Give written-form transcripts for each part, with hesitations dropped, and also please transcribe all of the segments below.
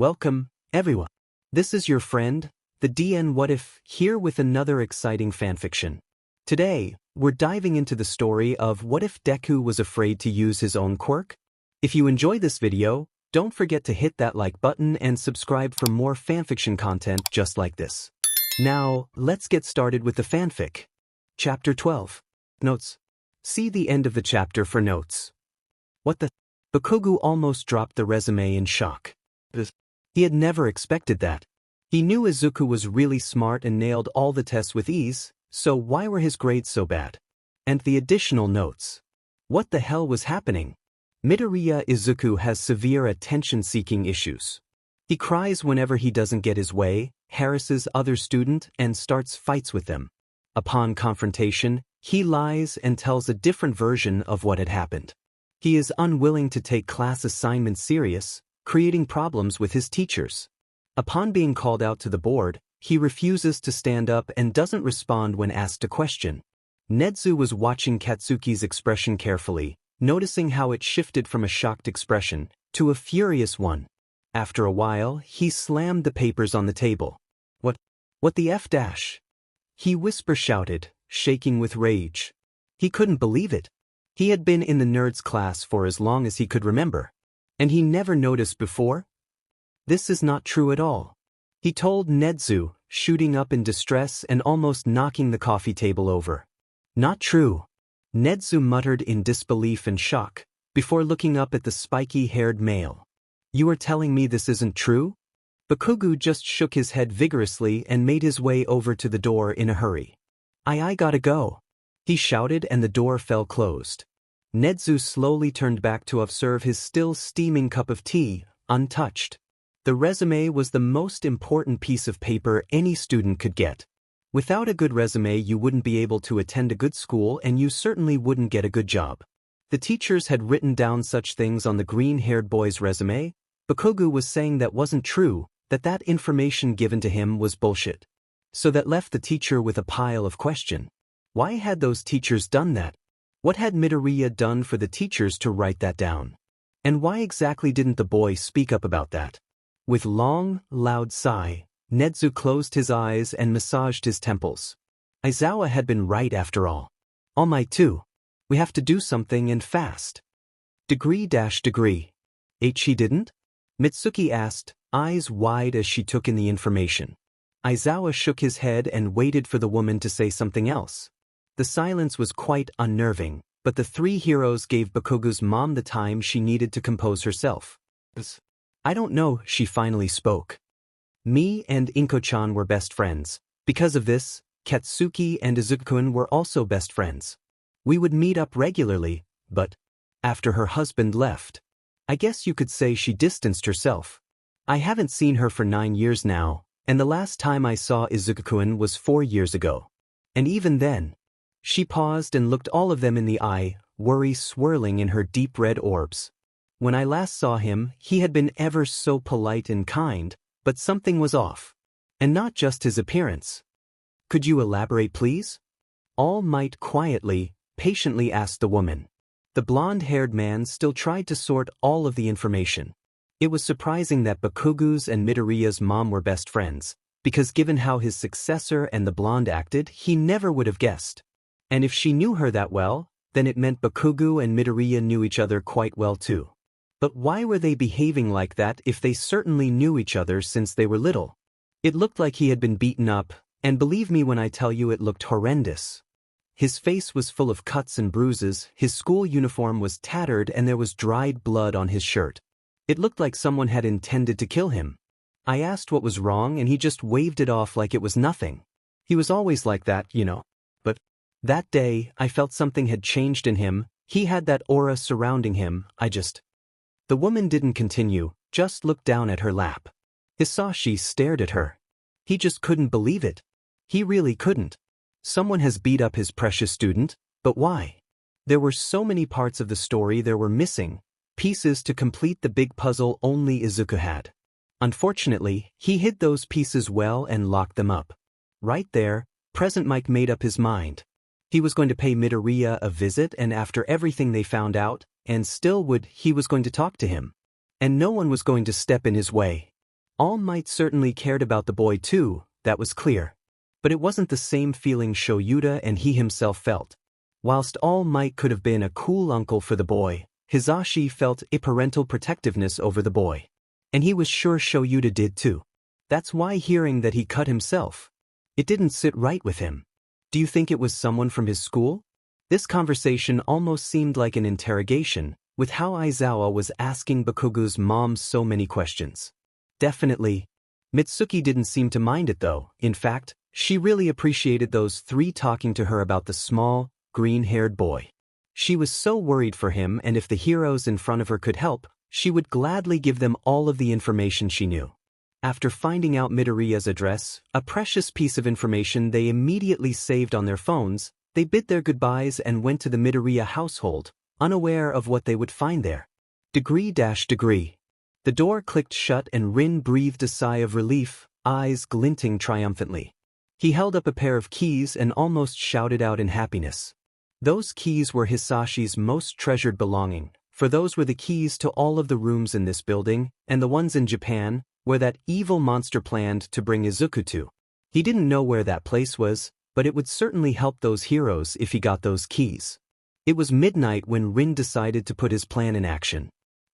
Welcome, everyone. This is your friend, the DN What If, here with another exciting fanfiction. Today, we're diving into the story of what if Deku was afraid to use his own quirk? If you enjoy this video, don't forget to hit that like button and subscribe for more fanfiction content just like this. Now, let's get started with the fanfic. Chapter 12. Notes. See the end of the chapter for notes. What the? Bakugo almost dropped the resume in shock. He had never expected that. He knew Izuku was really smart and nailed all the tests with ease, so why were his grades so bad? And the additional notes. What the hell was happening? Midoriya Izuku has severe attention-seeking issues. He cries whenever he doesn't get his way, harasses other students, and starts fights with them. Upon confrontation, he lies and tells a different version of what had happened. He is unwilling to take class assignments serious, creating problems with his teachers. Upon being called out to the board, he refuses to stand up and doesn't respond when asked a question. Nezu was watching Katsuki's expression carefully, noticing how it shifted from a shocked expression to a furious one. After a while, he slammed the papers on the table. What the F dash? He whisper-shouted, shaking with rage. He couldn't believe it. He had been in the nerds class for as long as he could remember. And he never noticed before? This is not true at all. He told Nezu, shooting up in distress and almost knocking the coffee table over. Not true. Nezu muttered in disbelief and shock, before looking up at the spiky-haired male. You are telling me this isn't true? Bakugo just shook his head vigorously and made his way over to the door in a hurry. I gotta go. He shouted and the door fell closed. Nezu slowly turned back to observe his still steaming cup of tea, untouched. The resume was the most important piece of paper any student could get. Without a good resume you wouldn't be able to attend a good school and you certainly wouldn't get a good job. The teachers had written down such things on the green-haired boy's resume. Bakugo was saying that wasn't true, that information given to him was bullshit. So that left the teacher with a pile of questions. Why had those teachers done that? What had Midoriya done for the teachers to write that down? And why exactly didn't the boy speak up about that? With long, loud sigh, Nezu closed his eyes and massaged his temples. Isawa had been right after all. All might too. We have to do something and fast. Degree. She didn't? Mitsuki asked, eyes wide as she took in the information. Isawa shook his head and waited for the woman to say something else. The silence was quite unnerving, but the three heroes gave Bakugo's mom the time she needed to compose herself. I don't know, she finally spoke. Me and Inko-chan were best friends. Because of this, Katsuki and Izuku-kun were also best friends. We would meet up regularly, but after her husband left, I guess you could say she distanced herself. I haven't seen her for 9 years now, and the last time I saw Izuku-kun was 4 years ago. And even then, she paused and looked all of them in the eye, worry swirling in her deep red orbs. When I last saw him, he had been ever so polite and kind, but something was off. And not just his appearance. Could you elaborate, please? All Might quietly, patiently asked the woman. The blonde-haired man still tried to sort all of the information. It was surprising that Bakugo's and Midoriya's mom were best friends, because given how his successor and the blonde acted, he never would have guessed. And if she knew her that well, then it meant Bakugo and Midoriya knew each other quite well too. But why were they behaving like that if they certainly knew each other since they were little? It looked like he had been beaten up, and believe me when I tell you it looked horrendous. His face was full of cuts and bruises, his school uniform was tattered and there was dried blood on his shirt. It looked like someone had intended to kill him. I asked what was wrong and he just waved it off like it was nothing. He was always like that, you know. But that day, I felt something had changed in him, he had that aura surrounding him, The woman didn't continue, just looked down at her lap. Hisashi stared at her. He just couldn't believe it. He really couldn't. Someone has beat up his precious student, but why? There were so many parts of the story there were missing, pieces to complete the big puzzle only Izuku had. Unfortunately, he hid those pieces well and locked them up. Right there, Present Mike made up his mind. He was going to pay Midoriya a visit and after everything they found out, and still he was going to talk to him. And no one was going to step in his way. All Might certainly cared about the boy too, that was clear. But it wasn't the same feeling Shoyuta and he himself felt. Whilst All Might could have been a cool uncle for the boy, Hisashi felt a parental protectiveness over the boy. And he was sure Shoyuta did too. That's why hearing that he cut himself, it didn't sit right with him. Do you think it was someone from his school? This conversation almost seemed like an interrogation, with how Isawa was asking Bakugo's mom so many questions. Definitely. Mitsuki didn't seem to mind it though. In fact, she really appreciated those three talking to her about the small, green-haired boy. She was so worried for him, and if the heroes in front of her could help, she would gladly give them all of the information she knew. After finding out Midoriya's address, a precious piece of information they immediately saved on their phones, they bid their goodbyes and went to the Midoriya household, unaware of what they would find there. Degree. The door clicked shut and Rin breathed a sigh of relief, eyes glinting triumphantly. He held up a pair of keys and almost shouted out in happiness. Those keys were Hisashi's most treasured belonging, for those were the keys to all of the rooms in this building, and the ones in Japan, where that evil monster planned to bring Izuku to. He didn't know where that place was, but it would certainly help those heroes if he got those keys. It was midnight when Rin decided to put his plan in action.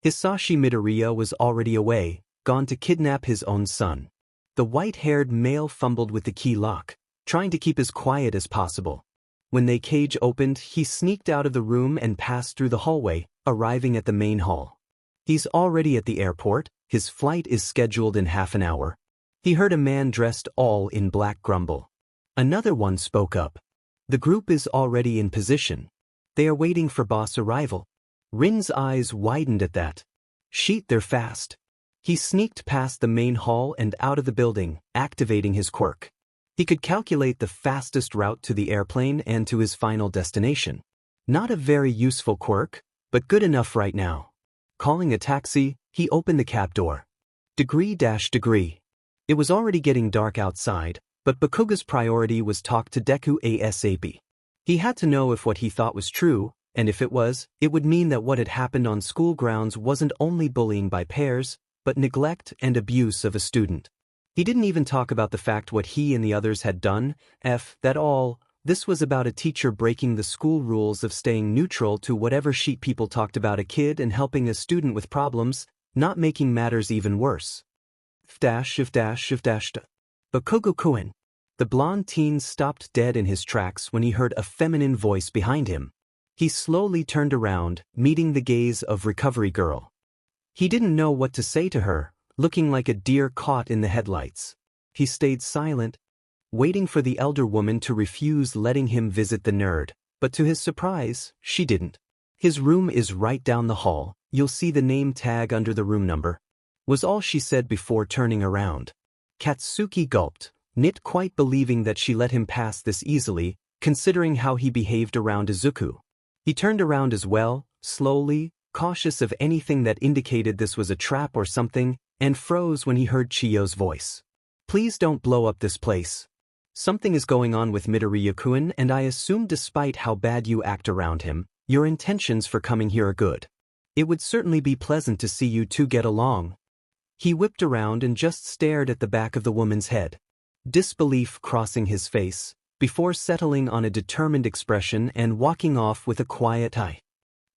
Hisashi Midoriya was already away, gone to kidnap his own son. The white-haired male fumbled with the key lock, trying to keep as quiet as possible. When the cage opened, he sneaked out of the room and passed through the hallway, arriving at the main hall. He's already at the airport, his flight is scheduled in half an hour. He heard a man dressed all in black grumble. Another one spoke up. The group is already in position. They are waiting for boss arrival. Rin's eyes widened at that. Shit, they're fast. He sneaked past the main hall and out of the building, activating his quirk. He could calculate the fastest route to the airplane and to his final destination. Not a very useful quirk, but good enough right now. Calling a taxi, he opened the cab door. Degree. It was already getting dark outside, but Bakugo's priority was talk to Deku ASAP. He had to know if what he thought was true, and if it was, it would mean that what had happened on school grounds wasn't only bullying by pairs, but neglect and abuse of a student. He didn't even talk about the fact what he and the others had done, that all. This was about a teacher breaking the school rules of staying neutral to whatever shit people talked about a kid and helping a student with problems, not making matters even worse. Bakugo-kun. The blonde teen stopped dead in his tracks when he heard a feminine voice behind him. He slowly turned around, meeting the gaze of Recovery Girl. He didn't know what to say to her, looking like a deer caught in the headlights. He stayed silent, waiting for the elder woman to refuse letting him visit the nerd, but to his surprise, she didn't. His room is right down the hall, you'll see the name tag under the room number, was all she said before turning around. Katsuki gulped, not quite believing that she let him pass this easily, considering how he behaved around Izuku. He turned around as well, slowly, cautious of anything that indicated this was a trap or something, and froze when he heard Chiyo's voice. Please don't blow up this place. Something is going on with Midoriya-kun, and I assume despite how bad you act around him, your intentions for coming here are good. It would certainly be pleasant to see you two get along. He whipped around and just stared at the back of the woman's head, disbelief crossing his face, before settling on a determined expression and walking off with a quiet eye.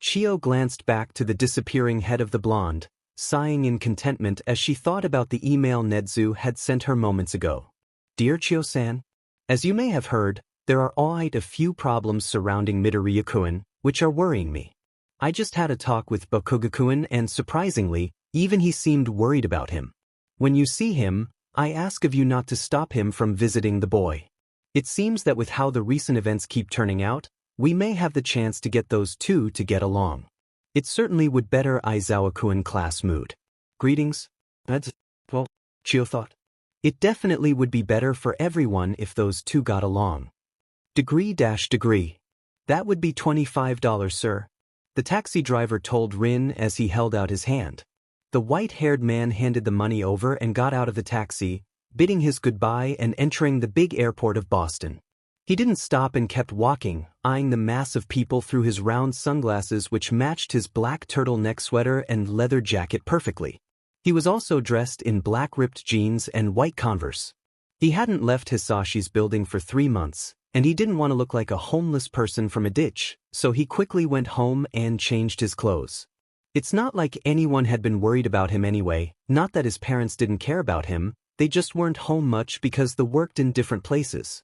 Chiyo glanced back to the disappearing head of the blonde, sighing in contentment as she thought about the email Nedzu had sent her moments ago. Dear Chiyo-san, as you may have heard, there are a few problems surrounding Midoriya-kun, which are worrying me. I just had a talk with Bakugo-kun and surprisingly, even he seemed worried about him. When you see him, I ask of you not to stop him from visiting the boy. It seems that with how the recent events keep turning out, we may have the chance to get those two to get along. It certainly would better Aizawa-kun class mood. Greetings. Chiyo thought. It definitely would be better for everyone if those two got along. Degree. That would be $25, sir. The taxi driver told Rin as he held out his hand. The white-haired man handed the money over and got out of the taxi, bidding his goodbye and entering the big airport of Boston. He didn't stop and kept walking, eyeing the mass of people through his round sunglasses which matched his black turtleneck sweater and leather jacket perfectly. He was also dressed in black ripped jeans and white Converse. He hadn't left Hisashi's building for 3 months, and he didn't want to look like a homeless person from a ditch, so he quickly went home and changed his clothes. It's not like anyone had been worried about him anyway, not that his parents didn't care about him, they just weren't home much because they worked in different places.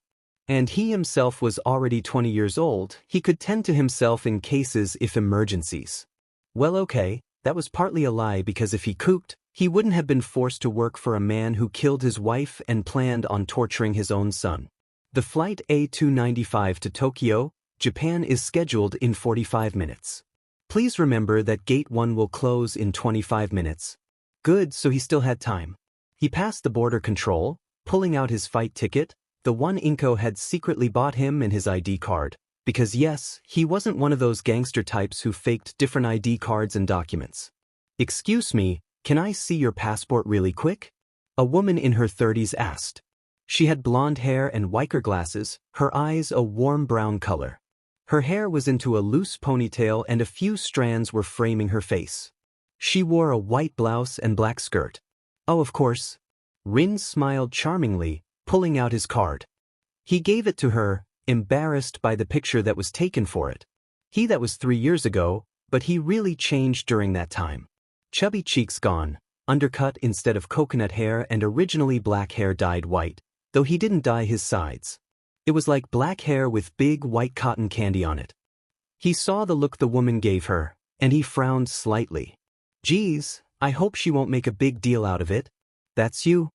And he himself was already 20 years old, he could tend to himself in cases if emergencies. Well, okay, that was partly a lie because if he cooked, he wouldn't have been forced to work for a man who killed his wife and planned on torturing his own son. The flight A295 to Tokyo, Japan is scheduled in 45 minutes. Please remember that Gate 1 will close in 25 minutes. Good, so he still had time. He passed the border control, pulling out his fight ticket, the one Inko had secretly bought him, and his ID card. Because yes, he wasn't one of those gangster types who faked different ID cards and documents. Excuse me, can I see your passport really quick? A woman in her 30s asked. She had blonde hair and wicker glasses, her eyes a warm brown color. Her hair was into a loose ponytail and a few strands were framing her face. She wore a white blouse and black skirt. Oh, of course. Rin smiled charmingly, pulling out his card. He gave it to her, embarrassed by the picture that was taken for it. That was 3 years ago, but he really changed during that time. Chubby cheeks gone, undercut instead of coconut hair, and originally black hair dyed white, though he didn't dye his sides. It was like black hair with big white cotton candy on it. He saw the look the woman gave her, and he frowned slightly. Geez, I hope she won't make a big deal out of it. That's you?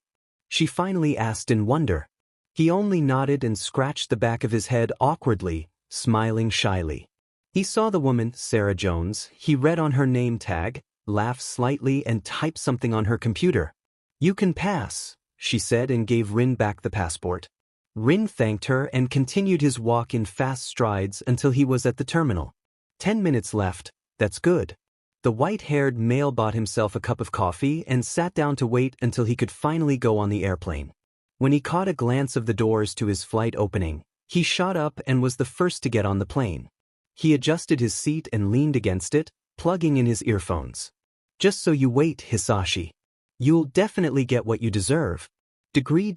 She finally asked in wonder. He only nodded and scratched the back of his head awkwardly, smiling shyly. He saw the woman, Sarah Jones. He read on her name tag, laughed slightly, and typed something on her computer. You can pass, she said, and gave Rin back the passport. Rin thanked her and continued his walk in fast strides until he was at the terminal. 10 minutes left, that's good. The white-haired male bought himself a cup of coffee and sat down to wait until he could finally go on the airplane. When he caught a glance of the doors to his flight opening, he shot up and was the first to get on the plane. He adjusted his seat and leaned against it, plugging in his earphones. Just so you wait, Hisashi. You'll definitely get what you deserve. Degree.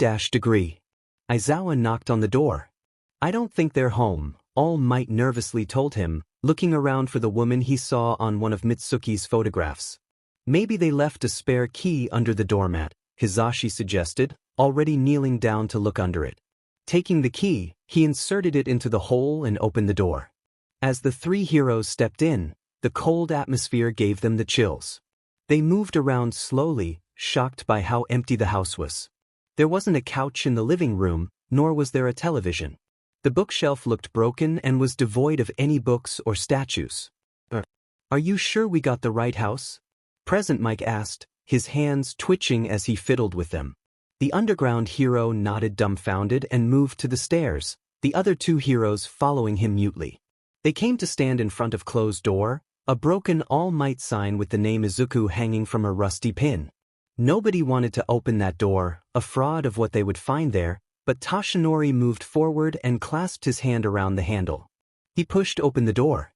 Isawa knocked on the door. I don't think they're home, All Might nervously told him, looking around for the woman he saw on one of Mitsuki's photographs. Maybe they left a spare key under the doormat, Hisashi suggested, already kneeling down to look under it. Taking the key, he inserted it into the hole and opened the door. As the 3 heroes stepped in, the cold atmosphere gave them the chills. They moved around slowly, shocked by how empty the house was. There wasn't a couch in the living room, nor was there a television. The bookshelf looked broken and was devoid of any books or statues. Are you sure we got the right house? Present Mike asked, his hands twitching as he fiddled with them. The underground hero nodded dumbfounded and moved to the stairs, the other 2 heroes following him mutely. They came to stand in front of closed door, a broken All Might sign with the name Izuku hanging from a rusty pin. Nobody wanted to open that door, afraid of what they would find there, but Toshinori moved forward and clasped his hand around the handle. He pushed open the door.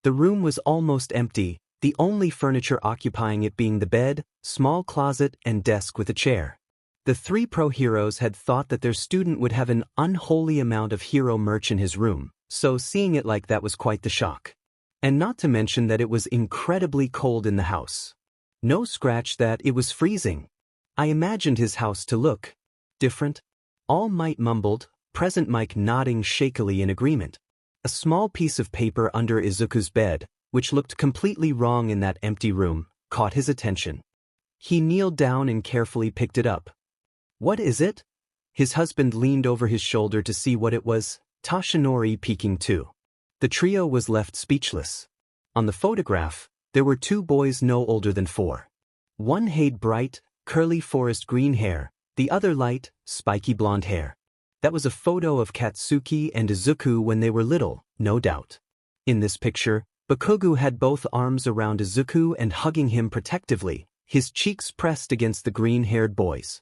The room was almost empty, the only furniture occupying it being the bed, small closet, and desk with a chair. The 3 pro heroes had thought that their student would have an unholy amount of hero merch in his room, so seeing it like that was quite the shock. And not to mention that it was incredibly cold in the house. No scratch that it was freezing. I imagined his house to look different. All Might mumbled, Present Mike nodding shakily in agreement. A small piece of paper under Izuku's bed, which looked completely wrong in that empty room, caught his attention. He kneeled down and carefully picked it up. What is it? His husband leaned over his shoulder to see what it was, Toshinori peeking too. The trio was left speechless. On the photograph, there were 2 boys no older than 4. One had bright, curly forest green hair, the other light, spiky blonde hair. That was a photo of Katsuki and Izuku when they were little, no doubt. In this picture, Bakugo had both arms around Izuku and hugging him protectively, his cheeks pressed against the green-haired boys.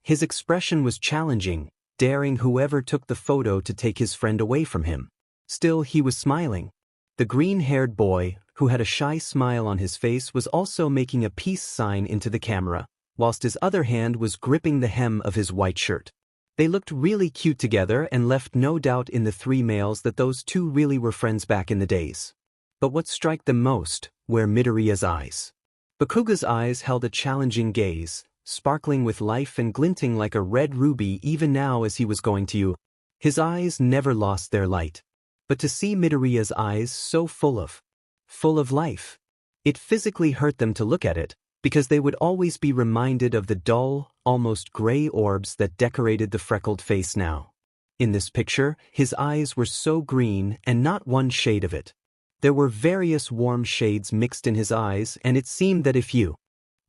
His expression was challenging, daring whoever took the photo to take his friend away from him. Still, he was smiling. The green-haired boy, who had a shy smile on his face, was also making a peace sign into the camera, whilst his other hand was gripping the hem of his white shirt. They looked really cute together and left no doubt in the three males that those two really were friends back in the days. But what struck them most were Midoriya's eyes. Bakugo's eyes held a challenging gaze, sparkling with life and glinting like a red ruby even now as he was going to you. His eyes never lost their light. But to see Midoriya's eyes so full of life, it physically hurt them to look at it, because they would always be reminded of the dull, almost gray orbs that decorated the freckled face now. In this picture, his eyes were so green and not one shade of it. There were various warm shades mixed in his eyes, and it seemed that if you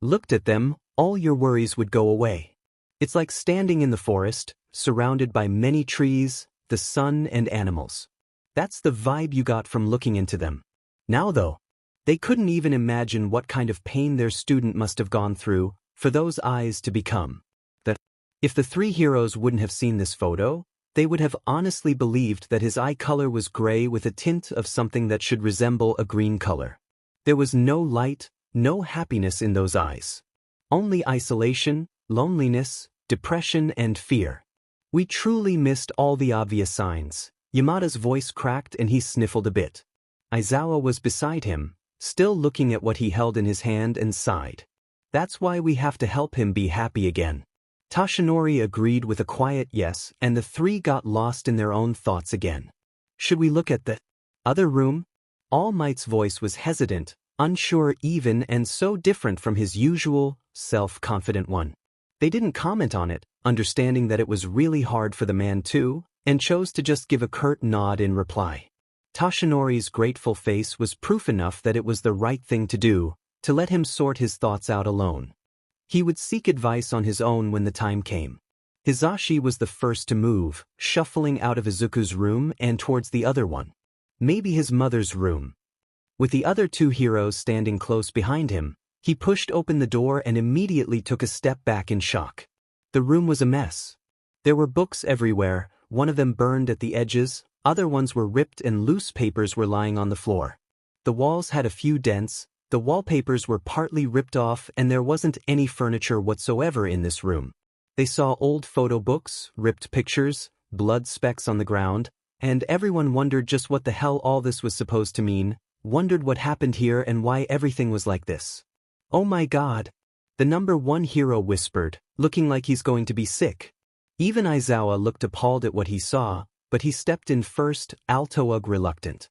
looked at them, all your worries would go away. It's like standing in the forest, surrounded by many trees, the sun and animals. That's the vibe you got from looking into them. Now though, they couldn't even imagine what kind of pain their student must have gone through for those eyes to become that. If the three heroes wouldn't have seen this photo, they would have honestly believed that his eye color was gray with a tint of something that should resemble a green color. There was no light, no happiness in those eyes. Only isolation, loneliness, depression and fear. We truly missed all the obvious signs. Yamada's voice cracked and he sniffled a bit. Isawa was beside him, still looking at what he held in his hand, and sighed. That's why we have to help him be happy again. Toshinori agreed with a quiet yes, and the three got lost in their own thoughts again. Should we look at the other room? All Might's voice was hesitant, unsure even, and so different from his usual, self-confident one. They didn't comment on it, understanding that it was really hard for the man too, and chose to just give a curt nod in reply. Toshinori's grateful face was proof enough that it was the right thing to do, to let him sort his thoughts out alone. He would seek advice on his own when the time came. Hisashi was the first to move, shuffling out of Izuku's room and towards the other one. Maybe his mother's room. With the other two heroes standing close behind him, he pushed open the door and immediately took a step back in shock. The room was a mess. There were books everywhere, one of them burned at the edges, other ones were ripped and loose papers were lying on the floor. The walls had a few dents, the wallpapers were partly ripped off, and there wasn't any furniture whatsoever in this room. They saw old photo books, ripped pictures, blood specks on the ground, and everyone wondered just what the hell all this was supposed to mean, wondered what happened here and why everything was like this. Oh my god, the number one hero whispered, looking like he's going to be sick. Even Isawa looked appalled at what he saw, but he stepped in first, altoug reluctant.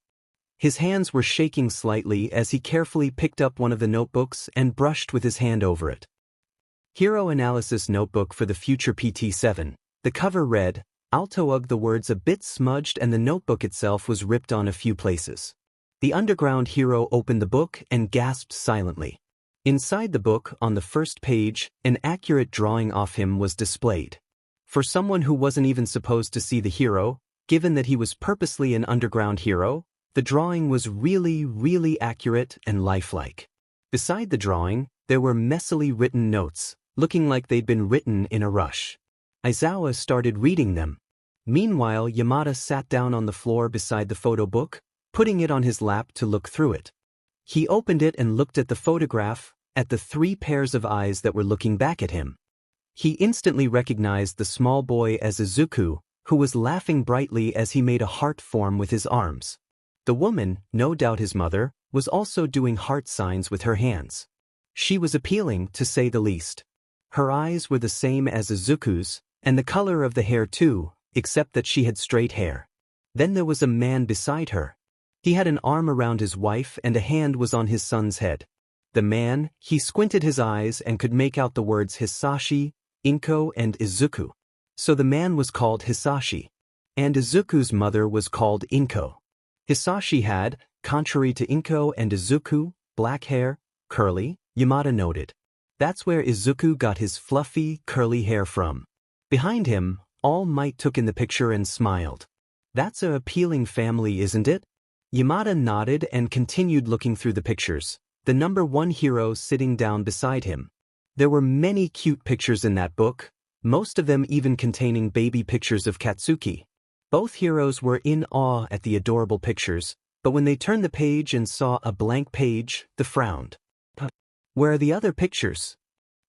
His hands were shaking slightly as he carefully picked up one of the notebooks and brushed with his hand over it. Hero Analysis Notebook for the Future PT7. The cover read, altoug, the words a bit smudged, and the notebook itself was ripped on a few places. The underground hero opened the book and gasped silently. Inside the book, on the first page, an accurate drawing of him was displayed. For someone who wasn't even supposed to see the hero, given that he was purposely an underground hero, the drawing was really accurate and lifelike. Beside the drawing, there were messily written notes, looking like they'd been written in a rush. Isawa started reading them. Meanwhile, Yamada sat down on the floor beside the photo book, putting it on his lap to look through it. He opened it and looked at the photograph, at the three pairs of eyes that were looking back at him. He instantly recognized the small boy as Izuku, who was laughing brightly as he made a heart form with his arms. The woman, no doubt his mother, was also doing heart signs with her hands. She was appealing, to say the least. Her eyes were the same as Izuku's, and the color of the hair too, except that she had straight hair. Then there was a man beside her. He had an arm around his wife and a hand was on his son's head. The man, he squinted his eyes and could make out the words Hisashi, Inko and Izuku. So the man was called Hisashi. And Izuku's mother was called Inko. Hisashi had, contrary to Inko and Izuku, black hair, curly, Yamada noted. That's where Izuku got his fluffy, curly hair from. Behind him, All Might took in the picture and smiled. That's a appealing family, isn't it? Yamada nodded and continued looking through the pictures, the number one hero sitting down beside him. There were many cute pictures in that book, most of them even containing baby pictures of Katsuki. Both heroes were in awe at the adorable pictures, But when they turned the page and saw a blank page, they frowned. Where are the other pictures?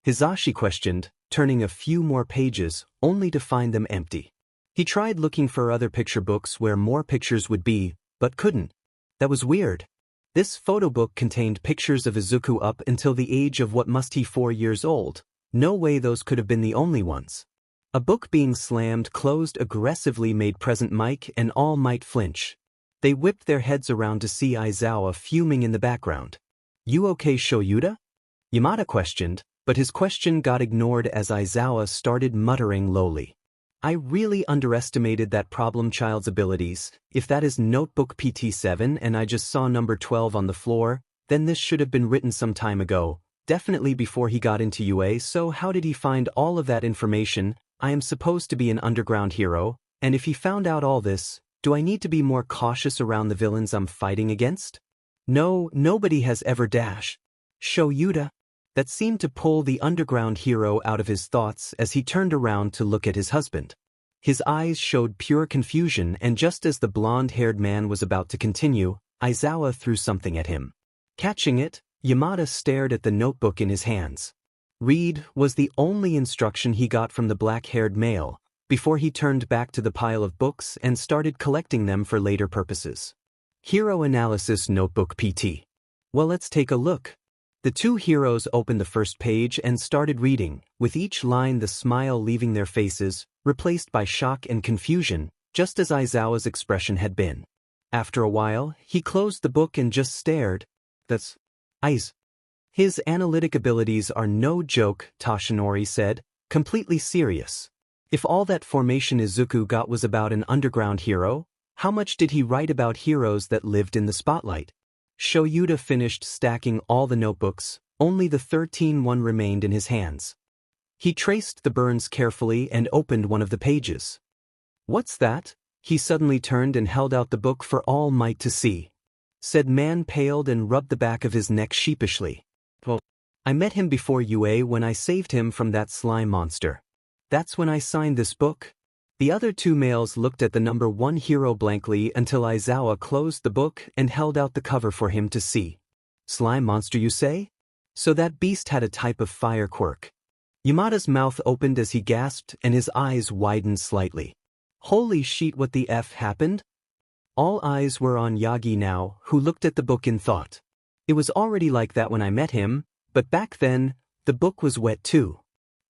Hisashi questioned, turning a few more pages, only to find them empty. He tried looking for other picture books where more pictures would be, but couldn't. That was weird. This photo book contained pictures of Izuku up until the age of what must he 4 years old. No way those could have been the only ones. A book being slammed closed aggressively made present Mike and All Might flinch. They whipped their heads around to see Isawa fuming in the background. "You okay, Shoyuta?" Yamada questioned, but his question got ignored as Isawa started muttering lowly. "I really underestimated that problem child's abilities. If that is notebook PT7 and I just saw number 12 on the floor, then this should have been written some time ago, definitely before he got into UA, so how did he find all of that information? I am supposed to be an underground hero, and if he found out all this, do I need to be more cautious around the villains I'm fighting against? No, nobody has ever dash. Shoyuta." That seemed to pull the underground hero out of his thoughts as he turned around to look at his husband. His eyes showed pure confusion, and just as the blonde-haired man was about to continue, Isawa threw something at him. Catching it, Yamada stared at the notebook in his hands. "Read" was the only instruction he got from the black-haired male, before he turned back to the pile of books and started collecting them for later purposes. Hero Analysis Notebook PT. Well, let's take a look. The two heroes opened the first page and started reading, with each line the smile leaving their faces, replaced by shock and confusion, just as Aizawa's expression had been. After a while, he closed the book and just stared. "That's Aiz. His analytic abilities are no joke," Toshinori said, completely serious. If all that formation Izuku got was about an underground hero, how much did he write about heroes that lived in the spotlight? Shoyuta finished stacking all the notebooks, only the 13th one remained in his hands. He traced the burns carefully and opened one of the pages. "What's that?" He suddenly turned and held out the book for All Might to see. Said man paled and rubbed the back of his neck sheepishly. "Well, I met him before UA when I saved him from that slime monster. That's when I signed this book." The other two males looked at the number 1 hero blankly until Aizawa closed the book and held out the cover for him to see. "Slime monster, you say? So that beast had a type of fire quirk." Yamada's mouth opened as he gasped and his eyes widened slightly. Holy shit, what the F happened? All eyes were on Yagi now, who looked at the book in thought. It was already like that when I met him, but back then, the book was wet too.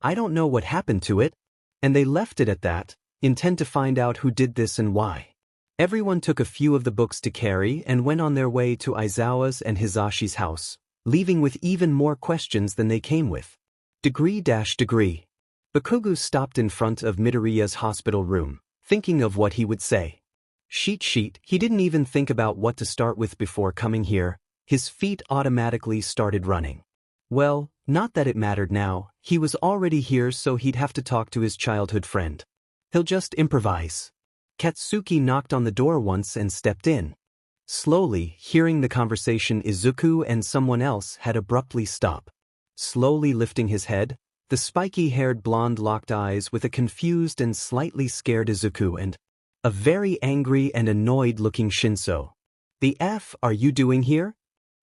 I don't know what happened to it. And they left it at that, intent to find out who did this and why. Everyone took a few of the books to carry and went on their way to Aizawa's and Hisashi's house, leaving with even more questions than they came with. Degree. Bakugo stopped in front of Midoriya's hospital room, thinking of what he would say. Sheet, he didn't even think about what to start with before coming here. His feet automatically started running. Well, not that it mattered now, he was already here, so he'd have to talk to his childhood friend. He'll just improvise. Katsuki knocked on the door once and stepped in. Slowly, hearing the conversation, Izuku and someone else had abruptly stopped. Slowly lifting his head, the spiky-haired blonde locked eyes with a confused and slightly scared Izuku and a very angry and annoyed-looking Shinso. "The F are you doing here?"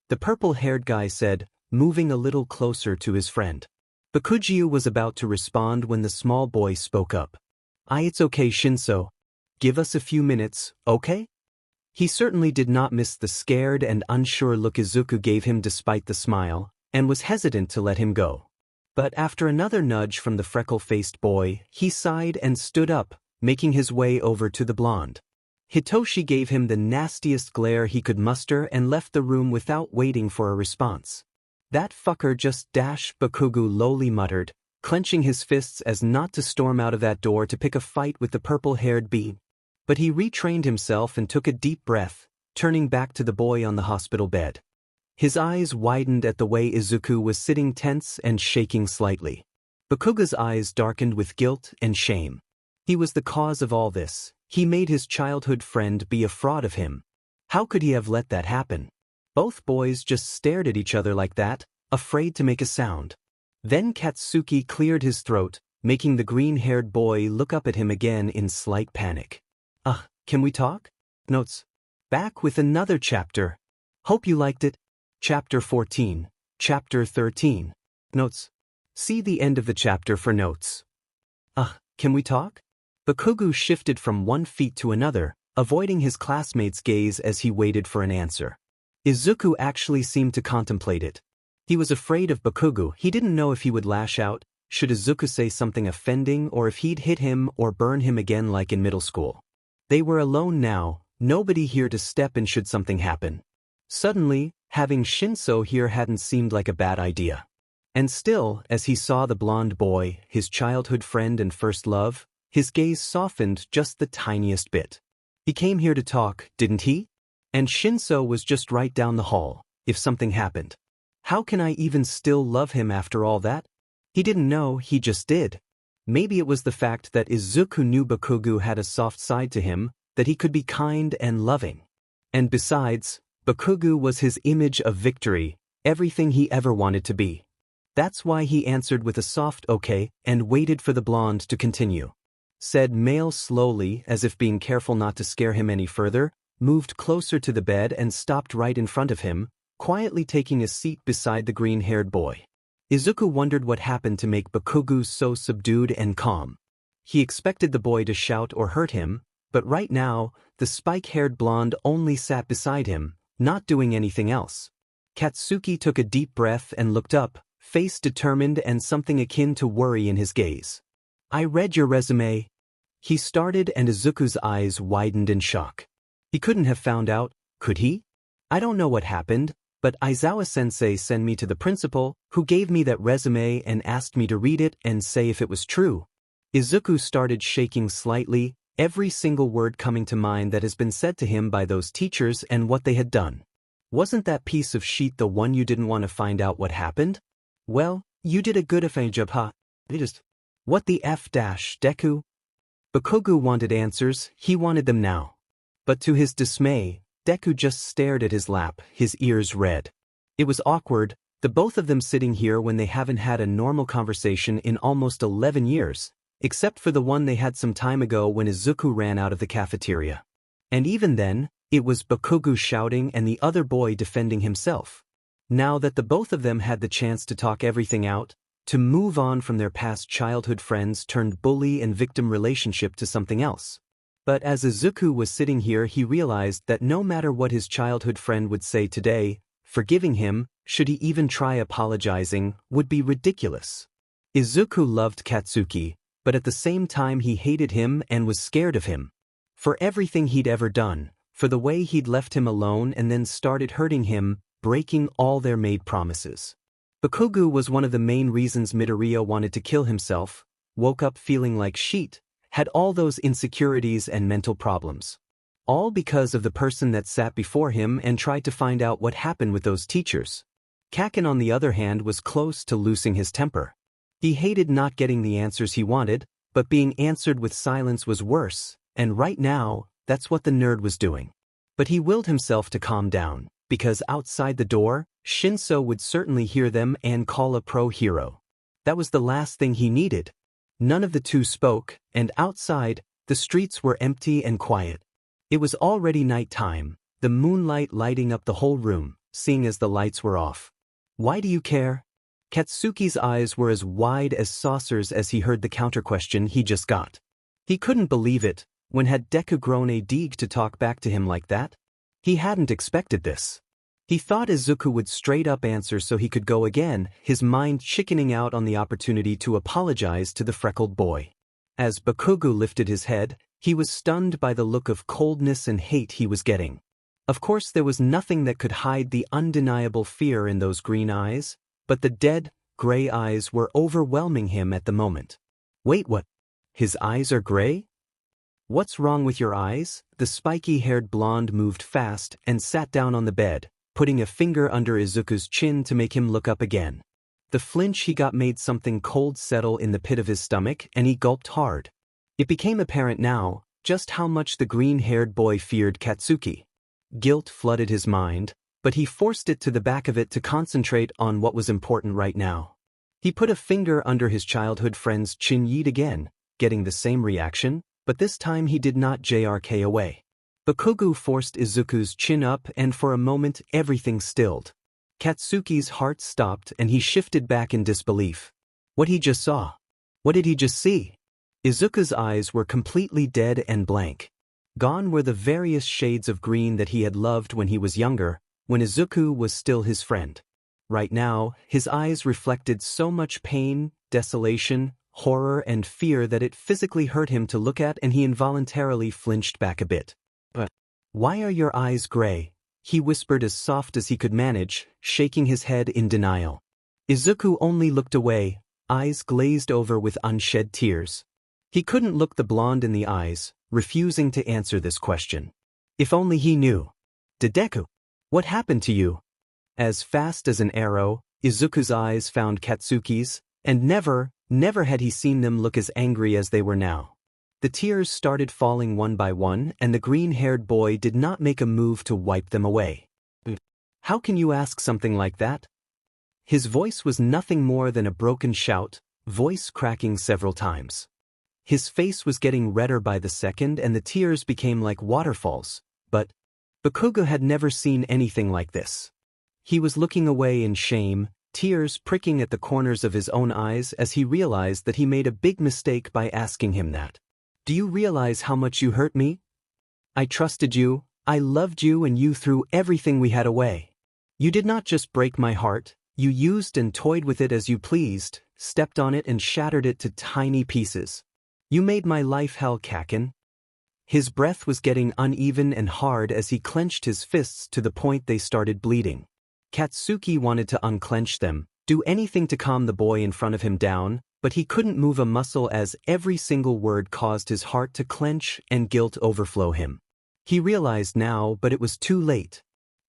the purple-haired guy said, moving a little closer to his friend. Bakugo was about to respond when the small boy spoke up. It's okay, Shinso. Give us a few minutes, okay?" He certainly did not miss the scared and unsure look Izuku gave him despite the smile, and was hesitant to let him go. But after another nudge from the freckle-faced boy, he sighed and stood up, making his way over to the blonde. Hitoshi gave him the nastiest glare he could muster and left the room without waiting for a response. "That fucker just dash," Bakugo lowly muttered, clenching his fists as not to storm out of that door to pick a fight with the purple-haired bee. But he retrained himself and took a deep breath, turning back to the boy on the hospital bed. His eyes widened at the way Izuku was sitting tense and shaking slightly. Bakugo's eyes darkened with guilt and shame. He was the cause of all this. He made his childhood friend be a fraud of him. How could he have let that happen? Both boys just stared at each other like that, afraid to make a sound. Then Katsuki cleared his throat, making the green-haired boy look up at him again in slight panic. Can we talk?" "Notes. back with another chapter. Hope you liked it. Chapter 14, Chapter 13. Notes. See the end of the chapter for notes. Can we talk? Bakugo shifted from one feet to another, avoiding his classmate's gaze as he waited for an answer. Izuku actually seemed to contemplate it. He was afraid of Bakugo. He didn't know if he would lash out, should Izuku say something offending, or if he'd hit him or burn him again like in middle school. They were alone now, nobody here to step in should something happen. Suddenly, having Shinso here hadn't seemed like a bad idea. And still, as he saw the blonde boy, his childhood friend and first love, his gaze softened just the tiniest bit. He came here to talk, didn't he? And Shinso was just right down the hall, if something happened. How can I even still love him after all that? He didn't know, he just did. Maybe it was the fact that Izuku knew Bakugo had a soft side to him, that he could be kind and loving. And besides, Bakugo was his image of victory, everything he ever wanted to be. That's why he answered with a soft okay and waited for the blonde to continue. Said male slowly, as if being careful not to scare him any further, moved closer to the bed and stopped right in front of him, quietly taking a seat beside the green-haired boy. Izuku wondered what happened to make Bakugo so subdued and calm. He expected the boy to shout or hurt him, but right now, the spike-haired blonde only sat beside him, not doing anything else. Katsuki took a deep breath and looked up, face determined and something akin to worry in his gaze. I read your resume. He started and Izuku's eyes widened in shock. He couldn't have found out, could he? I don't know what happened, but Aizawa-sensei sent me to the principal, who gave me that resume and asked me to read it and say if it was true. Izuku started shaking slightly, every single word coming to mind that has been said to him by those teachers and what they had done. Wasn't that piece of sheet the one you didn't want to find out what happened? Well, you did a good job, huh? What the F dash, Deku? Bakugo wanted answers, he wanted them now. But to his dismay, Deku just stared at his lap, his ears red. It was awkward, the both of them sitting here when they haven't had a normal conversation in almost 11 years, except for the one they had some time ago when Izuku ran out of the cafeteria. And even then, it was Bakugo shouting and the other boy defending himself. Now that the both of them had the chance to talk everything out, to move on from their past childhood friends turned bully and victim relationship to something else. But as Izuku was sitting here, he realized that no matter what his childhood friend would say today, forgiving him, should he even try apologizing, would be ridiculous. Izuku loved Katsuki, but at the same time he hated him and was scared of him. For everything he'd ever done, for the way he'd left him alone and then started hurting him, breaking all their made promises. Bakugo was one of the main reasons Midoriya wanted to kill himself, woke up feeling like shit, had all those insecurities and mental problems. All because of the person that sat before him and tried to find out what happened with those teachers. Kaken on the other hand was close to losing his temper. He hated not getting the answers he wanted, but being answered with silence was worse, and right now, that's what the nerd was doing. But he willed himself to calm down, because outside the door, Shinso would certainly hear them and call a pro-hero. That was the last thing he needed. None of the two spoke, and outside, the streets were empty and quiet. It was already night time, the moonlight lighting up the whole room, seeing as the lights were off. Why do you care? Katsuki's eyes were as wide as saucers as he heard the counter-question he just got. He couldn't believe it. When had Deku grown a dig to talk back to him like that? He hadn't expected this. He thought Izuku would straight up answer so he could go again, his mind chickening out on the opportunity to apologize to the freckled boy. As Bakugo lifted his head, he was stunned by the look of coldness and hate he was getting. Of course there was nothing that could hide the undeniable fear in those green eyes, but the dead, gray eyes were overwhelming him at the moment. Wait, what? His eyes are gray? What's wrong with your eyes? The spiky-haired blonde moved fast and sat down on the bed, putting a finger under Izuku's chin to make him look up again. The flinch he got made something cold settle in the pit of his stomach and he gulped hard. It became apparent now just how much the green-haired boy feared Katsuki. Guilt flooded his mind, but he forced it to the back of it to concentrate on what was important right now. He put a finger under his childhood friend's chin yet again, getting the same reaction, but this time he did not JRK away. Bakugo forced Izuku's chin up and for a moment everything stilled. Katsuki's heart stopped and he shifted back in disbelief. What he just saw? What did he just see? Izuku's eyes were completely dead and blank. Gone were the various shades of green that he had loved when he was younger, when Izuku was still his friend. Right now, his eyes reflected so much pain, desolation, horror and fear that it physically hurt him to look at and he involuntarily flinched back a bit. But why are your eyes gray? He whispered as soft as he could manage, shaking his head in denial. Izuku only looked away, eyes glazed over with unshed tears. He couldn't look the blonde in the eyes, refusing to answer this question. If only he knew. Deku, what happened to you? As fast as an arrow, Izuku's eyes found Katsuki's, and never had he seen them look as angry as they were now. The tears started falling one by one and the green-haired boy did not make a move to wipe them away. How can you ask something like that? His voice was nothing more than a broken shout, voice cracking several times. His face was getting redder by the second and the tears became like waterfalls, but Bakugo had never seen anything like this. He was looking away in shame, tears pricking at the corners of his own eyes as he realized that he made a big mistake by asking him that. Do you realize how much you hurt me? I trusted you, I loved you and you threw everything we had away. You did not just break my heart, you used and toyed with it as you pleased, stepped on it and shattered it to tiny pieces. You made my life hell, Kaken. His breath was getting uneven and hard as he clenched his fists to the point they started bleeding. Katsuki wanted to unclench them, do anything to calm the boy in front of him down, but he couldn't move a muscle as every single word caused his heart to clench and guilt overflow him. He realized now, but it was too late.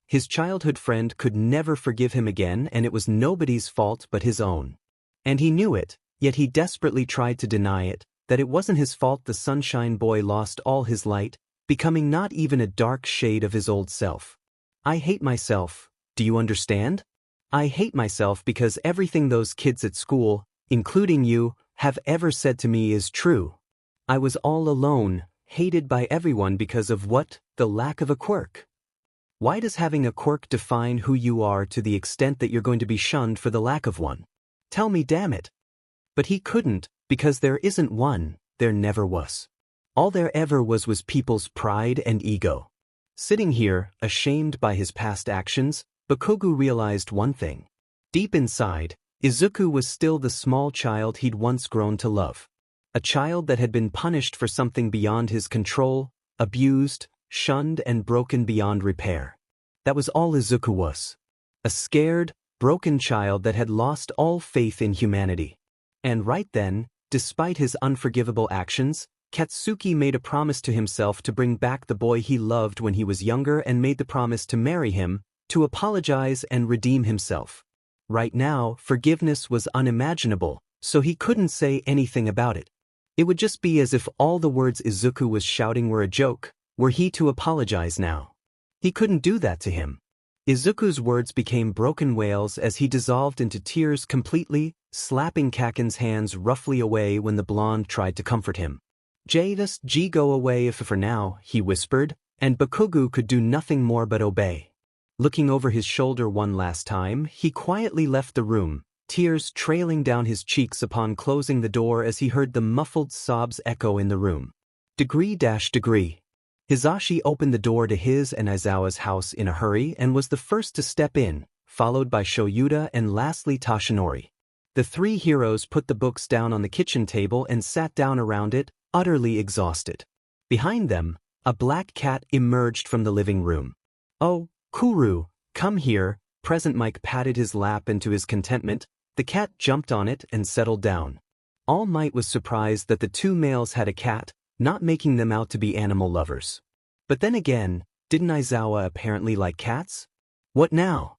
His childhood friend could never forgive him again and it was nobody's fault but his own. And he knew it, yet he desperately tried to deny it, that it wasn't his fault the sunshine boy lost all his light, becoming not even a dark shade of his old self. I hate myself, do you understand? I hate myself because everything those kids at school, including you, have ever said to me is true. I was all alone, hated by everyone because of what? The lack of a quirk. Why does having a quirk define who you are to the extent that you're going to be shunned for the lack of one? Tell me, damn it. But he couldn't, because there isn't one, there never was. All there ever was people's pride and ego. Sitting here, ashamed by his past actions, Bakugo realized one thing. Deep inside, Izuku was still the small child he'd once grown to love. A child that had been punished for something beyond his control, abused, shunned and broken beyond repair. That was all Izuku was. A scared, broken child that had lost all faith in humanity. And right then, despite his unforgivable actions, Katsuki made a promise to himself to bring back the boy he loved when he was younger and made the promise to marry him, to apologize and redeem himself. Right now, forgiveness was unimaginable, so he couldn't say anything about it. It would just be as if all the words Izuku was shouting were a joke, were he to apologize now. He couldn't do that to him. Izuku's words became broken wails as he dissolved into tears completely, slapping Kaken's hands roughly away when the blonde tried to comfort him. Just go away if for now, he whispered, and Bakugo could do nothing more but obey. Looking over his shoulder one last time, he quietly left the room, tears trailing down his cheeks upon closing the door as he heard the muffled sobs echo in the room. Degree. Hisashi opened the door to his and Aizawa's house in a hurry and was the first to step in, followed by Shoyuta and lastly Toshinori. The three heroes put the books down on the kitchen table and sat down around it, utterly exhausted. Behind them, a black cat emerged from the living room. Oh, Kuru, come here, Present Mike patted his lap and to his contentment, the cat jumped on it and settled down. All Might was surprised that the two males had a cat, not making them out to be animal lovers. But then again, didn't Aizawa apparently like cats? What now?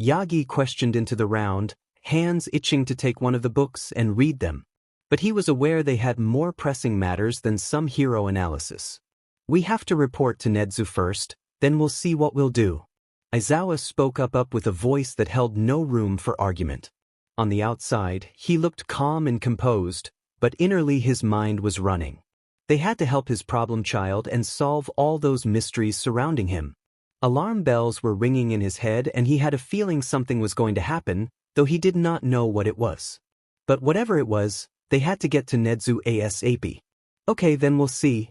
Yagi questioned into the round, hands itching to take one of the books and read them. But he was aware they had more pressing matters than some hero analysis. We have to report to Nedzu first, then we'll see what we'll do. Aizawa spoke up with a voice that held no room for argument. On the outside, he looked calm and composed, but innerly his mind was running. They had to help his problem child and solve all those mysteries surrounding him. Alarm bells were ringing in his head and he had a feeling something was going to happen, though he did not know what it was. But whatever it was, they had to get to Nezu ASAP. Okay, then we'll see.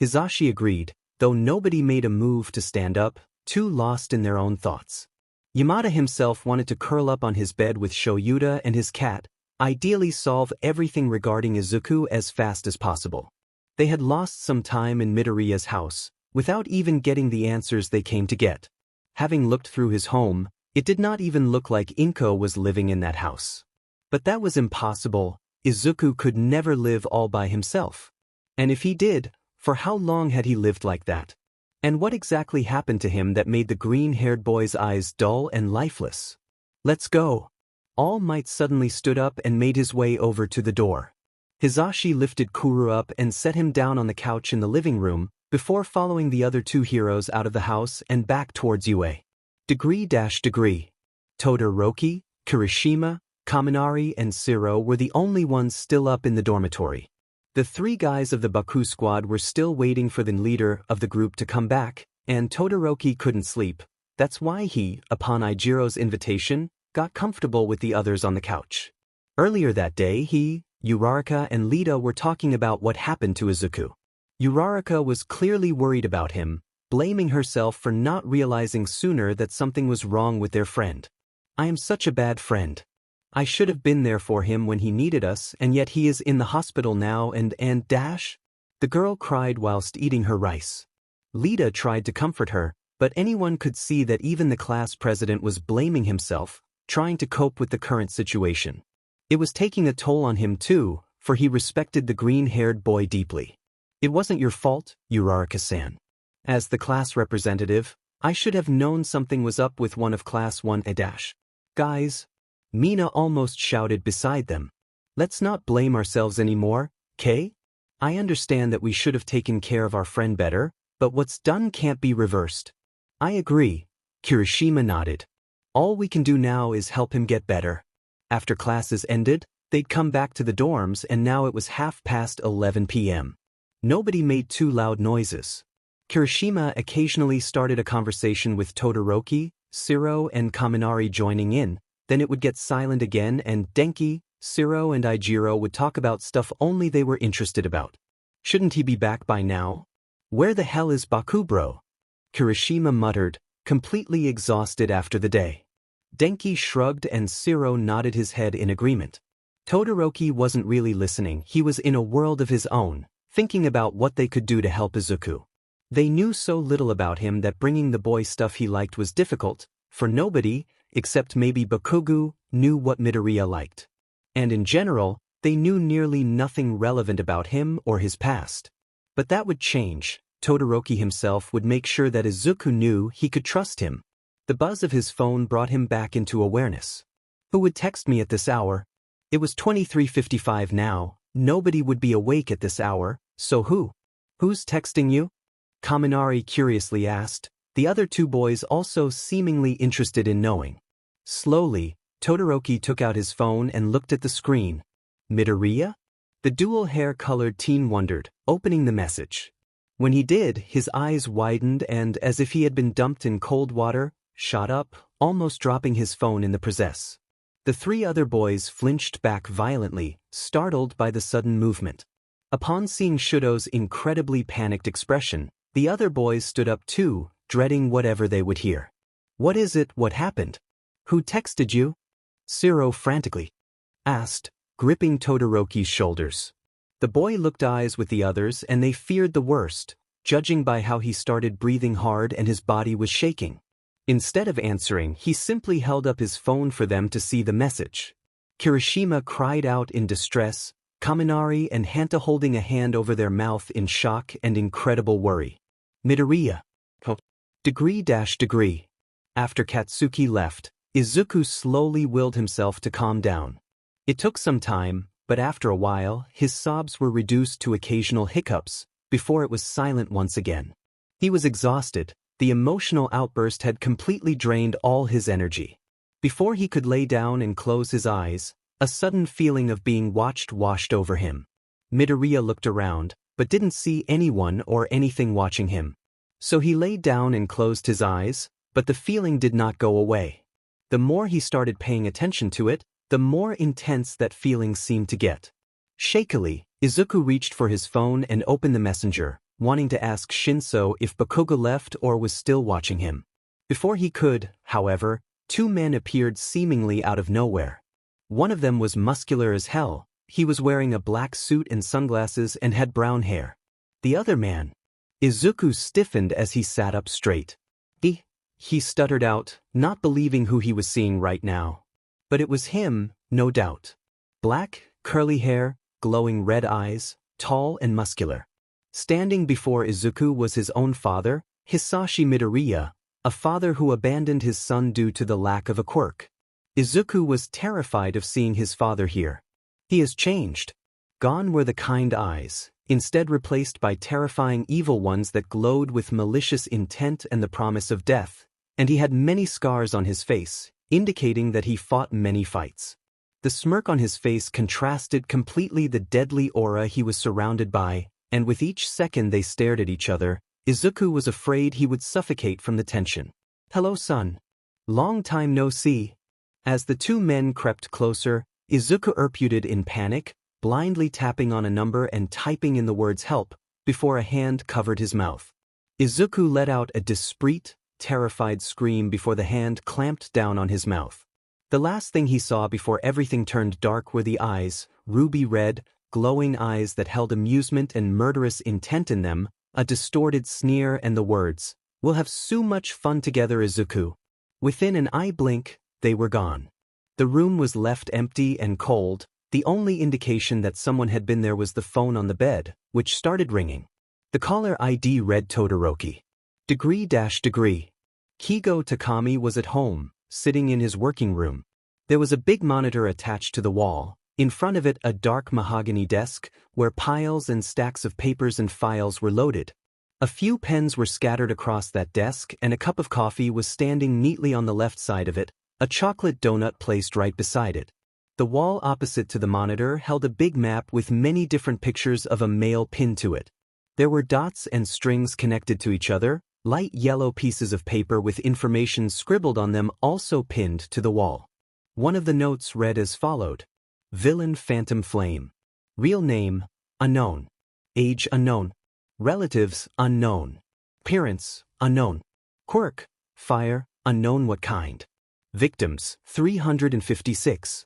Hisashi agreed, though nobody made a move to stand up, too lost in their own thoughts. Yamada himself wanted to curl up on his bed with Shoyuta and his cat, ideally solve everything regarding Izuku as fast as possible. They had lost some time in Midoriya's house, without even getting the answers they came to get. Having looked through his home, it did not even look like Inko was living in that house. But that was impossible. Izuku could never live all by himself. And if he did, for how long had he lived like that? And what exactly happened to him that made the green-haired boy's eyes dull and lifeless? Let's go. All Might suddenly stood up and made his way over to the door. Hisashi lifted Kuru up and set him down on the couch in the living room, before following the other two heroes out of the house and back towards UA. Degree. Todoroki, Kirishima, Kaminari and Shiro were the only ones still up in the dormitory. The three guys of the Baku squad were still waiting for the leader of the group to come back, and Todoroki couldn't sleep. That's why he, upon Eijiro's invitation, got comfortable with the others on the couch. Earlier that day he, Uraraka and Lita were talking about what happened to Izuku. Uraraka was clearly worried about him, blaming herself for not realizing sooner that something was wrong with their friend. I am such a bad friend. I should have been there for him when he needed us, and yet he is in the hospital now and The girl cried whilst eating her rice. Lita tried to comfort her, but anyone could see that even the class president was blaming himself, trying to cope with the current situation. It was taking a toll on him too, for he respected the green-haired boy deeply. It wasn't your fault, Uraraka-san. As the class representative, I should have known something was up with one of Class 1A-. Guys, Mina almost shouted beside them. Let's not blame ourselves anymore, Kay? I understand that we should have taken care of our friend better, but what's done can't be reversed. I agree, Kirishima nodded. All we can do now is help him get better. After classes ended, they'd come back to the dorms and now it was 11:30 p.m. Nobody made too loud noises. Kirishima occasionally started a conversation with Todoroki, Shiro and Kaminari joining in, then it would get silent again and Denki, Shiro and Eijiro would talk about stuff only they were interested about. Shouldn't he be back by now? Where the hell is Bakubro? Kirishima muttered, completely exhausted after the day. Denki shrugged and Shiro nodded his head in agreement. Todoroki wasn't really listening, he was in a world of his own, thinking about what they could do to help Izuku. They knew so little about him that bringing the boy stuff he liked was difficult, for nobody, except maybe Bakugo, knew what Midoriya liked. And in general, they knew nearly nothing relevant about him or his past. But that would change. Todoroki himself would make sure that Izuku knew he could trust him. The buzz of his phone brought him back into awareness. Who would text me at this hour? It was 23:55 now, nobody would be awake at this hour, so who? Who's texting you? Kaminari curiously asked, the other two boys also seemingly interested in knowing. Slowly, Todoroki took out his phone and looked at the screen. Midoriya? The dual hair-colored teen wondered, opening the message. When he did, his eyes widened and, as if he had been dumped in cold water, shot up, almost dropping his phone in the process. The three other boys flinched back violently, startled by the sudden movement. Upon seeing Shudo's incredibly panicked expression, the other boys stood up too, dreading whatever they would hear. What is it? What happened? Who texted you? Shiro frantically asked, gripping Todoroki's shoulders. The boy looked eyes with the others and they feared the worst, judging by how he started breathing hard and his body was shaking. Instead of answering, he simply held up his phone for them to see the message. Kirishima cried out in distress, Kaminari and Hanta holding a hand over their mouth in shock and incredible worry. Midoriya. Degree. After Katsuki left, Izuku slowly willed himself to calm down. It took some time, but after a while, his sobs were reduced to occasional hiccups, before it was silent once again. He was exhausted. The emotional outburst had completely drained all his energy. Before he could lay down and close his eyes, a sudden feeling of being watched washed over him. Midoriya looked around, but didn't see anyone or anything watching him. So he laid down and closed his eyes, but the feeling did not go away. The more he started paying attention to it, the more intense that feeling seemed to get. Shakily, Izuku reached for his phone and opened the messenger, wanting to ask Shinso if Bakugo left or was still watching him. Before he could, however, two men appeared seemingly out of nowhere. One of them was muscular as hell. He was wearing a black suit and sunglasses and had brown hair. The other man. Izuku stiffened as he sat up straight. He stuttered out, not believing who he was seeing right now. But it was him, no doubt. Black, curly hair, glowing red eyes, tall and muscular. Standing before Izuku was his own father, Hisashi Midoriya, a father who abandoned his son due to the lack of a quirk. Izuku was terrified of seeing his father here. He has changed. Gone were the kind eyes, instead replaced by terrifying evil ones that glowed with malicious intent and the promise of death, and he had many scars on his face, indicating that he fought many fights. The smirk on his face contrasted completely the deadly aura he was surrounded by, and with each second they stared at each other, Izuku was afraid he would suffocate from the tension. "Hello, son. Long time no see." As the two men crept closer, Izuku repeated in panic, blindly tapping on a number and typing in the words help, before a hand covered his mouth. Izuku let out a discreet, terrified scream before the hand clamped down on his mouth. The last thing he saw before everything turned dark were the eyes, ruby red, glowing eyes that held amusement and murderous intent in them, a distorted sneer and the words, "We'll have so much fun together, Izuku." Within an eye blink, they were gone. The room was left empty and cold. The only indication that someone had been there was the phone on the bed, which started ringing. The caller ID read Todoroki. Degree. Kigo Takami was at home, sitting in his working room. There was a big monitor attached to the wall, in front of it a dark mahogany desk, where piles and stacks of papers and files were loaded. A few pens were scattered across that desk and a cup of coffee was standing neatly on the left side of it, a chocolate donut placed right beside it. The wall opposite to the monitor held a big map with many different pictures of a male pinned to it. There were dots and strings connected to each other, light yellow pieces of paper with information scribbled on them also pinned to the wall. One of the notes read as followed. Villain Phantom Flame. Real name, unknown. Age unknown. Relatives unknown. Appearance unknown. Quirk, fire, unknown what kind. Victims, 356.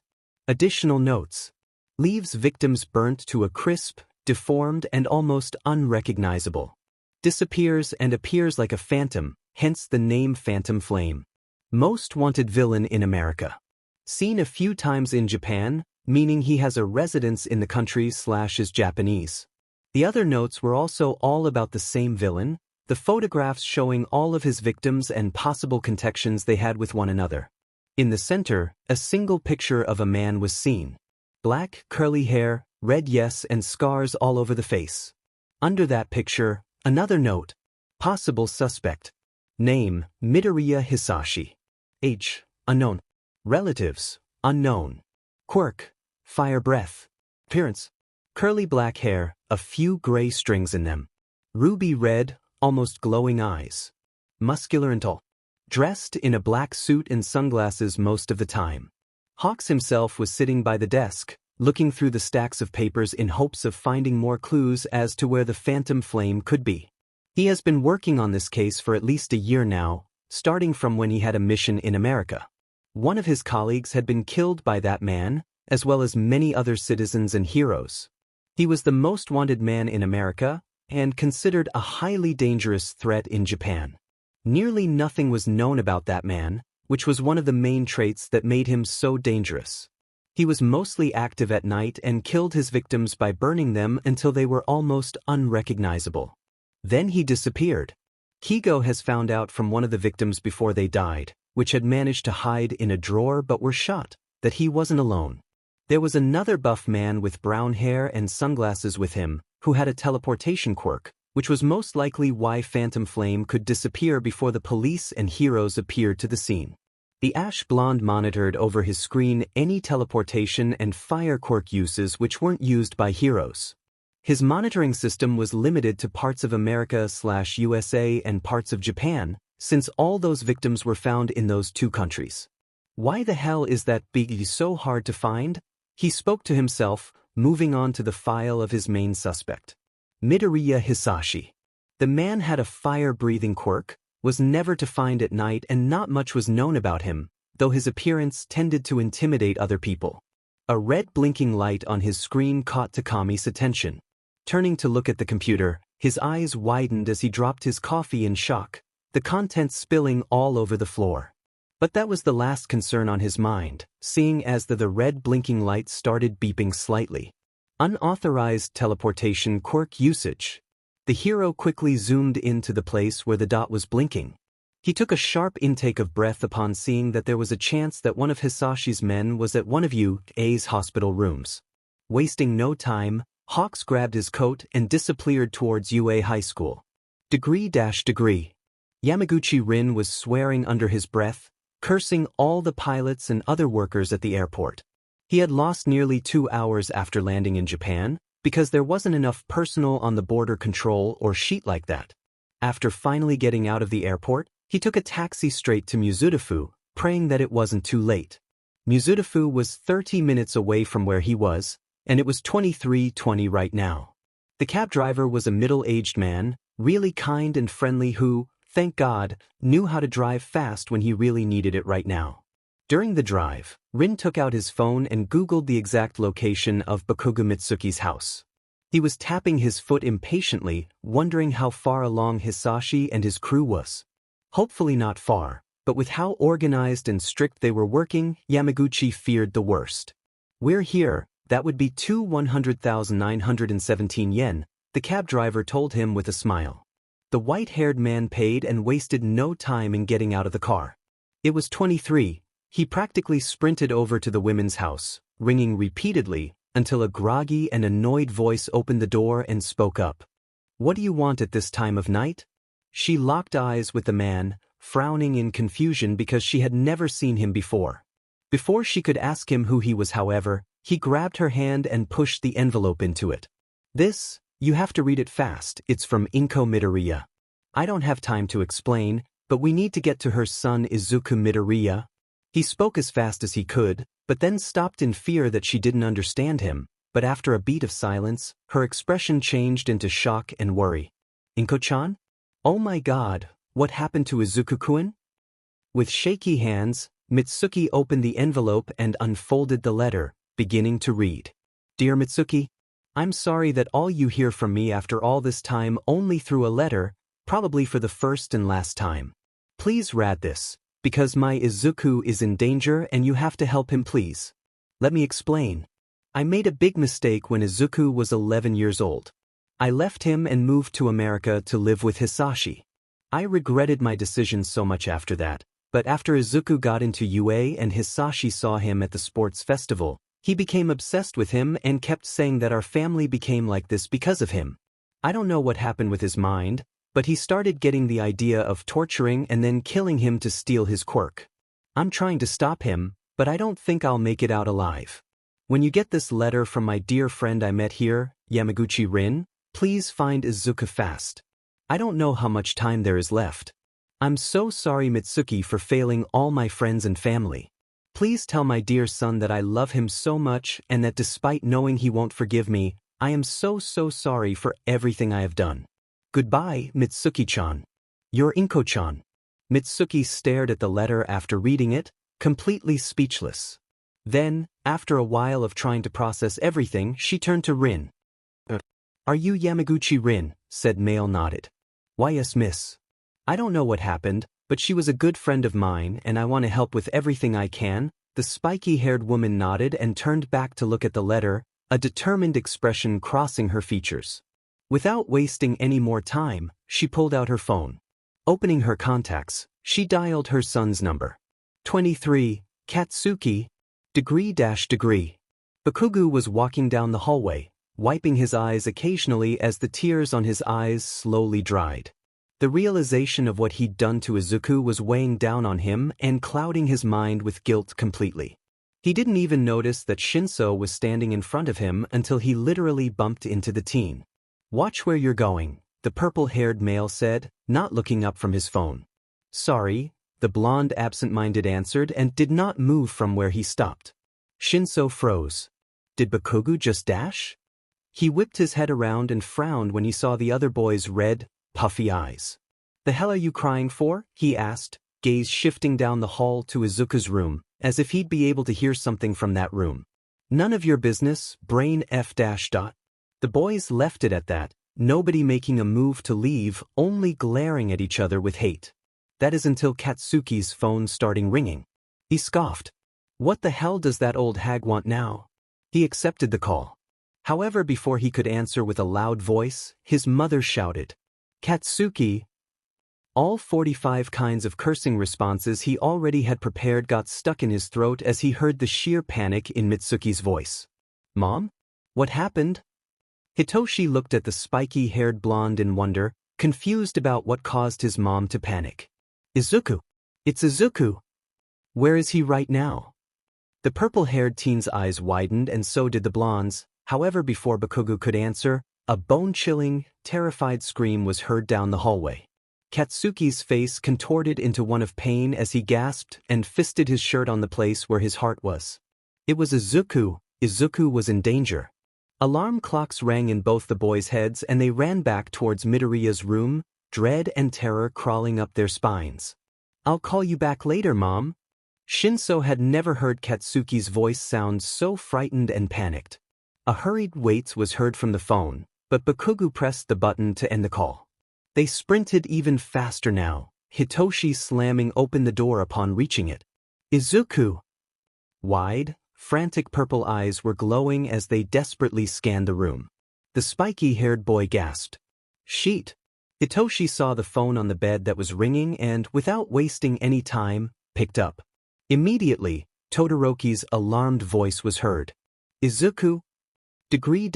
Additional notes. Leaves victims burnt to a crisp, deformed and almost unrecognizable. Disappears and appears like a phantom, hence the name Phantom Flame. Most wanted villain in America. Seen a few times in Japan, meaning he has a residence in the country / is Japanese. The other notes were also all about the same villain, the photographs showing all of his victims and possible connections they had with one another. In the center, a single picture of a man was seen. Black, curly hair, red yes and scars all over the face. Under that picture, another note. Possible suspect. Name, Midoriya Hisashi. Age, unknown. Relatives, unknown. Quirk, fire breath. Appearance, curly black hair, a few gray strings in them. Ruby red, almost glowing eyes. Muscular and tall. Dressed in a black suit and sunglasses most of the time. Hawks himself was sitting by the desk, looking through the stacks of papers in hopes of finding more clues as to where the Phantom Flame could be. He has been working on this case for at least a year now, starting from when he had a mission in America. One of his colleagues had been killed by that man, as well as many other citizens and heroes. He was the most wanted man in America, and considered a highly dangerous threat in Japan. Nearly nothing was known about that man, which was one of the main traits that made him so dangerous. He was mostly active at night and killed his victims by burning them until they were almost unrecognizable. Then he disappeared. Kigo has found out from one of the victims before they died, which had managed to hide in a drawer but were shot, that he wasn't alone. There was another buff man with brown hair and sunglasses with him, who had a teleportation quirk, which was most likely why Phantom Flame could disappear before the police and heroes appeared to the scene. The ash blonde monitored over his screen any teleportation and fire quirk uses which weren't used by heroes. His monitoring system was limited to parts of America/USA and parts of Japan, since all those victims were found in those two countries. Why the hell is that biggie so hard to find? He spoke to himself, moving on to the file of his main suspect. Midoriya Hisashi. The man had a fire-breathing quirk, was never to find at night, and not much was known about him, though his appearance tended to intimidate other people. A red blinking light on his screen caught Takami's attention. Turning to look at the computer, his eyes widened as he dropped his coffee in shock, the contents spilling all over the floor. But that was the last concern on his mind, seeing as the red blinking light started beeping slightly. Unauthorized teleportation quirk usage. The hero quickly zoomed into the place where the dot was blinking. He took a sharp intake of breath upon seeing that there was a chance that one of Hisashi's men was at one of UA's hospital rooms. Wasting no time, Hawks grabbed his coat and disappeared towards UA High School. Degree. Yamaguchi Rin was swearing under his breath, cursing all the pilots and other workers at the airport. He had lost nearly 2 hours after landing in Japan, because there wasn't enough personnel on the border control or sheet like that. After finally getting out of the airport, he took a taxi straight to Mizudafu, praying that it wasn't too late. Mizudafu was 30 minutes away from where he was, and it was 23:20 right now. The cab driver was a middle-aged man, really kind and friendly who, thank God, knew how to drive fast when he really needed it right now. During the drive, Rin took out his phone and Googled the exact location of Bakugo Mitsuki's house. He was tapping his foot impatiently, wondering how far along Hisashi and his crew was. Hopefully not far, but with how organized and strict they were working, Yamaguchi feared the worst. "We're here, that would be 100,917 yen, the cab driver told him with a smile. The white-haired man paid and wasted no time in getting out of the car. It was 23. He practically sprinted over to the women's house, ringing repeatedly, until a groggy and annoyed voice opened the door and spoke up. "What do you want at this time of night?" She locked eyes with the man, frowning in confusion because she had never seen him before. Before she could ask him who he was, however, he grabbed her hand and pushed the envelope into it. "This, you have to read it fast, it's from Inko Midoriya. I don't have time to explain, but we need to get to her son Izuku Midoriya." He spoke as fast as he could, but then stopped in fear that she didn't understand him, but after a beat of silence, her expression changed into shock and worry. "Inko-chan? Oh my God, what happened to Izuku-kun?" With shaky hands, Mitsuki opened the envelope and unfolded the letter, beginning to read. "Dear Mitsuki, I'm sorry that all you hear from me after all this time only through a letter, probably for the first and last time. Please read this, because my Izuku is in danger and you have to help him, please. Let me explain. I made a big mistake when Izuku was 11 years old. I left him and moved to America to live with Hisashi. I regretted my decision so much after that, but after Izuku got into UA and Hisashi saw him at the sports festival, he became obsessed with him and kept saying that our family became like this because of him. I don't know what happened with his mind, but he started getting the idea of torturing and then killing him to steal his quirk. I'm trying to stop him, but I don't think I'll make it out alive. When you get this letter from my dear friend I met here, Yamaguchi Rin, please find Izuku fast. I don't know how much time there is left. I'm so sorry, Mitsuki, for failing all my friends and family. Please tell my dear son that I love him so much and that despite knowing he won't forgive me, I am so sorry for everything I have done. Goodbye, Mitsuki-chan. Your Inko-chan." Mitsuki stared at the letter after reading it, completely speechless. Then, after a while of trying to process everything, she turned to Rin. "Are you Yamaguchi Rin?" said Male nodded. "Why yes, miss. I don't know what happened, but she was a good friend of mine and I want to help with everything I can." The spiky-haired woman nodded and turned back to look at the letter, a determined expression crossing her features. Without wasting any more time, she pulled out her phone. Opening her contacts, she dialed her son's number. 23, Katsuki, degree. Bakugo was walking down the hallway, wiping his eyes occasionally as the tears on his eyes slowly dried. The realization of what he'd done to Izuku was weighing down on him and clouding his mind with guilt completely. He didn't even notice that Shinso was standing in front of him until he literally bumped into the teen. "Watch where you're going," the purple-haired male said, not looking up from his phone. "Sorry," the blonde absent-minded answered and did not move from where he stopped. Shinso froze. Did Bakugo just dash? He whipped his head around and frowned when he saw the other boy's red, puffy eyes. "The hell are you crying for?" he asked, gaze shifting down the hall to Izuku's room, as if he'd be able to hear something from that room. "None of your business, brain f-. The boys left it at that, nobody making a move to leave, only glaring at each other with hate. That is until Katsuki's phone starting ringing. He scoffed. "What the hell does that old hag want now?" He accepted the call. However, before he could answer with a loud voice, his mother shouted, "Katsuki!" All 45 kinds of cursing responses he already had prepared got stuck in his throat as he heard the sheer panic in Mitsuki's voice. "Mom? What happened?" Hitoshi looked at the spiky-haired blonde in wonder, confused about what caused his mom to panic. "Izuku! It's Izuku! Where is he right now?" The purple-haired teen's eyes widened and so did the blonde's. However, before Bakugo could answer, a bone-chilling, terrified scream was heard down the hallway. Katsuki's face contorted into one of pain as he gasped and fisted his shirt on the place where his heart was. It was Izuku. Izuku was in danger. Alarm clocks rang in both the boys' heads and they ran back towards Midoriya's room, dread and terror crawling up their spines. "I'll call you back later, Mom." Shinso had never heard Katsuki's voice sound so frightened and panicked. A hurried wait was heard from the phone, but Bakugo pressed the button to end the call. They sprinted even faster now, Hitoshi slamming open the door upon reaching it. "Izuku!" Wide, frantic purple eyes were glowing as they desperately scanned the room. The spiky-haired boy gasped. "Sheet!" Hitoshi saw the phone on the bed that was ringing and, without wasting any time, picked up. Immediately, Todoroki's alarmed voice was heard. "Izuku? Degree.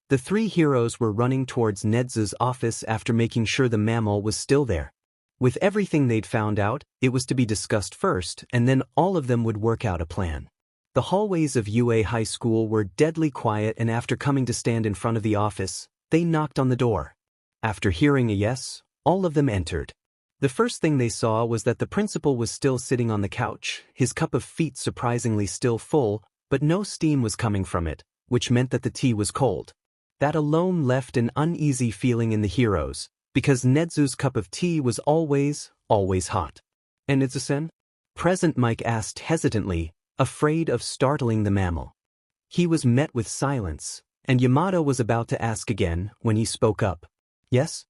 The three heroes were running towards Nedzu's office after making sure the mammal was still there. With everything they'd found out, it was to be discussed first, and then all of them would work out a plan. The hallways of UA High School were deadly quiet, and after coming to stand in front of the office, they knocked on the door. After hearing a yes, all of them entered. The first thing they saw was that the principal was still sitting on the couch, his cup of tea surprisingly still full, but no steam was coming from it, which meant that the tea was cold. That alone left an uneasy feeling in the heroes, because Nedzu's cup of tea was always hot. "And Nedzu-sen?" Present Mike asked hesitantly, afraid of startling the mammal. He was met with silence, and Yamada was about to ask again when he spoke up. "Yes?"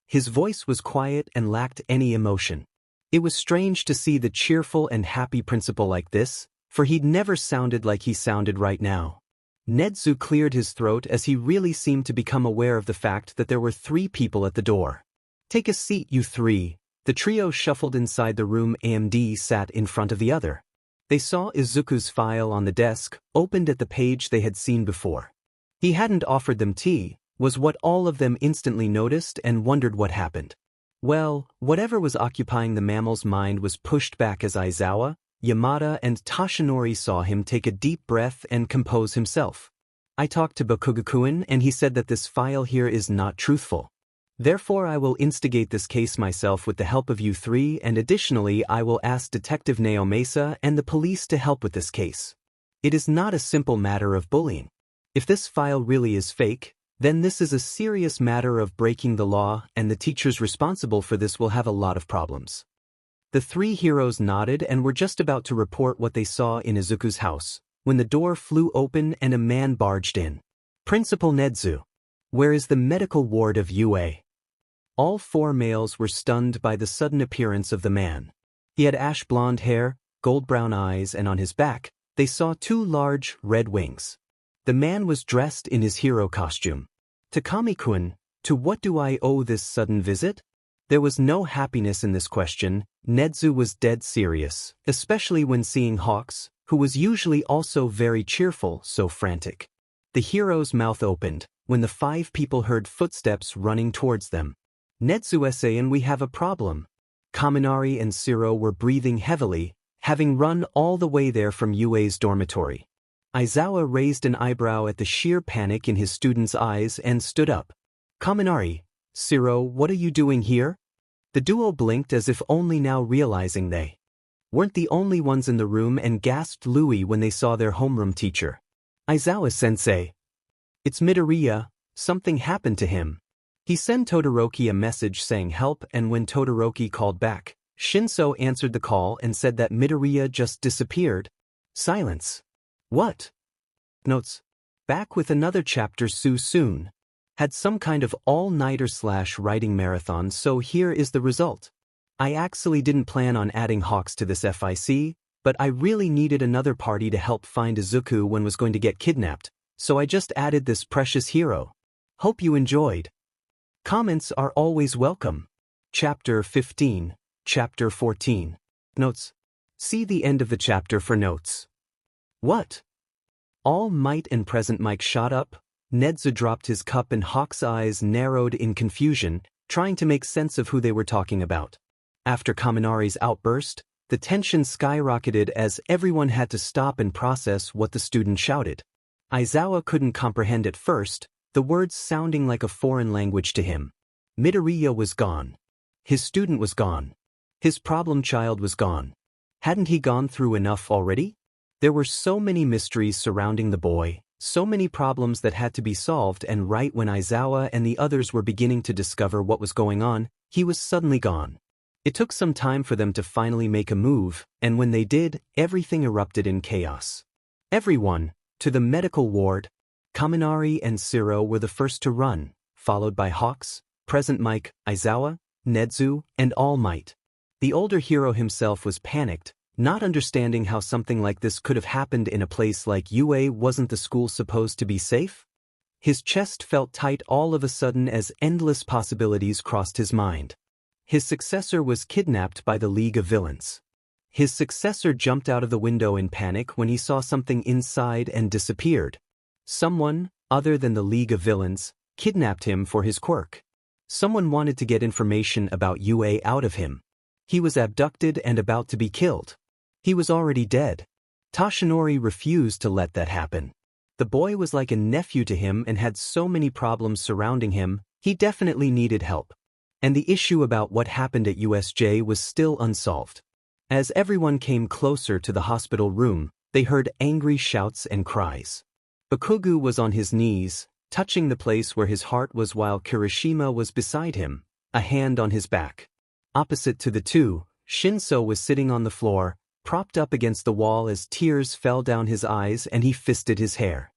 His voice was quiet and lacked any emotion. It was strange to see the cheerful and happy principal like this, for he'd never sounded like he sounded right now. Nedzu cleared his throat as he really seemed to become aware of the fact that there were 3 people at the door. "Take a seat, you 3. The trio shuffled inside the room. AMD sat in front of the other. They saw Izuku's file on the desk, opened at the page they had seen before. He hadn't offered them tea, was what all of them instantly noticed and wondered what happened. Well, whatever was occupying the mammal's mind was pushed back as Isawa, Yamada and Toshinori saw him take a deep breath and compose himself. "I talked to Bakugo-kun and he said that this file here is not truthful. Therefore I will instigate this case myself with the help of you 3, and additionally I will ask Detective Naomasa and the police to help with this case. It is not a simple matter of bullying. If this file really is fake, then this is a serious matter of breaking the law, and the teachers responsible for this will have a lot of problems." The 3 heroes nodded and were just about to report what they saw in Izuku's house, when the door flew open and a man barged in. "Principal Nedzu. Where is the medical ward of UA?" All 4 males were stunned by the sudden appearance of the man. He had ash-blonde hair, gold-brown eyes, and on his back, they saw 2 large, red wings. The man was dressed in his hero costume. "Takami-kun, to what do I owe this sudden visit?" There was no happiness in this question. Nedzu was dead serious, especially when seeing Hawks, who was usually also very cheerful, so frantic. The hero's mouth opened when the 5 people heard footsteps running towards them. "Nedzu-san, we have a problem." Kaminari and Siro were breathing heavily, having run all the way there from UA's dormitory. Isawa raised an eyebrow at the sheer panic in his student's eyes and stood up. Kaminari, Shiro, what are you doing here? The duo blinked as if only now realizing they weren't the only ones in the room and gasped Louis when they saw their homeroom teacher. Aizawa-sensei. It's Midoriya, something happened to him. He sent Todoroki a message saying help, and when Todoroki called back, Shinso answered the call and said that Midoriya just disappeared. Silence. What? Notes. Back with another chapter soon. Had some kind of all-nighter/writing marathon, so here is the result. I actually didn't plan on adding Hawks to this FIC, but I really needed another party to help find Izuku when was going to get kidnapped, so I just added this precious hero. Hope you enjoyed. Comments are always welcome. Chapter 15, Chapter 14. Notes. See the end of the chapter for notes. What? All Might and Present Mike shot up. Nedzu dropped his cup and Hawk's eyes narrowed in confusion, trying to make sense of who they were talking about. After Kaminari's outburst, the tension skyrocketed as everyone had to stop and process what the student shouted. Aizawa couldn't comprehend at first, the words sounding like a foreign language to him. Midoriya was gone. His student was gone. His problem child was gone. Hadn't he gone through enough already? There were so many mysteries surrounding the boy, so many problems that had to be solved, and right when Aizawa and the others were beginning to discover what was going on, he was suddenly gone. It took some time for them to finally make a move, and when they did, everything erupted in chaos. Everyone, to the medical ward. Kaminari and Shiro were the first to run, followed by Hawks, Present Mike, Aizawa, Nedzu, and All Might. The older hero himself was panicked, not understanding how something like this could have happened in a place like UA. Wasn't the school supposed to be safe? His chest felt tight all of a sudden as endless possibilities crossed his mind. His successor was kidnapped by the League of Villains. His successor jumped out of the window in panic when he saw something inside and disappeared. Someone, other than the League of Villains, kidnapped him for his quirk. Someone wanted to get information about UA out of him. He was abducted and about to be killed. He was already dead. Toshinori refused to let that happen. The boy was like a nephew to him and had so many problems surrounding him, he definitely needed help. And the issue about what happened at USJ was still unsolved. As everyone came closer to the hospital room, they heard angry shouts and cries. Bakugo was on his knees, touching the place where his heart was, while Kirishima was beside him, a hand on his back. Opposite to the two, Shinso was sitting on the floor, propped up against the wall as tears fell down his eyes and he fisted his hair.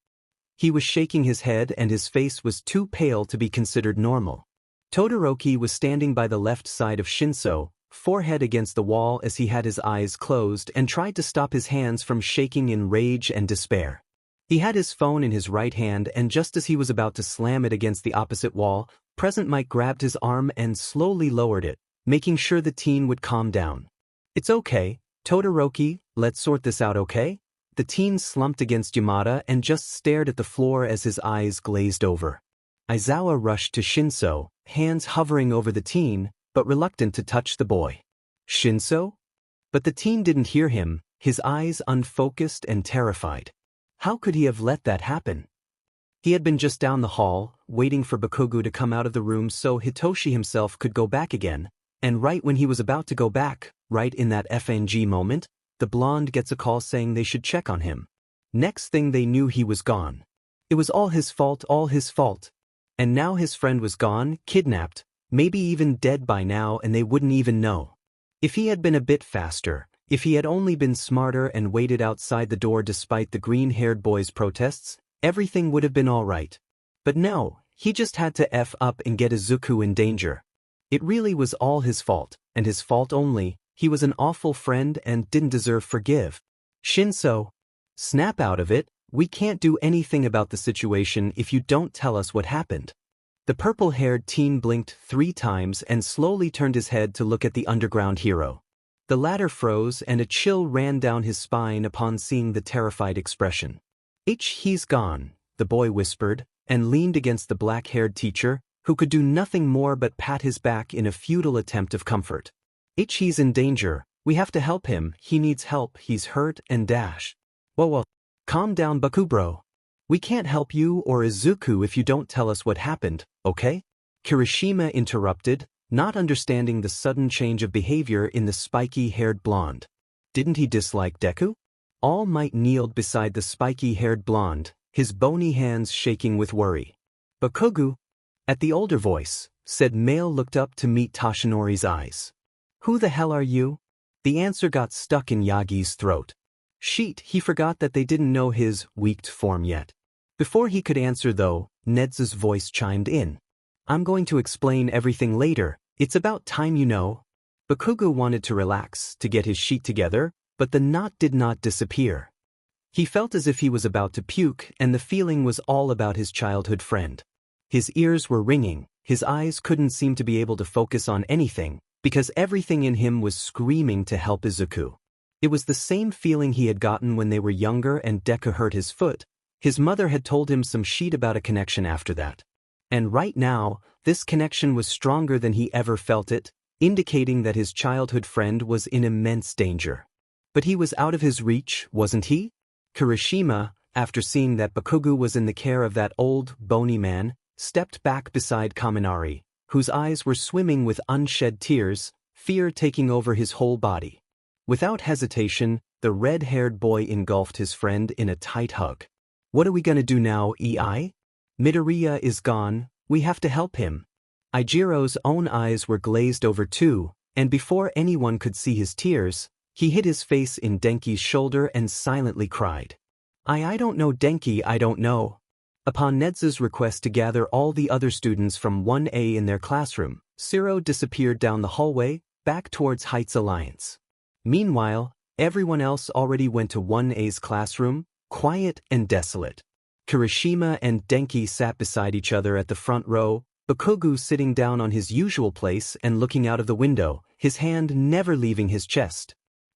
He was shaking his head and his face was too pale to be considered normal. Todoroki was standing by the left side of Shinso, forehead against the wall as he had his eyes closed and tried to stop his hands from shaking in rage and despair. He had his phone in his right hand, and just as he was about to slam it against the opposite wall, Present Mike grabbed his arm and slowly lowered it, making sure the teen would calm down. It's okay, Todoroki, let's sort this out, okay? The teen slumped against Yamada and just stared at the floor as his eyes glazed over. Aizawa rushed to Shinso, hands hovering over the teen, but reluctant to touch the boy. Shinso? But the teen didn't hear him, his eyes unfocused and terrified. How could he have let that happen? He had been just down the hall, waiting for Bakugo to come out of the room so Hitoshi himself could go back again, and right when he was about to go back, right in that FNG moment, the blonde gets a call saying they should check on him. Next thing they knew, he was gone. It was all his fault. And now his friend was gone, kidnapped, maybe even dead by now, and they wouldn't even know. If he had been a bit faster, if he had only been smarter and waited outside the door despite the green-haired boy's protests, everything would have been all right. But no, he just had to F up and get Izuku in danger. It really was all his fault, and his fault only. He was an awful friend and didn't deserve forgive. Shinso, snap out of it. We can't do anything about the situation if you don't tell us what happened. The purple-haired teen blinked 3 times and slowly turned his head to look at the underground hero. The latter froze and a chill ran down his spine upon seeing the terrified expression. He's gone, the boy whispered, and leaned against the black-haired teacher, who could do nothing more but pat his back in a futile attempt of comfort. He's in danger, We have to help him, he needs help, he's hurt and dash. Whoa, calm down Bakubro. We can't help you or Izuku if you don't tell us what happened, okay? Kirishima interrupted, not understanding the sudden change of behavior in the spiky-haired blonde. Didn't he dislike Deku? All Might kneeled beside the spiky-haired blonde, his bony hands shaking with worry. Bakugo, at the older voice, said Male looked up to meet Toshinori's eyes. Who the hell are you? The answer got stuck in Yagi's throat. Sheet, he forgot that they didn't know his weaked form yet. Before he could answer though, Ned's voice chimed in. I'm going to explain everything later, it's about time you know. Bakugo wanted to relax, to get his sheet together, but the knot did not disappear. He felt as if he was about to puke, and the feeling was all about his childhood friend. His ears were ringing, his eyes couldn't seem to be able to focus on anything, because everything in him was screaming to help Izuku. It was the same feeling he had gotten when they were younger and Deku hurt his foot. His mother had told him some shit about a connection after that. And right now, this connection was stronger than he ever felt it, indicating that his childhood friend was in immense danger. But he was out of his reach, wasn't he? Kirishima, after seeing that Bakugo was in the care of that old, bony man, stepped back beside Kaminari, whose eyes were swimming with unshed tears, fear taking over his whole body. Without hesitation, the red-haired boy engulfed his friend in a tight hug. What are we gonna do now, EI? Midoriya is gone, we have to help him. Ijiro's own eyes were glazed over too, and before anyone could see his tears, he hid his face in Denki's shoulder and silently cried. I don't know Denki, I don't know. Upon Ned's request to gather all the other students from 1A in their classroom, Zero disappeared down the hallway, back towards Heights Alliance. Meanwhile, everyone else already went to 1A's classroom, quiet and desolate. Kirishima and Denki sat beside each other at the front row, Bakugo sitting down on his usual place and looking out of the window, his hand never leaving his chest.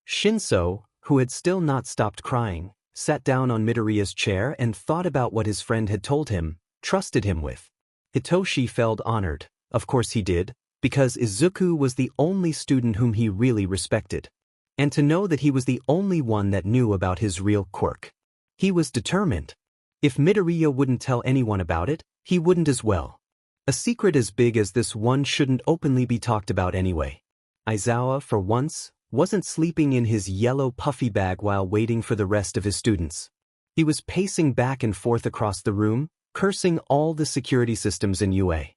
Shinso, who had still not stopped crying, sat down on Midoriya's chair and thought about what his friend had told him, trusted him with. Hitoshi felt honored, of course he did, because Izuku was the only student whom he really respected. And to know that he was the only one that knew about his real quirk. He was determined. If Midoriya wouldn't tell anyone about it, he wouldn't as well. A secret as big as this one shouldn't openly be talked about anyway. Isawa, for once, wasn't sleeping in his yellow puffy bag while waiting for the rest of his students. He was pacing back and forth across the room, cursing all the security systems in UA.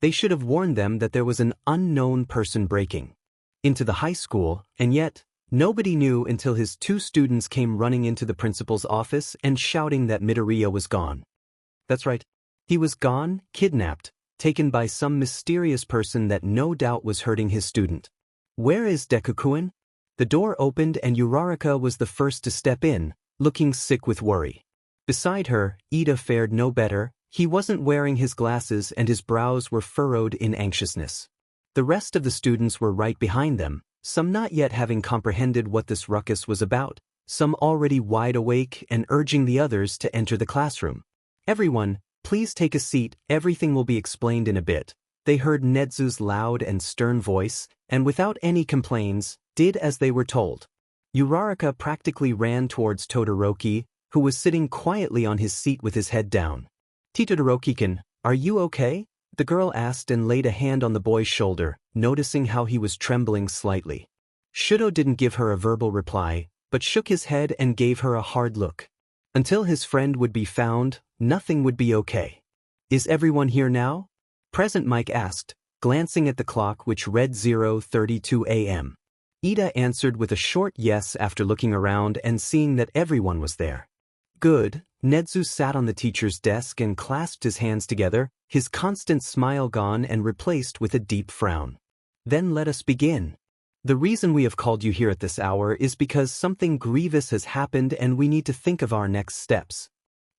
They should have warned them that there was an unknown person breaking into the high school, and yet, nobody knew until his two students came running into the principal's office and shouting that Midoriya was gone. That's right. He was gone, kidnapped, taken by some mysterious person that no doubt was hurting his student. Where is Deku-kun? The door opened and Uraraka was the first to step in, looking sick with worry. Beside her, Ida fared no better. He wasn't wearing his glasses and his brows were furrowed in anxiousness. The rest of the students were right behind them, some not yet having comprehended what this ruckus was about, some already wide awake and urging the others to enter the classroom. Everyone, please take a seat, everything will be explained in a bit. They heard Nedzu's loud and stern voice, and without any complaints, did as they were told. Uraraka practically ran towards Todoroki, who was sitting quietly on his seat with his head down. Todoroki-kun, are you okay? The girl asked and laid a hand on the boy's shoulder, noticing how he was trembling slightly. Shudo didn't give her a verbal reply, but shook his head and gave her a hard look. Until his friend would be found, nothing would be okay. Is everyone here now? Present, Mike asked, glancing at the clock which read 0:32 a.m. Ida answered with a short yes after looking around and seeing that everyone was there. Good. Nedzu sat on the teacher's desk and clasped his hands together, his constant smile gone and replaced with a deep frown. Then let us begin. The reason we have called you here at this hour is because something grievous has happened and we need to think of our next steps.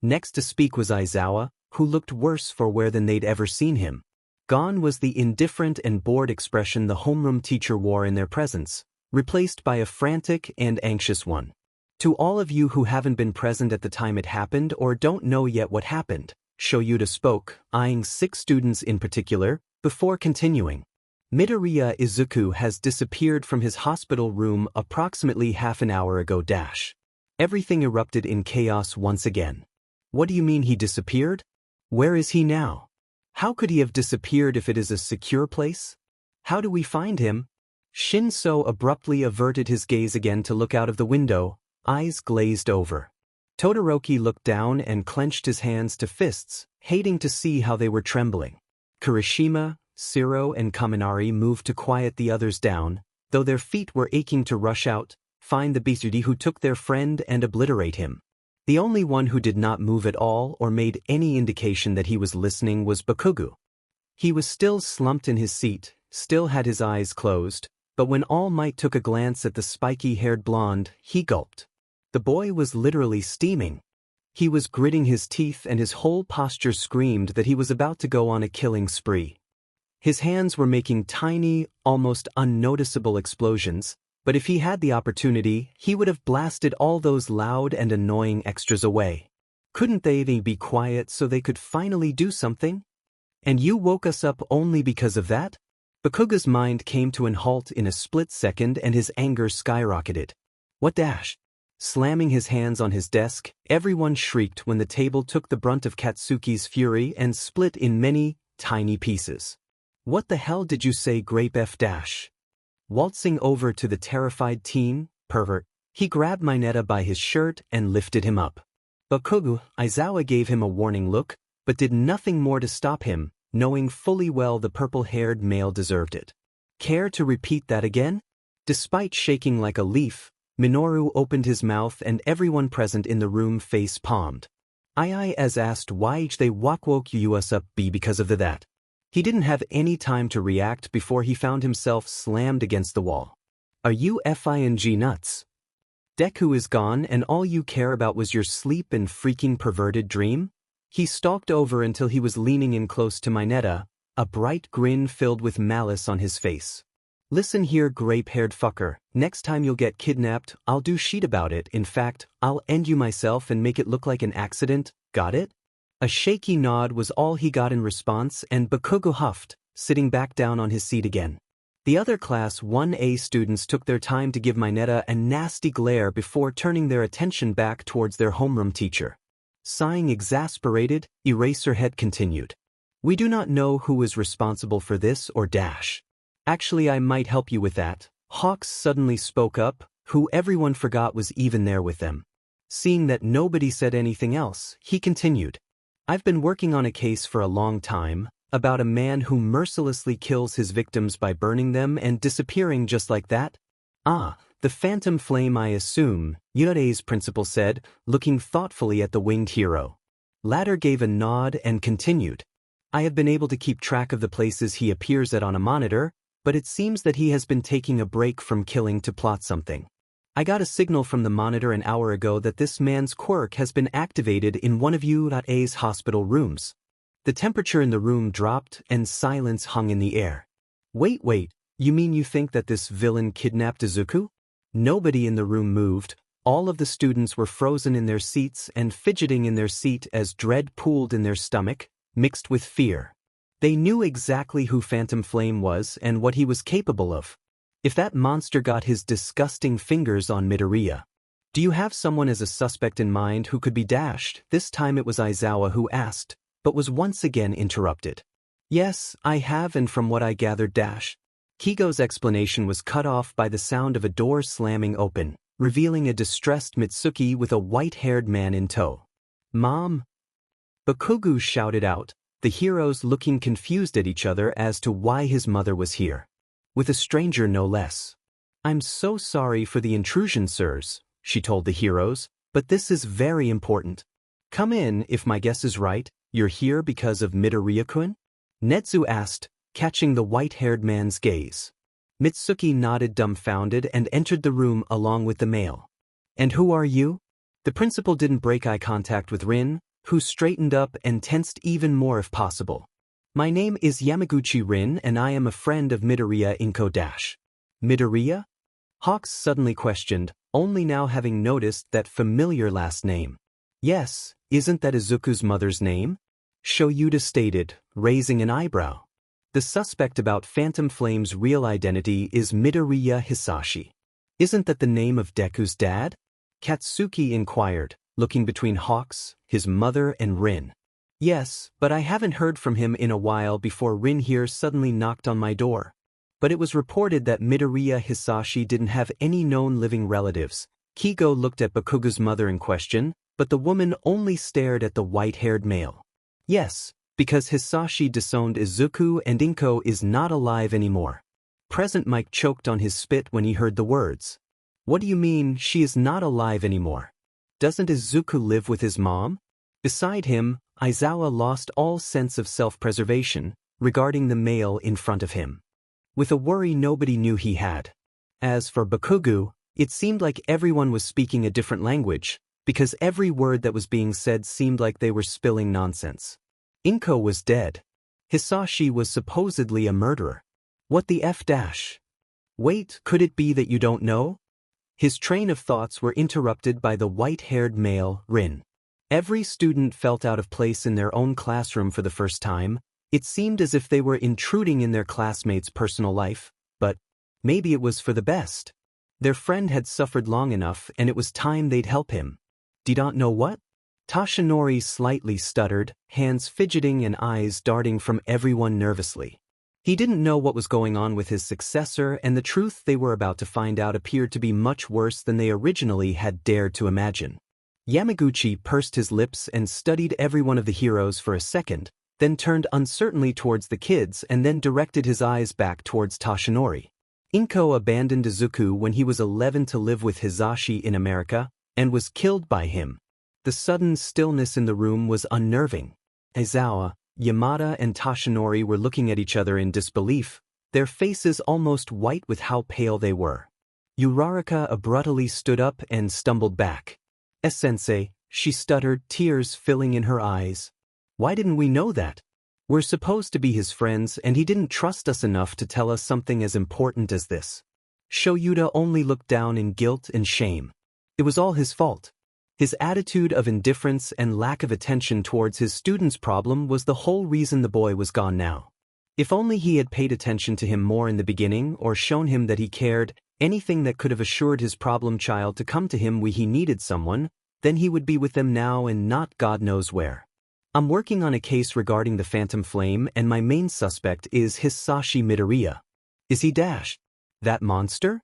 Next to speak was Isawa, who looked worse for wear than they'd ever seen him. Gone was the indifferent and bored expression the homeroom teacher wore in their presence, replaced by a frantic and anxious one. To all of you who haven't been present at the time it happened or don't know yet what happened, Shoyuta spoke, eyeing 6 students in particular, before continuing. Midoriya Izuku has disappeared from his hospital room approximately half an hour ago. Everything erupted in chaos once again. What do you mean he disappeared? Where is he now? How could he have disappeared if it is a secure place? How do we find him? Shinso abruptly averted his gaze again to look out of the window, eyes glazed over. Todoroki looked down and clenched his hands to fists, hating to see how they were trembling. Kirishima, Shiro and Kaminari moved to quiet the others down, though their feet were aching to rush out, find the Bitsudi who took their friend and obliterate him. The only one who did not move at all or made any indication that he was listening was Bakugo. He was still slumped in his seat, still had his eyes closed, but when All Might took a glance at the spiky-haired blonde, he gulped. The boy was literally steaming. He was gritting his teeth and his whole posture screamed that he was about to go on a killing spree. His hands were making tiny, almost unnoticeable explosions, but if he had the opportunity, he would have blasted all those loud and annoying extras away. Couldn't they be quiet so they could finally do something? And you woke us up only because of that? Bakugo's mind came to an halt in a split second and his anger skyrocketed. What dash? Slamming his hands on his desk, everyone shrieked when the table took the brunt of Katsuki's fury and split in many, tiny pieces. What the hell did you say, Grape F dash? Waltzing over to the terrified teen, pervert, he grabbed Mineta by his shirt and lifted him up. Bakugo, Isawa gave him a warning look, but did nothing more to stop him, knowing fully well the purple-haired male deserved it. Care to repeat that again? Despite shaking like a leaf, Minoru opened his mouth and everyone present in the room face-palmed. I as asked why they woke you us up because of that. He didn't have any time to react before he found himself slammed against the wall. Are you FING nuts? Deku is gone and all you care about was your sleep and freaking perverted dream? He stalked over until he was leaning in close to Mineta, a bright grin filled with malice on his face. Listen here, grape-haired fucker, next time you'll get kidnapped, I'll do shit about it. In fact, I'll end you myself and make it look like an accident, got it? A shaky nod was all he got in response and Bakugo huffed, sitting back down on his seat again. The other Class 1A students took their time to give Mineta a nasty glare before turning their attention back towards their homeroom teacher. Sighing exasperated, Eraserhead continued. We do not know who is responsible for this or dash. Actually, I might help you with that. Hawks suddenly spoke up, who everyone forgot was even there with them. Seeing that nobody said anything else, he continued. I've been working on a case for a long time, about a man who mercilessly kills his victims by burning them and disappearing just like that. Ah, the phantom flame, I assume, Yunade's principal said, looking thoughtfully at the winged hero. Latter gave a nod and continued. I have been able to keep track of the places he appears at on a monitor, but it seems that he has been taking a break from killing to plot something. I got a signal from the monitor an hour ago that this man's quirk has been activated in one of Yunade's hospital rooms. The temperature in the room dropped and silence hung in the air. Wait, you mean you think that this villain kidnapped Izuku? Nobody in the room moved, all of the students were frozen in their seats and fidgeting in their seat as dread pooled in their stomach, mixed with fear. They knew exactly who Phantom Flame was and what he was capable of. If that monster got his disgusting fingers on Midoriya. Do you have someone as a suspect in mind who could be dashed? This time it was Isawa who asked, but was once again interrupted. Yes, I have, and from what I gathered Kigo's explanation was cut off by the sound of a door slamming open, revealing a distressed Mitsuki with a white-haired man in tow. Mom? Bakugo shouted out, the heroes looking confused at each other as to why his mother was here. With a stranger no less. I'm so sorry for the intrusion, sirs, she told the heroes, but this is very important. Come in, if my guess is right, you're here because of Midoriya-kun? Netsu asked, catching the white-haired man's gaze. Mitsuki nodded dumbfounded and entered the room along with the male. And who are you? The principal didn't break eye contact with Rin, who straightened up and tensed even more if possible. My name is Yamaguchi Rin and I am a friend of Midoriya Izuku. Midoriya? Hawks suddenly questioned, only now having noticed that familiar last name. Yes, isn't that Izuku's mother's name? Shoyuta stated, raising an eyebrow. The suspect about Phantom Flame's real identity is Midoriya Hisashi. Isn't that the name of Deku's dad? Katsuki inquired, looking between Hawks, his mother and Rin. Yes, but I haven't heard from him in a while before Rin here suddenly knocked on my door. But it was reported that Midoriya Hisashi didn't have any known living relatives. Kigo looked at Bakugo's mother in question, but the woman only stared at the white-haired male. Yes, because Hisashi disowned Izuku and Inko is not alive anymore. Present Mike choked on his spit when he heard the words. What do you mean, she is not alive anymore? Doesn't Izuku live with his mom? Beside him, Isawa lost all sense of self-preservation regarding the male in front of him, with a worry nobody knew he had. As for Bakugo, it seemed like everyone was speaking a different language, because every word that was being said seemed like they were spilling nonsense. Inko was dead. Hisashi was supposedly a murderer. What the F dash? Wait, could it be that you don't know? His train of thoughts were interrupted by the white-haired male, Rin. Every student felt out of place in their own classroom for the first time. It seemed as if they were intruding in their classmates' personal life, but maybe it was for the best. Their friend had suffered long enough and it was time they'd help him. Did not know what? Toshinori slightly stuttered, hands fidgeting and eyes darting from everyone nervously. He didn't know what was going on with his successor, and the truth they were about to find out appeared to be much worse than they originally had dared to imagine. Yamaguchi pursed his lips and studied every one of the heroes for a second, then turned uncertainly towards the kids and then directed his eyes back towards Toshinori. Inko abandoned Izuku when he was 11 to live with Hisashi in America, and was killed by him. The sudden stillness in the room was unnerving. Isawa, Yamada and Toshinori were looking at each other in disbelief, their faces almost white with how pale they were. Uraraka abruptly stood up and stumbled back. "Sensei," she stuttered, tears filling in her eyes. "Why didn't we know that? We're supposed to be his friends and he didn't trust us enough to tell us something as important as this." Shoyuta only looked down in guilt and shame. It was all his fault. His attitude of indifference and lack of attention towards his student's problem was the whole reason the boy was gone now. If only he had paid attention to him more in the beginning or shown him that he cared, anything that could have assured his problem child to come to him when he needed someone, then he would be with them now and not God knows where. "I'm working on a case regarding the Phantom Flame and my main suspect is Hisashi Midoriya." "Is he dash? That monster?"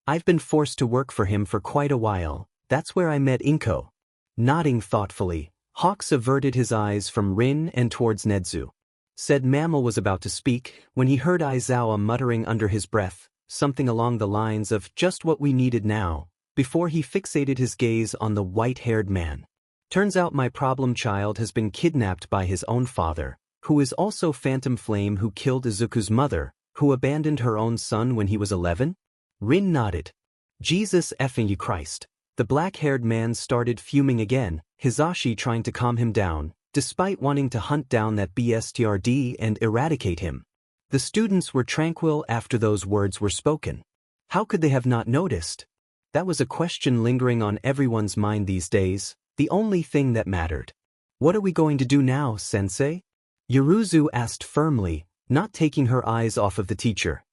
"I've been forced to work for him for quite a while. That's where I met Inko." Nodding thoughtfully, Hawks averted his eyes from Rin and towards Nedzu. Said Mammal was about to speak when he heard Isawa muttering under his breath, something along the lines of "just what we needed now," before he fixated his gaze on the white-haired man. "Turns out my problem child has been kidnapped by his own father, who is also Phantom Flame who killed Izuku's mother, who abandoned her own son when he was 11? Rin nodded. "Jesus effing Christ." The black-haired man started fuming again, Hisashi trying to calm him down, despite wanting to hunt down that BSTRD and eradicate him. The students were tranquil after those words were spoken. How could they have not noticed? That was a question lingering on everyone's mind these days, the only thing that mattered. "What are we going to do now, sensei?" Yuruzu asked firmly, not taking her eyes off of the teacher.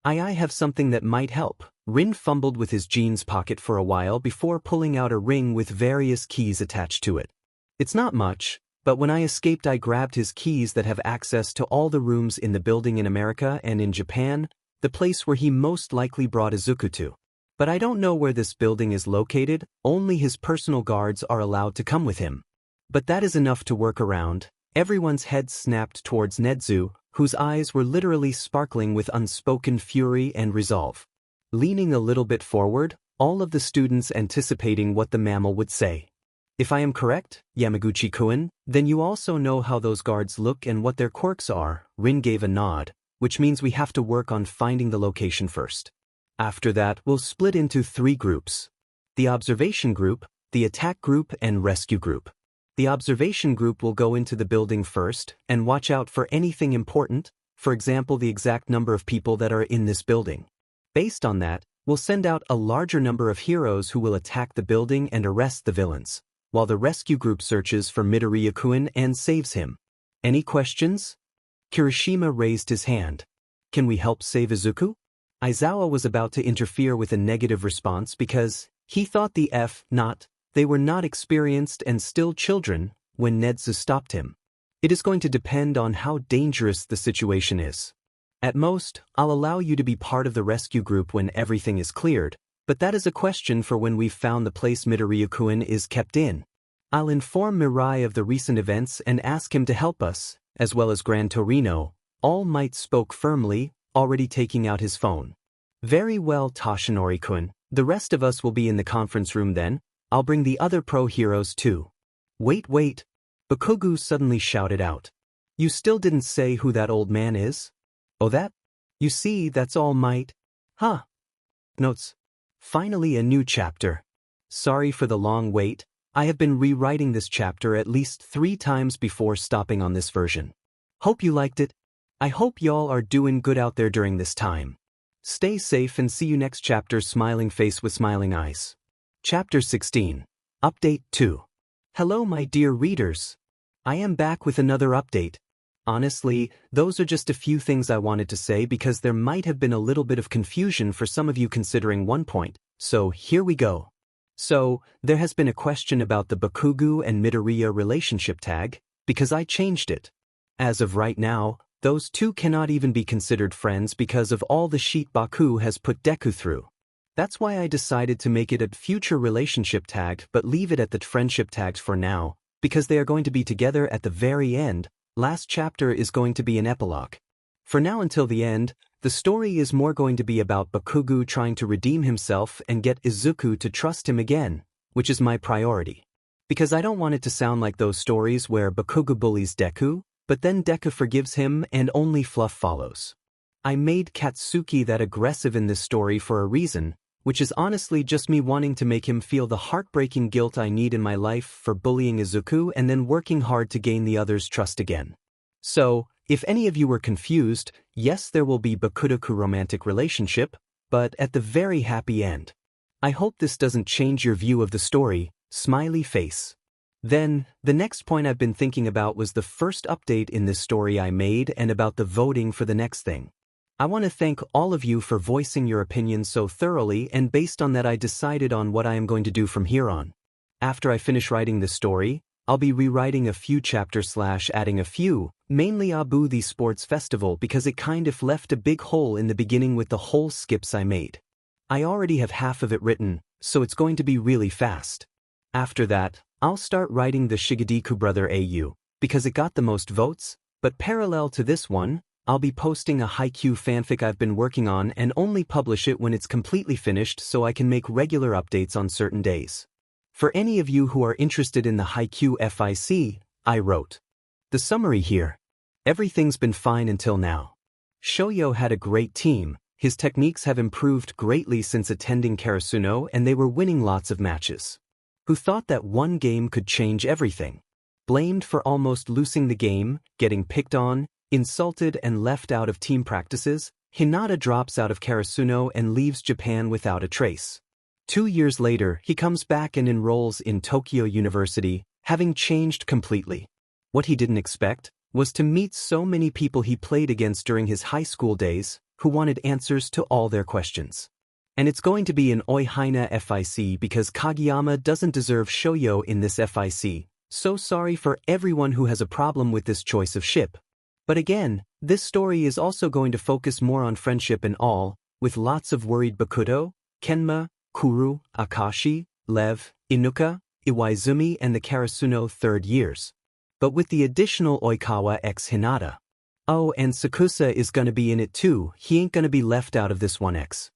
I have something that might help." Rin fumbled with his jeans pocket for a while before pulling out a ring with various keys attached to it. "It's not much, but when I escaped I grabbed his keys that have access to all the rooms in the building in America and in Japan, the place where he most likely brought Izuku to. But I don't know where this building is located, only his personal guards are allowed to come with him. But that is enough to work around." Everyone's head snapped towards Nedzu, whose eyes were literally sparkling with unspoken fury and resolve. Leaning a little bit forward, all of the students anticipating what the mammal would say. "If I am correct, Yamaguchi-kun, then you also know how those guards look and what their quirks are." Rin gave a nod, which means we have to work on finding the location first. After that, we'll split into 3 groups. The observation group, the attack group and rescue group. The observation group will go into the building first and watch out for anything important, for example the exact number of people that are in this building. Based on that, we'll send out a larger number of heroes who will attack the building and arrest the villains, while the rescue group searches for Midoriya-kun and saves him. Any questions? Kirishima raised his hand. Can we help save Izuku? Isawa was about to interfere with a negative response because he thought they were not experienced and still children when Nedzu stopped him. It is going to depend on how dangerous the situation is. At most, I'll allow you to be part of the rescue group when everything is cleared, but that is a question for when we've found the place Midoriya-kun is kept in. I'll inform Mirai of the recent events and ask him to help us, as well as Gran Torino. All Might spoke firmly, already taking out his phone. Very well, Toshinori-kun. The rest of us will be in the conference room then. I'll bring the other pro heroes too. Wait. Bakugo suddenly shouted out. You still didn't say who that old man is? Oh, that? You see, that's All Might. Huh. Notes. Finally a new chapter. Sorry for the long wait. I have been rewriting this chapter at least 3 times before stopping on this version. Hope you liked it. I hope y'all are doing good out there during this time. Stay safe and see you next chapter. Smiling face with smiling eyes. Chapter 16. Update 2. Hello my dear readers. I am back with another update. Honestly, those are just a few things I wanted to say because there might have been a little bit of confusion for some of you considering one point, so here we go. So, there has been a question about the Bakugo and Midoriya relationship tag, because I changed it. As of right now, those two cannot even be considered friends because of all the shit Baku has put Deku through. That's why I decided to make it a future relationship tag but leave it at the friendship tags for now, because they are going to be together at the very end. Last chapter is going to be an epilogue. For now until the end, the story is more going to be about Bakugo trying to redeem himself and get Izuku to trust him again, which is my priority. Because I don't want it to sound like those stories where Bakugo bullies Deku, but then Deku forgives him and only fluff follows. I made Katsuki that aggressive in this story for a reason, which is honestly just me wanting to make him feel the heartbreaking guilt I need in my life for bullying Izuku and then working hard to gain the others' trust again. So, if any of you were confused, yes, there will be Bakudoku romantic relationship, but at the very happy end. I hope this doesn't change your view of the story. Smiley face. Then, the next point I've been thinking about was the first update in this story I made and about the voting for the next thing. I want to thank all of you for voicing your opinions so thoroughly, and based on that I decided on what I am going to do from here on. After I finish writing this story, I'll be rewriting a few chapters / adding a few, mainly Abu the Sports Festival because it kind of left a big hole in the beginning with the whole skips I made. I already have half of it written, so it's going to be really fast. After that, I'll start writing the Shigedeku Brother AU, because it got the most votes, but parallel to this one, I'll be posting a Haikyuu fanfic I've been working on and only publish it when it's completely finished so I can make regular updates on certain days. For any of you who are interested in the Haikyuu FIC, I wrote the summary here. Everything's been fine until now. Shoyo had a great team, his techniques have improved greatly since attending Karasuno and they were winning lots of matches. Who thought that one game could change everything? Blamed for almost losing the game, getting picked on, insulted and left out of team practices, Hinata drops out of Karasuno and leaves Japan without a trace. 2 years later, he comes back and enrolls in Tokyo University, having changed completely. What he didn't expect was to meet so many people he played against during his high school days, who wanted answers to all their questions. And it's going to be an Oihaina FIC because Kageyama doesn't deserve Shoyo in this FIC, so sorry for everyone who has a problem with this choice of ship. But again, this story is also going to focus more on friendship and all, with lots of worried Bakudo, Kenma, Kuru, Akashi, Lev, Inuka, Iwaizumi and the Karasuno third years. But with the additional Oikawa x Hinata. Oh, and Sakusa is gonna be in it too, he ain't gonna be left out of this 1x.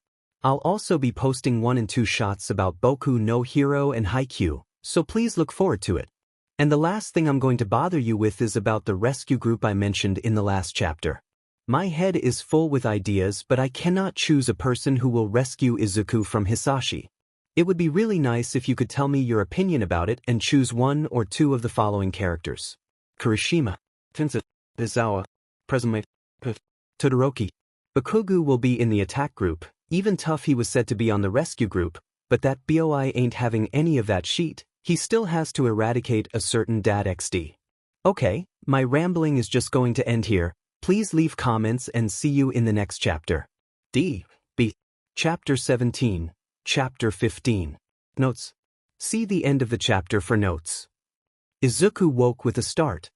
I'll also be posting 1 and 2 shots about Boku no Hero and Haikyuu, so please look forward to it. And the last thing I'm going to bother you with is about the rescue group I mentioned in the last chapter. My head is full with ideas, but I cannot choose a person who will rescue Izuku from Hisashi. It would be really nice if you could tell me your opinion about it and choose 1 or 2 of the following characters. Kirishima, Thise, Isawa, Presumate, Todoroki. Bakugo will be in the attack group, even tough he was said to be on the rescue group, but that boy ain't having any of that sheet. He still has to eradicate a certain dad XD. Okay, my rambling is just going to end here. Please leave comments and see you in the next chapter. B. Chapter 17, Chapter 15. Notes. See the end of the chapter for notes. Izuku woke with a start.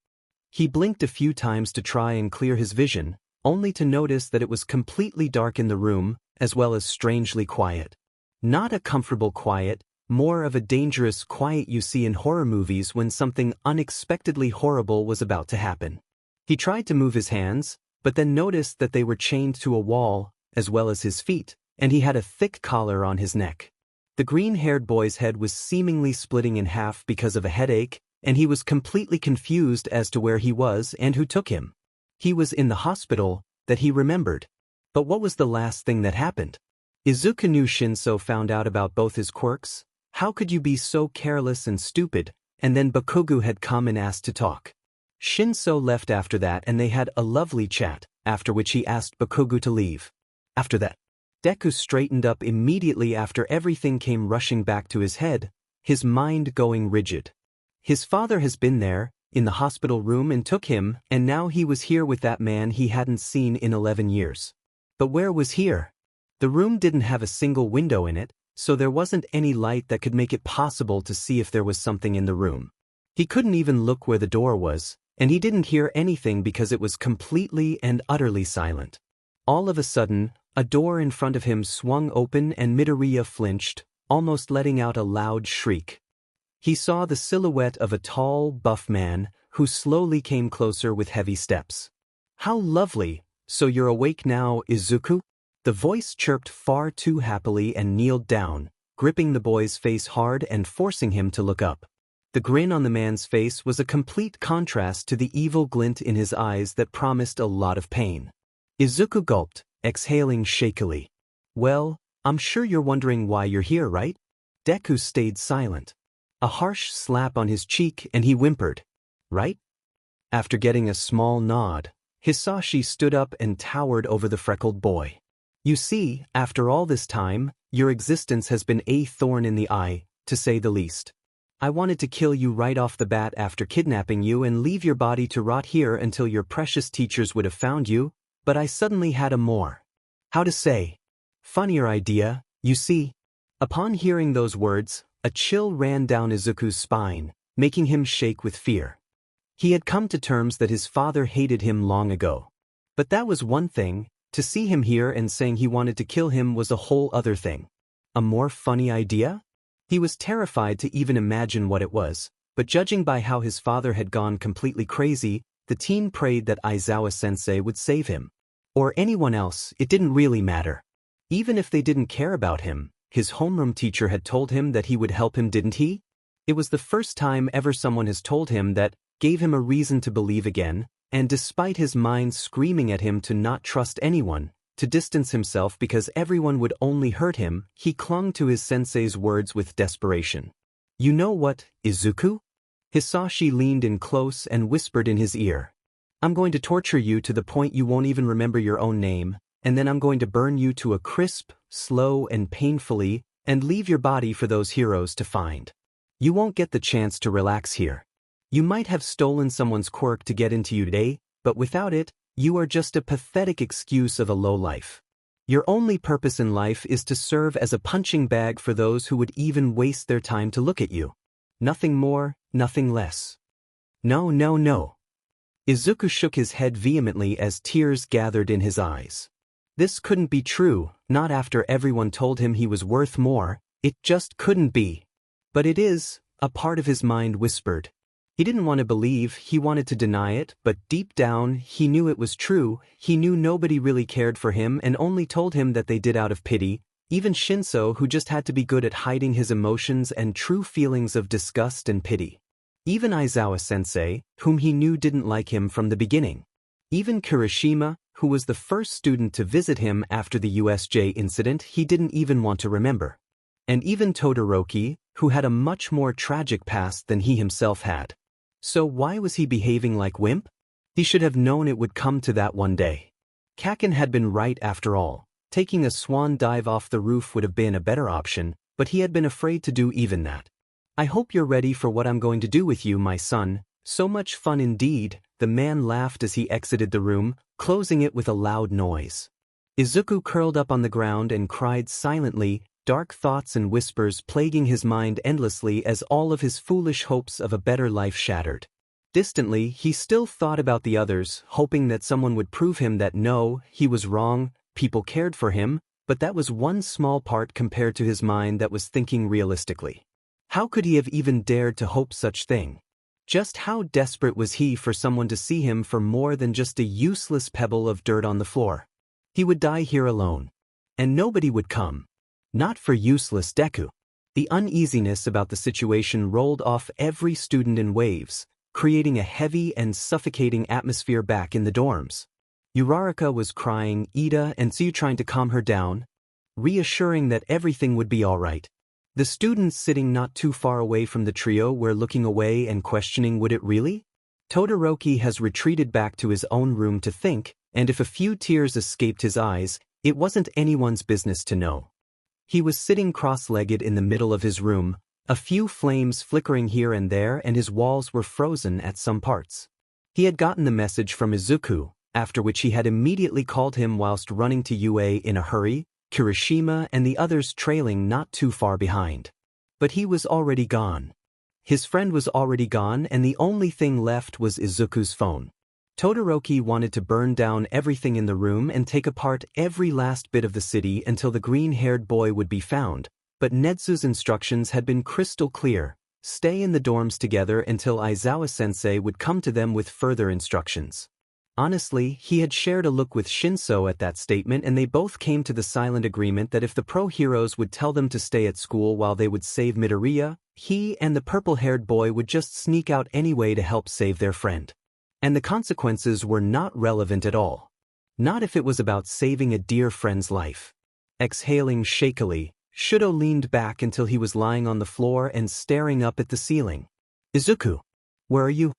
He blinked a few times to try and clear his vision, only to notice that it was completely dark in the room, as well as strangely quiet. Not a comfortable quiet, more of a dangerous quiet you see in horror movies when something unexpectedly horrible was about to happen. He tried to move his hands, but then noticed that they were chained to a wall, as well as his feet, and he had a thick collar on his neck. The green-haired boy's head was seemingly splitting in half because of a headache, and he was completely confused as to where he was and who took him. He was in the hospital, that he remembered. But what was the last thing that happened? Izuku knew Shinso found out about both his quirks. How could you be so careless and stupid? And then Bakugo had come and asked to talk. Shinso left after that and they had a lovely chat, after which he asked Bakugo to leave. After that, Deku straightened up immediately after everything came rushing back to his head, his mind going rigid. His father has been there, in the hospital room, and took him, and now he was here with that man he hadn't seen in 11 years. But where was here? The room didn't have a single window in it, so there wasn't any light that could make it possible to see if there was something in the room. He couldn't even look where the door was, and he didn't hear anything because it was completely and utterly silent. All of a sudden, a door in front of him swung open and Midoriya flinched, almost letting out a loud shriek. He saw the silhouette of a tall, buff man, who slowly came closer with heavy steps. "How lovely, so you're awake now, Izuku?" The voice chirped far too happily and kneeled down, gripping the boy's face hard and forcing him to look up. The grin on the man's face was a complete contrast to the evil glint in his eyes that promised a lot of pain. Izuku gulped, exhaling shakily. "Well, I'm sure you're wondering why you're here, right?" Deku stayed silent. A harsh slap on his cheek and he whimpered. "Right?" After getting a small nod, Hisashi stood up and towered over the freckled boy. "You see, after all this time, your existence has been a thorn in the eye, to say the least. I wanted to kill you right off the bat after kidnapping you and leave your body to rot here until your precious teachers would have found you, but I suddenly had a more, how to say, funnier idea, you see." Upon hearing those words, a chill ran down Izuku's spine, making him shake with fear. He had come to terms that his father hated him long ago. But that was one thing, to see him here and saying he wanted to kill him was a whole other thing. A more funny idea? He was terrified to even imagine what it was, but judging by how his father had gone completely crazy, the teen prayed that Aizawa-sensei would save him. Or anyone else, it didn't really matter. Even if they didn't care about him, his homeroom teacher had told him that he would help him, didn't he? It was the first time ever someone has told him that, gave him a reason to believe again, and despite his mind screaming at him to not trust anyone, to distance himself because everyone would only hurt him, he clung to his sensei's words with desperation. "You know what, Izuku?" Hisashi leaned in close and whispered in his ear. "I'm going to torture you to the point you won't even remember your own name, and then I'm going to burn you to a crisp, slow and painfully, and leave your body for those heroes to find. You won't get the chance to relax here. You might have stolen someone's quirk to get into you today, but without it, you are just a pathetic excuse of a lowlife. Your only purpose in life is to serve as a punching bag for those who would even waste their time to look at you. Nothing more, nothing less." "No, no, no." Izuku shook his head vehemently as tears gathered in his eyes. This couldn't be true, not after everyone told him he was worth more, it just couldn't be. "But it is," a part of his mind whispered. He didn't want to believe, he wanted to deny it, but deep down, he knew it was true. He knew nobody really cared for him and only told him that they did out of pity, even Shinso, who just had to be good at hiding his emotions and true feelings of disgust and pity. Even Aizawa-sensei, whom he knew didn't like him from the beginning. Even Kirishima, who was the first student to visit him after the USJ incident, he didn't even want to remember. And even Todoroki, who had a much more tragic past than he himself had. So why was he behaving like wimp? He should have known it would come to that one day. Kaken had been right after all. Taking a swan dive off the roof would have been a better option, but he had been afraid to do even that. "I hope you're ready for what I'm going to do with you, my son," So much fun indeed, the man laughed as he exited the room, closing it with a loud noise. Izuku curled up on the ground and cried silently, dark thoughts and whispers plaguing his mind endlessly as all of his foolish hopes of a better life shattered. Distantly, he still thought about the others, hoping that someone would prove him that no, he was wrong, people cared for him, but that was one small part compared to his mind that was thinking realistically. How could he have even dared to hope such thing? Just how desperate was he for someone to see him for more than just a useless pebble of dirt on the floor? He would die here alone. And nobody would come. Not for useless Deku. The uneasiness about the situation rolled off every student in waves, creating a heavy and suffocating atmosphere back in the dorms. Uraraka was crying, Ida and Tsuyu trying to calm her down, reassuring that everything would be alright. The students sitting not too far away from the trio were looking away and questioning, would it really? Todoroki has retreated back to his own room to think, and if a few tears escaped his eyes, it wasn't anyone's business to know. He was sitting cross-legged in the middle of his room, a few flames flickering here and there, and his walls were frozen at some parts. He had gotten the message from Izuku, after which he had immediately called him whilst running to UA in a hurry, Kirishima and the others trailing not too far behind. But he was already gone. His friend was already gone, and the only thing left was Izuku's phone. Todoroki wanted to burn down everything in the room and take apart every last bit of the city until the green-haired boy would be found, but Netsu's instructions had been crystal clear: stay in the dorms together until Aizawa-sensei would come to them with further instructions. Honestly, he had shared a look with Shinso at that statement, and they both came to the silent agreement that if the pro-heroes would tell them to stay at school while they would save Midoriya, he and the purple-haired boy would just sneak out anyway to help save their friend. And the consequences were not relevant at all. Not if it was about saving a dear friend's life. Exhaling shakily, Shudo leaned back until he was lying on the floor and staring up at the ceiling. Izuku, where are you?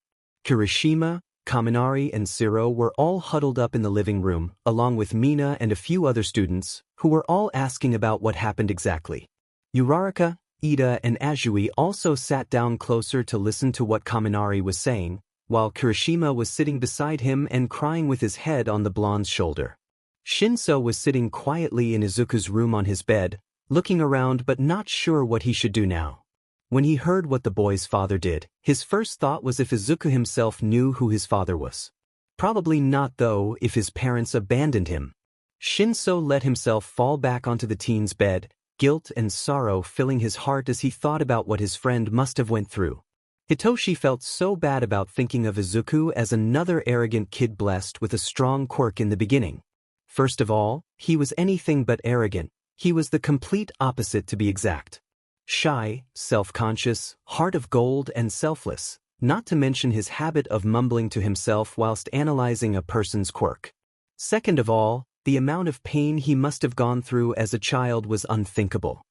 Kirishima, Kaminari and Shiro were all huddled up in the living room, along with Mina and a few other students, who were all asking about what happened exactly. Uraraka, Ida and Azui also sat down closer to listen to what Kaminari was saying, while Kirishima was sitting beside him and crying with his head on the blonde's shoulder. Shinso was sitting quietly in Izuku's room on his bed, looking around but not sure what he should do now. When he heard what the boy's father did, his first thought was if Izuku himself knew who his father was. Probably not, though, if his parents abandoned him. Shinso let himself fall back onto the teen's bed, guilt and sorrow filling his heart as he thought about what his friend must have went through. Hitoshi felt so bad about thinking of Izuku as another arrogant kid blessed with a strong quirk in the beginning. First of all, he was anything but arrogant. He was the complete opposite, to be exact. Shy, self-conscious, heart of gold and selfless, not to mention his habit of mumbling to himself whilst analyzing a person's quirk. Second of all, the amount of pain he must have gone through as a child was unthinkable.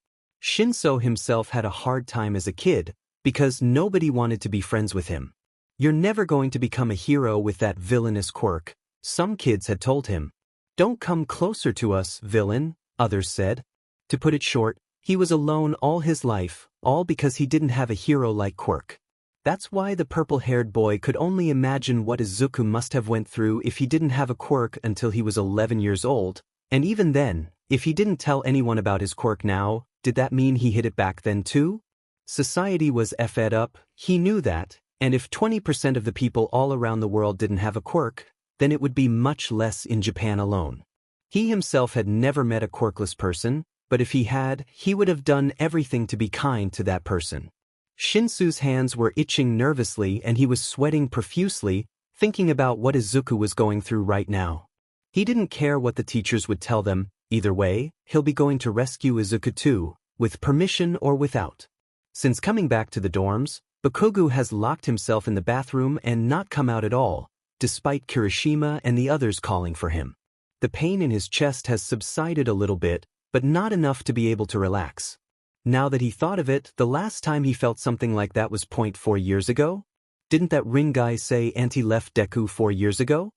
Shinso himself had a hard time as a kid, because nobody wanted to be friends with him. You're never going to become a hero with that villainous quirk, some kids had told him. Don't come closer to us, villain, others said. To put it short, he was alone all his life, all because he didn't have a hero like Quirk. That's why the purple-haired boy could only imagine what Izuku must have went through if he didn't have a quirk until he was 11 years old, and even then, if he didn't tell anyone about his quirk now, did that mean he hid it back then too? Society was effed up, he knew that, and if 20% of the people all around the world didn't have a quirk, then it would be much less in Japan alone. He himself had never met a quirkless person, but if he had, he would have done everything to be kind to that person. Shinsu's hands were itching nervously and he was sweating profusely, thinking about what Izuku was going through right now. He didn't care what the teachers would tell them, either way, he'll be going to rescue Izuku too, with permission or without. Since coming back to the dorms, Bakugo has locked himself in the bathroom and not come out at all, despite Kirishima and the others calling for him. The pain in his chest has subsided a little bit, but not enough to be able to relax. Now that he thought of it, the last time he felt something like that was 4 years ago? Didn't that ring guy say Auntie left Deku 4 years ago?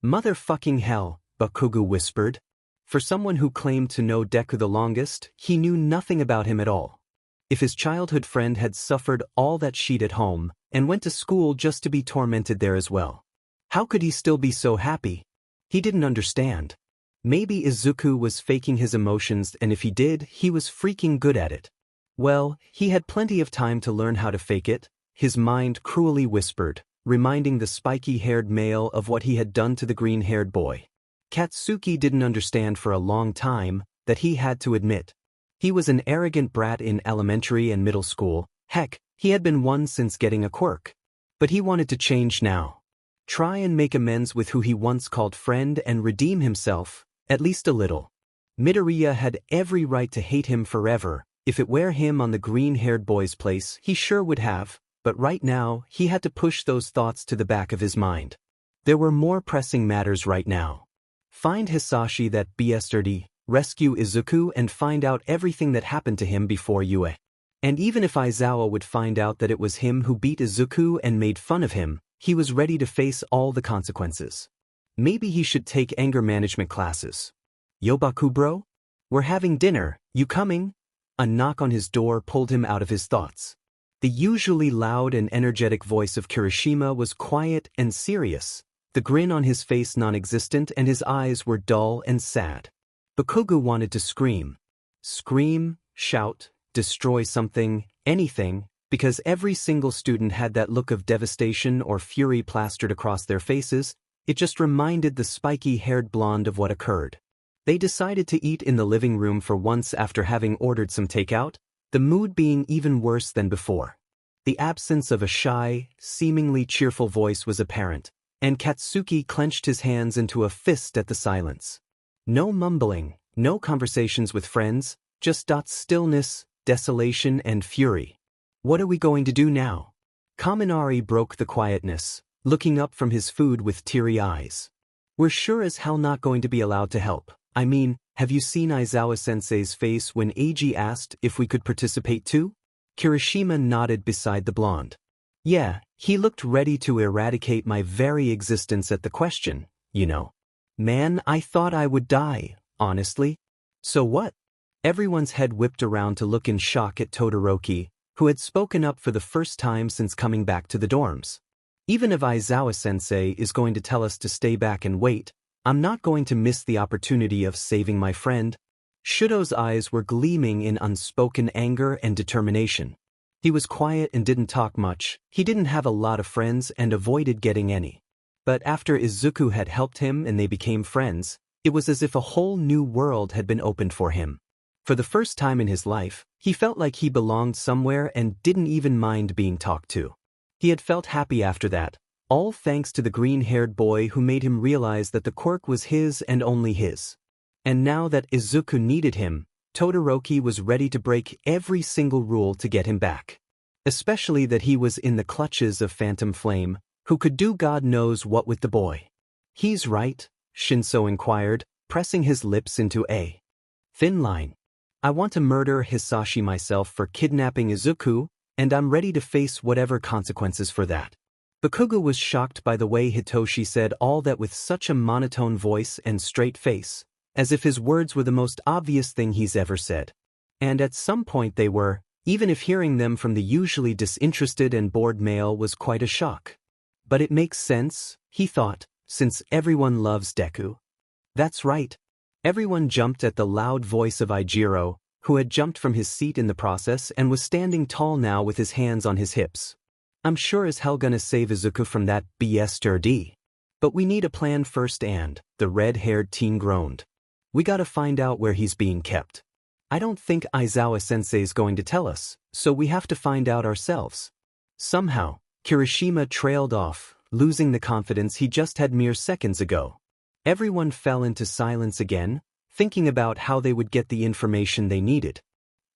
Motherfucking hell, Bakugo whispered. For someone who claimed to know Deku the longest, he knew nothing about him at all. If his childhood friend had suffered all that sheet at home and went to school just to be tormented there as well, how could he still be so happy? He didn't understand. Maybe Izuku was faking his emotions, and if he did, he was freaking good at it. Well, he had plenty of time to learn how to fake it, his mind cruelly whispered, reminding the spiky-haired male of what he had done to the green-haired boy. Katsuki didn't understand for a long time that he had to admit. He was an arrogant brat in elementary and middle school. Heck, he had been one since getting a quirk. But he wanted to change now. Try and make amends with who he once called friend and redeem himself, at least a little. Midoriya had every right to hate him forever. If it were him on the green-haired boy's place, he sure would have, but right now, he had to push those thoughts to the back of his mind. There were more pressing matters right now. Find Hisashi that bastard, rescue Izuku, and find out everything that happened to him before Yue. And even if Isawa would find out that it was him who beat Izuku and made fun of him, he was ready to face all the consequences. Maybe he should take anger management classes. Yo Bakubro? We're having dinner, you coming? A knock on his door pulled him out of his thoughts. The usually loud and energetic voice of Kirishima was quiet and serious, the grin on his face non-existent, and his eyes were dull and sad. Bakugo wanted to scream. Scream, shout, destroy something, anything, because every single student had that look of devastation or fury plastered across their faces. It just reminded the spiky-haired blonde of what occurred. They decided to eat in the living room for once after having ordered some takeout, the mood being even worse than before. The absence of a shy, seemingly cheerful voice was apparent, and Katsuki clenched his hands into a fist at the silence. No mumbling, no conversations with friends, just stillness, desolation, and fury. What are we going to do now? Kaminari broke the quietness, looking up from his food with teary eyes. We're sure as hell not going to be allowed to help. I mean, have you seen Aizawa-sensei's face when Eiji asked if we could participate too? Kirishima nodded beside the blonde. Yeah, he looked ready to eradicate my very existence at the question, you know. Man, I thought I would die, honestly. So what? Everyone's head whipped around to look in shock at Todoroki, who had spoken up for the first time since coming back to the dorms. Even if Aizawa-sensei is going to tell us to stay back and wait, I'm not going to miss the opportunity of saving my friend. Shudo's eyes were gleaming in unspoken anger and determination. He was quiet and didn't talk much. He didn't have a lot of friends and avoided getting any. But after Izuku had helped him and they became friends, it was as if a whole new world had been opened for him. For the first time in his life, he felt like he belonged somewhere and didn't even mind being talked to. He had felt happy after that, all thanks to the green-haired boy who made him realize that the quirk was his and only his. And now that Izuku needed him, Todoroki was ready to break every single rule to get him back. Especially that he was in the clutches of Phantom Flame, who could do God knows what with the boy. He's right, Shinso inquired, pressing his lips into a thin line. I want to murder Hisashi myself for kidnapping Izuku, and I'm ready to face whatever consequences for that. Bakugo was shocked by the way Hitoshi said all that with such a monotone voice and straight face, as if his words were the most obvious thing he's ever said. And at some point they were, even if hearing them from the usually disinterested and bored male was quite a shock. But it makes sense, he thought, since everyone loves Deku. That's right. Everyone jumped at the loud voice of Eijiro, who had jumped from his seat in the process and was standing tall now with his hands on his hips. I'm sure as hell gonna save Izuku from that bastard. But we need a plan first, and the red-haired teen groaned. We gotta find out where he's being kept. I don't think Aizawa-sensei's going to tell us, so we have to find out ourselves. Somehow, Kirishima trailed off, losing the confidence he just had mere seconds ago. Everyone fell into silence again, thinking about how they would get the information they needed.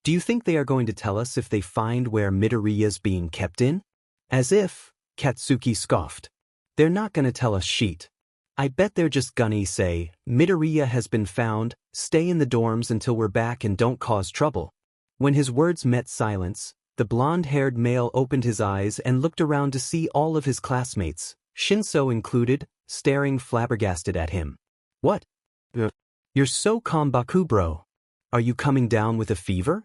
Do you think they are going to tell us if they find where Midoriya's being kept in? As if, Katsuki scoffed. They're not gonna tell us shit. I bet they're just gonna say, Midoriya has been found, stay in the dorms until we're back and don't cause trouble. When his words met silence, the blonde-haired male opened his eyes and looked around to see all of his classmates, Shinso included, staring flabbergasted at him. What? You're so calm, Bakubro. Are you coming down with a fever?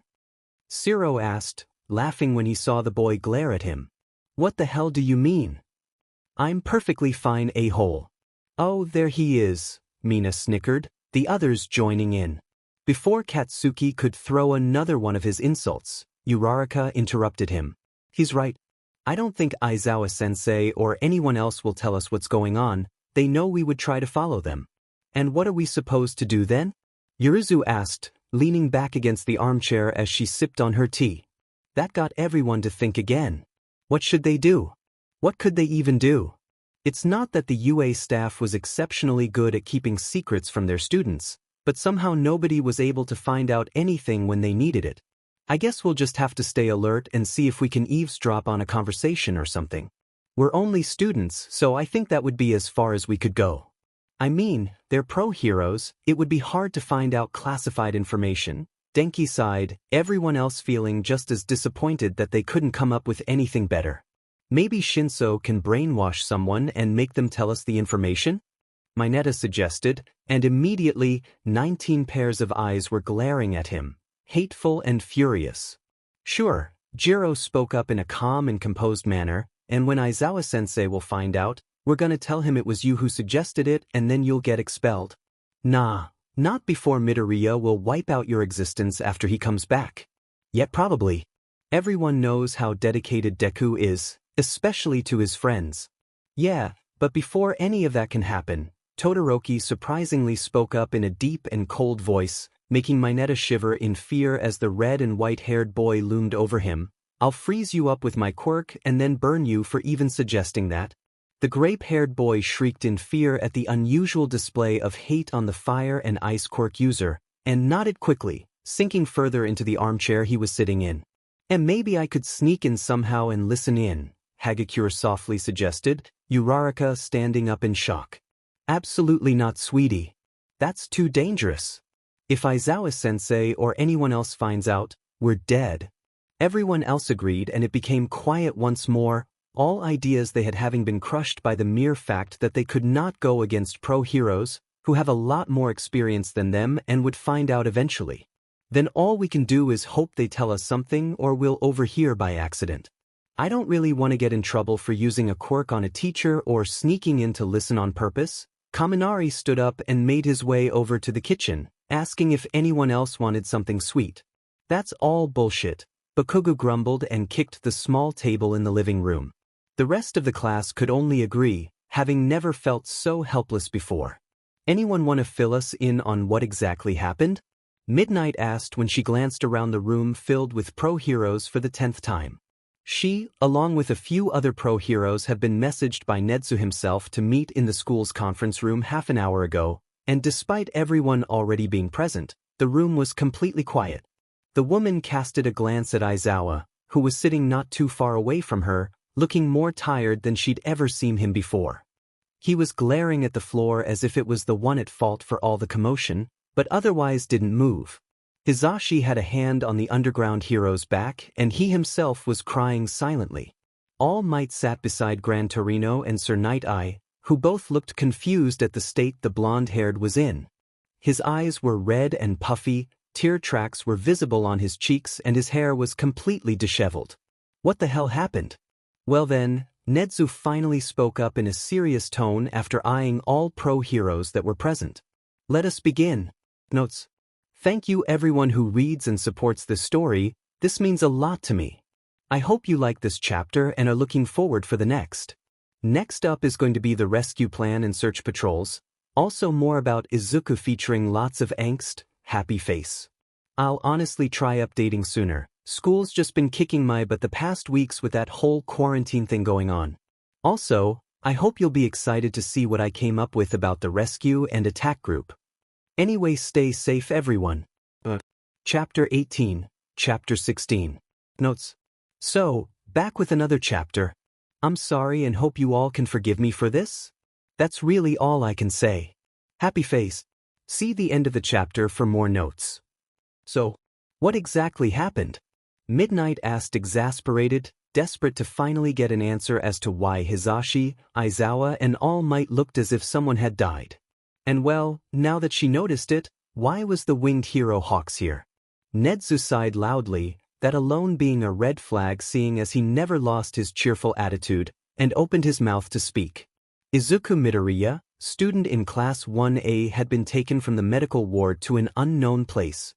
Shiro asked, laughing when he saw the boy glare at him. What the hell do you mean? I'm perfectly fine, a-hole. Oh, there he is, Mina snickered, the others joining in. Before Katsuki could throw another one of his insults, Uraraka interrupted him. He's right. I don't think Aizawa-sensei or anyone else will tell us what's going on. They know we would try to follow them. And what are we supposed to do then? Yurizu asked, leaning back against the armchair as she sipped on her tea. That got everyone to think again. What should they do? What could they even do? It's not that the UA staff was exceptionally good at keeping secrets from their students, but somehow nobody was able to find out anything when they needed it. I guess we'll just have to stay alert and see if we can eavesdrop on a conversation or something. We're only students, so I think that would be as far as we could go. I mean, they're pro-heroes, it would be hard to find out classified information. Denki sighed, everyone else feeling just as disappointed that they couldn't come up with anything better. Maybe Shinso can brainwash someone and make them tell us the information? Mineta suggested, and immediately 19 pairs of eyes were glaring at him, hateful and furious. Sure, Jiro spoke up in a calm and composed manner, and when Aizawa-sensei will find out, we're gonna tell him it was you who suggested it and then you'll get expelled. Nah, not before Midoriya will wipe out your existence after he comes back. Yet probably. Everyone knows how dedicated Deku is, especially to his friends. Yeah, but before any of that can happen, Todoroki surprisingly spoke up in a deep and cold voice, making Mineta shiver in fear as the red and white-haired boy loomed over him. I'll freeze you up with my quirk and then burn you for even suggesting that. The grape-haired boy shrieked in fear at the unusual display of hate on the fire and ice quirk user, and nodded quickly, sinking further into the armchair he was sitting in. And maybe I could sneak in somehow and listen in, Hagakure softly suggested, Uraraka standing up in shock. Absolutely not, sweetie. That's too dangerous. If Aizawa-sensei or anyone else finds out, we're dead. Everyone else agreed and it became quiet once more, all ideas they had having been crushed by the mere fact that they could not go against pro-heroes, who have a lot more experience than them and would find out eventually. Then all we can do is hope they tell us something or we'll overhear by accident. I don't really want to get in trouble for using a quirk on a teacher or sneaking in to listen on purpose. Kaminari stood up and made his way over to the kitchen, asking if anyone else wanted something sweet. That's all bullshit, Bakugo grumbled and kicked the small table in the living room. The rest of the class could only agree, having never felt so helpless before. Anyone want to fill us in on what exactly happened? Midnight asked when she glanced around the room filled with pro-heroes for the 10th time. She, along with a few other pro-heroes, have been messaged by Netsu himself to meet in the school's conference room half an hour ago, and despite everyone already being present, the room was completely quiet. The woman casted a glance at Aizawa, who was sitting not too far away from her, looking more tired than she'd ever seen him before. He was glaring at the floor as if it was the one at fault for all the commotion, but otherwise didn't move. Hizashi had a hand on the underground hero's back and he himself was crying silently. All Might sat beside Gran Torino and Sir Night-Eye, who both looked confused at the state the blonde-haired was in. His eyes were red and puffy, tear tracks were visible on his cheeks and his hair was completely disheveled. What the hell happened? Well then, Netsu finally spoke up in a serious tone after eyeing all pro-heroes that were present. Let us begin. Notes. Thank you everyone who reads and supports this story, this means a lot to me. I hope you like this chapter and are looking forward for the next. Next up is going to be the rescue plan and search patrols, also more about Izuku featuring lots of angst, happy face. I'll honestly try updating sooner. School's just been kicking my butt the past weeks with that whole quarantine thing going on. Also, I hope you'll be excited to see what I came up with about the rescue and attack group. Anyway, stay safe everyone. Chapter 18, Chapter 16. Notes. So, back with another chapter. I'm sorry and hope you all can forgive me for this. That's really all I can say. Happy face. See the end of the chapter for more notes. So, what exactly happened? Midnight asked, exasperated, desperate to finally get an answer as to why Hizashi, Aizawa and All Might looked as if someone had died. And well, now that she noticed it, why was the winged hero Hawks here? Netsu sighed loudly, that alone being a red flag seeing as he never lost his cheerful attitude and opened his mouth to speak. Izuku Midoriya, student in Class 1A, had been taken from the medical ward to an unknown place.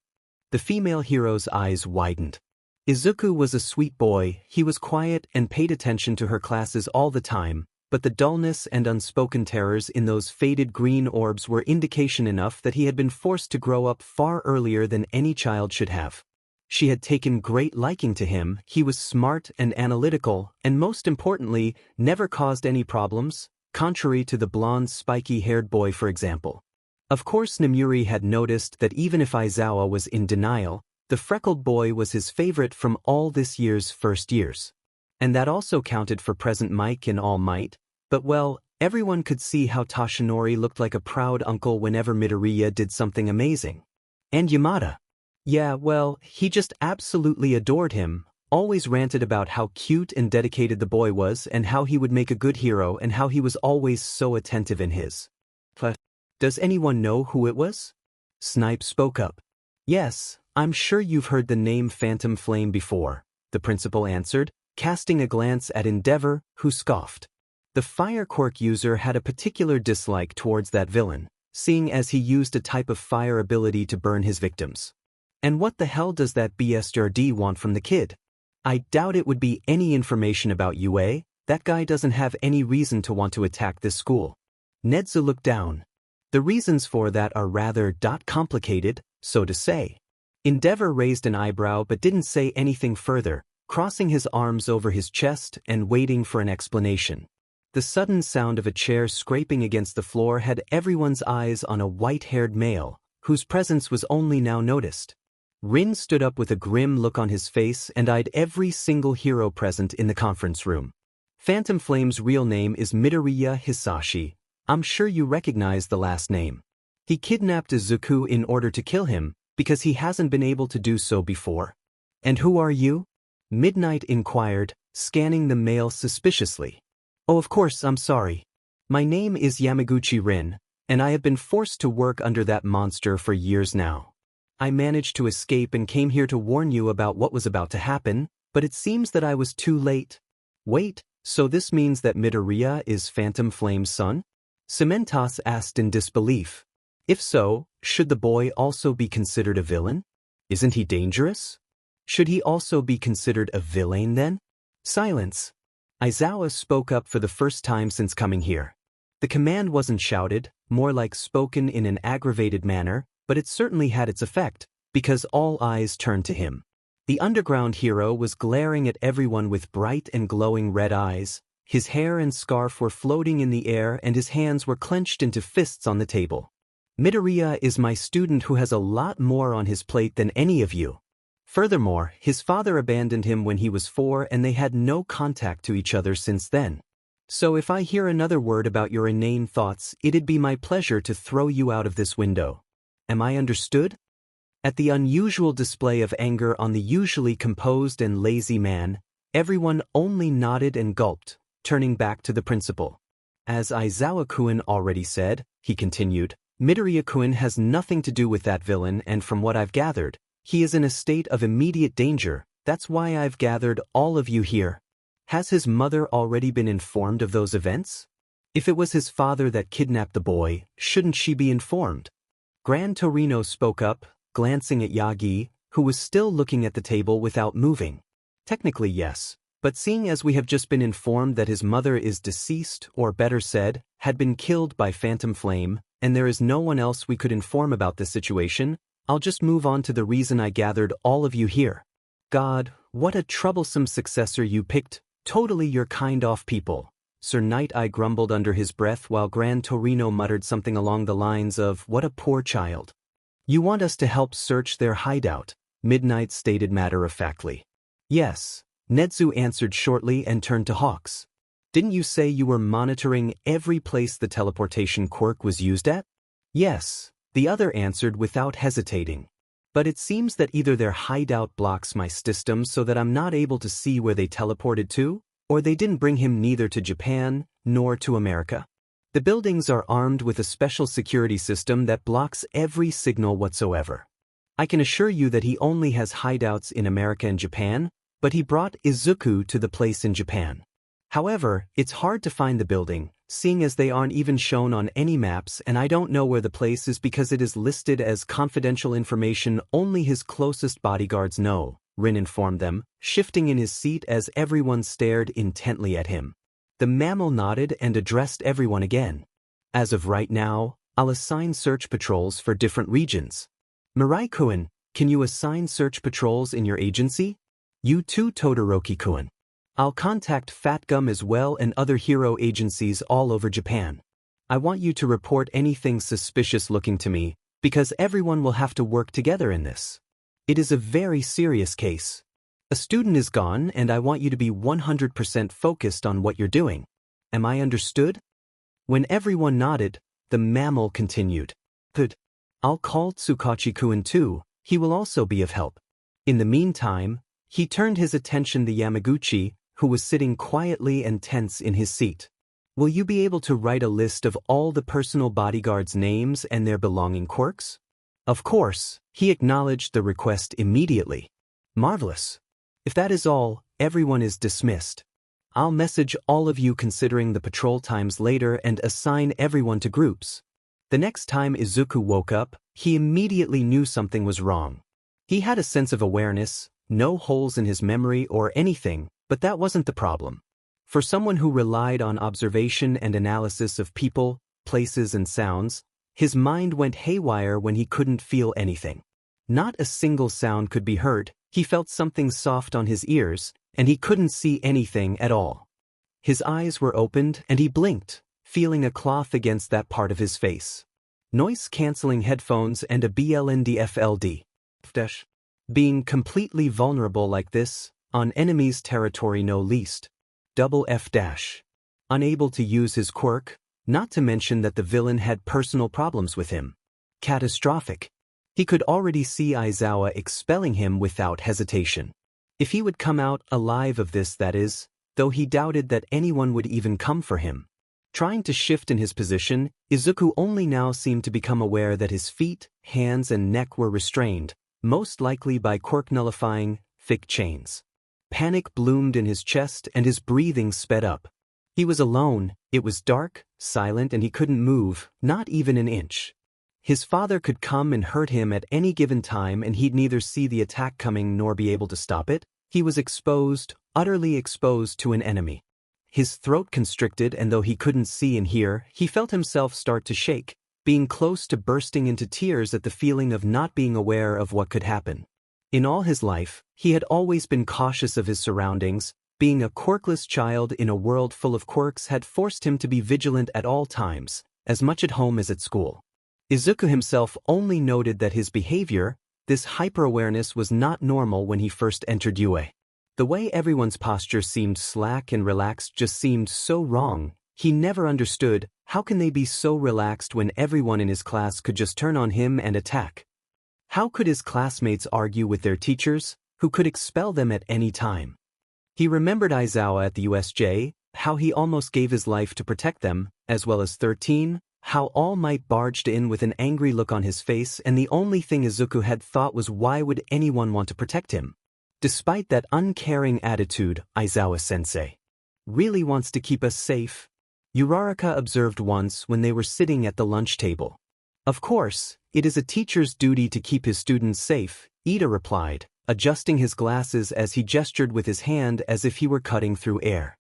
The female hero's eyes widened. Izuku was a sweet boy, he was quiet and paid attention to her classes all the time, but the dullness and unspoken terrors in those faded green orbs were indication enough that he had been forced to grow up far earlier than any child should have. She had taken great liking to him, he was smart and analytical, and most importantly, never caused any problems, contrary to the blonde spiky-haired boy for example. Of course Nemuri had noticed that even if Isawa was in denial, the freckled boy was his favorite from all this year's first years. And that also counted for present Mike in All Might, but well, everyone could see how Toshinori looked like a proud uncle whenever Midoriya did something amazing. And Yamada. Yeah, well, he just absolutely adored him, always ranted about how cute and dedicated the boy was and how he would make a good hero and how he was always so attentive in his. Does anyone know who it was? Snipe spoke up. Yes, I'm sure you've heard the name Phantom Flame before, the principal answered, casting a glance at Endeavor, who scoffed. The fire quirk user had a particular dislike towards that villain, seeing as he used a type of fire ability to burn his victims. And what the hell does that BSRD want from the kid? I doubt it would be any information about UA, that guy doesn't have any reason to want to attack this school. Nedzu looked down. The reasons for that are rather complicated, so to say. Endeavor raised an eyebrow but didn't say anything further, crossing his arms over his chest and waiting for an explanation. The sudden sound of a chair scraping against the floor had everyone's eyes on a white-haired male, whose presence was only now noticed. Rin stood up with a grim look on his face and eyed every single hero present in the conference room. Phantom Flame's real name is Midoriya Hisashi. I'm sure you recognize the last name. He kidnapped Izuku in order to kill him, because he hasn't been able to do so before. And who are you? Midnight inquired, scanning the male suspiciously. Oh, of course, I'm sorry. My name is Yamaguchi Rin, and I have been forced to work under that monster for years now. I managed to escape and came here to warn you about what was about to happen, but it seems that I was too late. Wait, so this means that Midoriya is Phantom Flame's son? Cementos asked in disbelief. If so, should the boy also be considered a villain? Isn't he dangerous? Should he also be considered a villain then? Silence. Isawa spoke up for the first time since coming here. The command wasn't shouted, more like spoken in an aggravated manner, but it certainly had its effect, because all eyes turned to him. The underground hero was glaring at everyone with bright and glowing red eyes, his hair and scarf were floating in the air and his hands were clenched into fists on the table. Midoriya is my student who has a lot more on his plate than any of you. Furthermore, his father abandoned him when he was 4 and they had no contact to each other since then. So if I hear another word about your inane thoughts, it'd be my pleasure to throw you out of this window. Am I understood? At the unusual display of anger on the usually composed and lazy man, everyone only nodded and gulped, turning back to the principal. As Aizawa-kun already said, he continued, Midoriya-kun has nothing to do with that villain and from what I've gathered, he is in a state of immediate danger, that's why I've gathered all of you here. Has his mother already been informed of those events? If it was his father that kidnapped the boy, shouldn't she be informed? Gran Torino spoke up, glancing at Yagi, who was still looking at the table without moving. Technically yes, but seeing as we have just been informed that his mother is deceased, or better said, had been killed by Phantom Flame, and there is no one else we could inform about this situation, I'll just move on to the reason I gathered all of you here. God, what a troublesome successor you picked, totally your kind of people. Sir Night-Eye grumbled under his breath while Gran Torino muttered something along the lines of, what a poor child. You want us to help search their hideout, Midnight stated matter-of-factly. Yes, Nedzu answered shortly and turned to Hawks. Didn't you say you were monitoring every place the teleportation quirk was used at? Yes, the other answered without hesitating. But it seems that either their hideout blocks my system so that I'm not able to see where they teleported to, or they didn't bring him neither to Japan, nor to America. The buildings are armed with a special security system that blocks every signal whatsoever. I can assure you that he only has hideouts in America and Japan, but he brought Izuku to the place in Japan. However, it's hard to find the building, seeing as they aren't even shown on any maps, and I don't know where the place is because it is listed as confidential information only his closest bodyguards know, Rin informed them, shifting in his seat as everyone stared intently at him. The mammal nodded and addressed everyone again. As of right now, I'll assign search patrols for different regions. Mirai-kun, can you assign search patrols in your agency? You too, Todoroki-kun. I'll contact Fatgum as well and other hero agencies all over Japan. I want you to report anything suspicious looking to me, because everyone will have to work together in this. It is a very serious case. A student is gone and I want you to be 100% focused on what you're doing. Am I understood? When everyone nodded, the mammal continued. Good. I'll call Tsukachi-kun too, he will also be of help. In the meantime, he turned his attention to Yamaguchi, who was sitting quietly and tense in his seat. Will you be able to write a list of all the personal bodyguards' names and their belonging quirks? Of course, he acknowledged the request immediately. Marvelous. If that is all, everyone is dismissed. I'll message all of you considering the patrol times later and assign everyone to groups. The next time Izuku woke up, he immediately knew something was wrong. He had a sense of awareness, no holes in his memory or anything, but that wasn't the problem. For someone who relied on observation and analysis of people, places and sounds, his mind went haywire when he couldn't feel anything. Not a single sound could be heard, he felt something soft on his ears, and he couldn't see anything at all. His eyes were opened and he blinked, feeling a cloth against that part of his face. Noise-canceling headphones and a BLNDFLD. Being completely vulnerable like this, on enemy's territory no least. F-. Unable to use his quirk, not to mention that the villain had personal problems with him. Catastrophic. He could already see Isawa expelling him without hesitation. If he would come out alive of this, that is, though he doubted that anyone would even come for him. Trying to shift in his position, Izuku only now seemed to become aware that his feet, hands and neck were restrained, most likely by quirk-nullifying, thick chains. Panic bloomed in his chest and his breathing sped up. He was alone, it was dark, silent, and he couldn't move, not even an inch. His father could come and hurt him at any given time and he'd neither see the attack coming nor be able to stop it. He was exposed, utterly exposed to an enemy. His throat constricted, and though he couldn't see and hear, he felt himself start to shake, being close to bursting into tears at the feeling of not being aware of what could happen. In all his life, he had always been cautious of his surroundings. Being a quirkless child in a world full of quirks had forced him to be vigilant at all times, as much at home as at school. Izuku himself only noted that his behavior, this hyper-awareness, was not normal when he first entered UA. The way everyone's posture seemed slack and relaxed just seemed so wrong. He never understood, how can they be so relaxed when everyone in his class could just turn on him and attack? How could his classmates argue with their teachers, who could expel them at any time? He remembered Isawa at the USJ, how he almost gave his life to protect them, as well as 13, how All Might barged in with an angry look on his face, and the only thing Izuku had thought was, why would anyone want to protect him? Despite that uncaring attitude, Aizawa-sensei really wants to keep us safe, Uraraka observed once when they were sitting at the lunch table. Of course, it is a teacher's duty to keep his students safe, Ida replied, adjusting his glasses as he gestured with his hand as if he were cutting through air.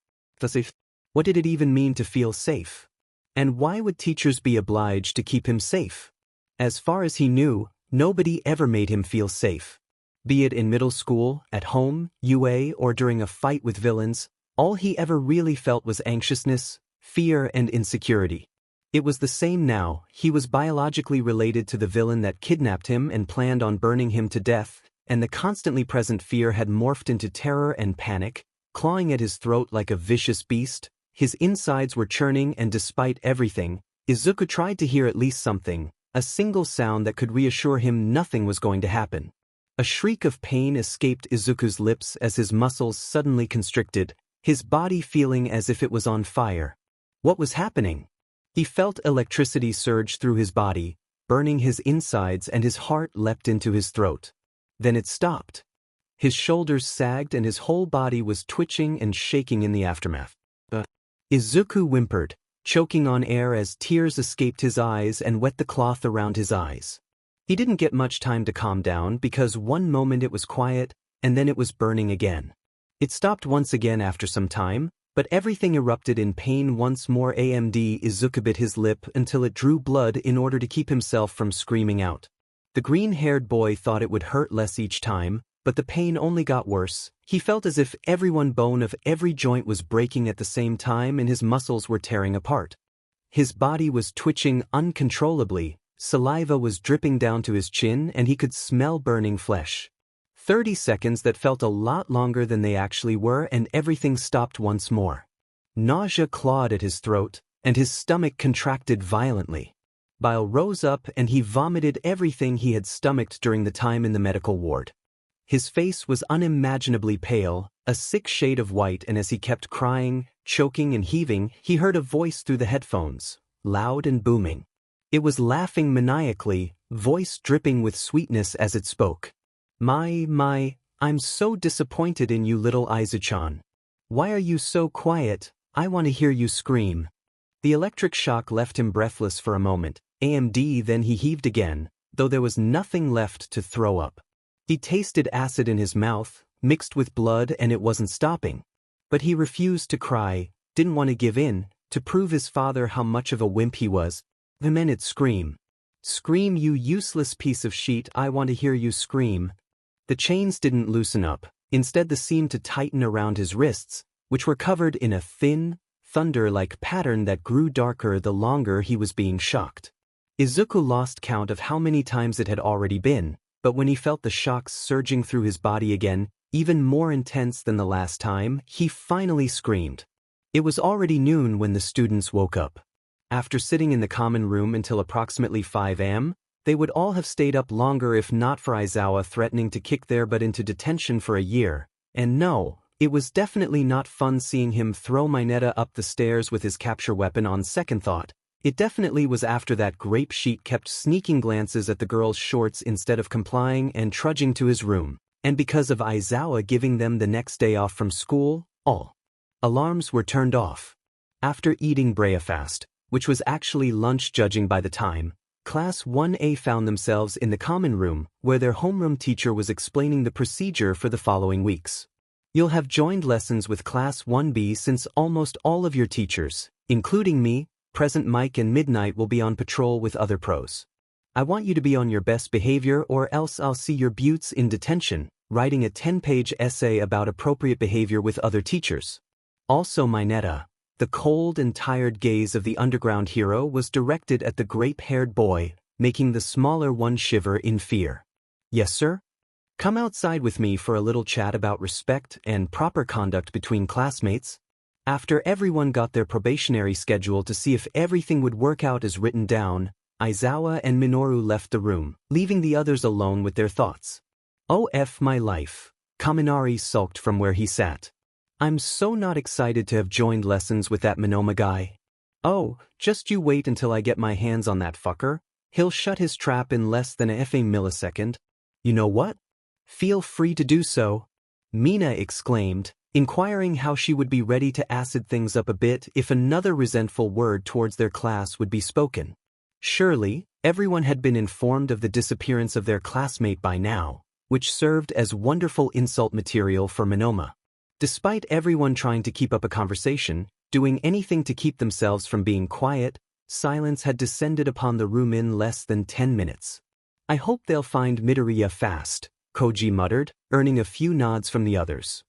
What did it even mean to feel safe? And why would teachers be obliged to keep him safe? As far as he knew, nobody ever made him feel safe. Be it in middle school, at home, UA, or during a fight with villains, all he ever really felt was anxiousness, fear, and insecurity. It was the same now. He was biologically related to the villain that kidnapped him and planned on burning him to death, and the constantly present fear had morphed into terror and panic, clawing at his throat like a vicious beast. His insides were churning, and despite everything, Izuku tried to hear at least something, a single sound that could reassure him nothing was going to happen. A shriek of pain escaped Izuku's lips as his muscles suddenly constricted, his body feeling as if it was on fire. What was happening? He felt electricity surge through his body, burning his insides and his heart leapt into his throat. Then it stopped. His shoulders sagged and his whole body was twitching and shaking in the aftermath. Izuku whimpered, choking on air as tears escaped his eyes and wet the cloth around his eyes. He didn't get much time to calm down because one moment it was quiet, and then it was burning again. It stopped once again after some time, but everything erupted in pain once more. Izuku bit his lip until it drew blood in order to keep himself from screaming out. The green-haired boy thought it would hurt less each time, but the pain only got worse. He felt as if every bone of every joint was breaking at the same time and his muscles were tearing apart. His body was twitching uncontrollably, saliva was dripping down to his chin and he could smell burning flesh. 30 seconds that felt a lot longer than they actually were, and everything stopped once more. Nausea clawed at his throat, and his stomach contracted violently. Bile rose up and he vomited everything he had stomached during the time in the medical ward. His face was unimaginably pale, a sick shade of white, and as he kept crying, choking and heaving, he heard a voice through the headphones, loud and booming. It was laughing maniacally, voice dripping with sweetness as it spoke. I'm so disappointed in you, little Izuku-chan. Why are you so quiet? I want to hear you scream. The electric shock left him breathless for a moment. Then he heaved again, though there was nothing left to throw up. He tasted acid in his mouth, mixed with blood, and it wasn't stopping. But he refused to cry, didn't want to give in, to prove his father how much of a wimp he was. The men would scream. Scream, you useless piece of shit, I want to hear you scream. The chains didn't loosen up, instead they seemed to tighten around his wrists, which were covered in a thin, thunder-like pattern that grew darker the longer he was being shocked. Izuku lost count of how many times it had already been, but when he felt the shocks surging through his body again, even more intense than the last time, he finally screamed. It was already noon when the students woke up. After sitting in the common room until approximately 5 a.m., they would all have stayed up longer if not for Isawa threatening to kick their butt into detention for a year. And no, it was definitely not fun seeing him throw Mineta up the stairs with his capture weapon on second thought. It definitely was after that grape sheet kept sneaking glances at the girls' shorts instead of complying and trudging to his room. And because of Isawa giving them the next day off from school, all alarms were turned off. After eating breakfast, which was actually lunch judging by the time, Class 1A found themselves in the common room where their homeroom teacher was explaining the procedure for the following weeks. You'll have joined lessons with Class 1B since almost all of your teachers, including me, Present Mike and Midnight, will be on patrol with other pros. I want you to be on your best behavior or else I'll see your buttes in detention, writing a 10-page essay about appropriate behavior with other teachers. Also Mineta. The cold and tired gaze of the underground hero was directed at the grape-haired boy, making the smaller one shiver in fear. Yes, sir? Come outside with me for a little chat about respect and proper conduct between classmates. After everyone got their probationary schedule to see if everything would work out as written down, Isawa and Minoru left the room, leaving the others alone with their thoughts. Oh F my life. Kaminari sulked from where he sat. I'm so not excited to have joined lessons with that Monoma guy. Oh, just you wait until I get my hands on that fucker. He'll shut his trap in less than a millisecond. You know what? Feel free to do so. Mina exclaimed, inquiring how she would be ready to acid things up a bit if another resentful word towards their class would be spoken. Surely, everyone had been informed of the disappearance of their classmate by now, which served as wonderful insult material for Monoma. Despite everyone trying to keep up a conversation, doing anything to keep themselves from being quiet, silence had descended upon the room in less than 10 minutes. I hope they'll find Midoriya fast, Koji muttered, earning a few nods from the others.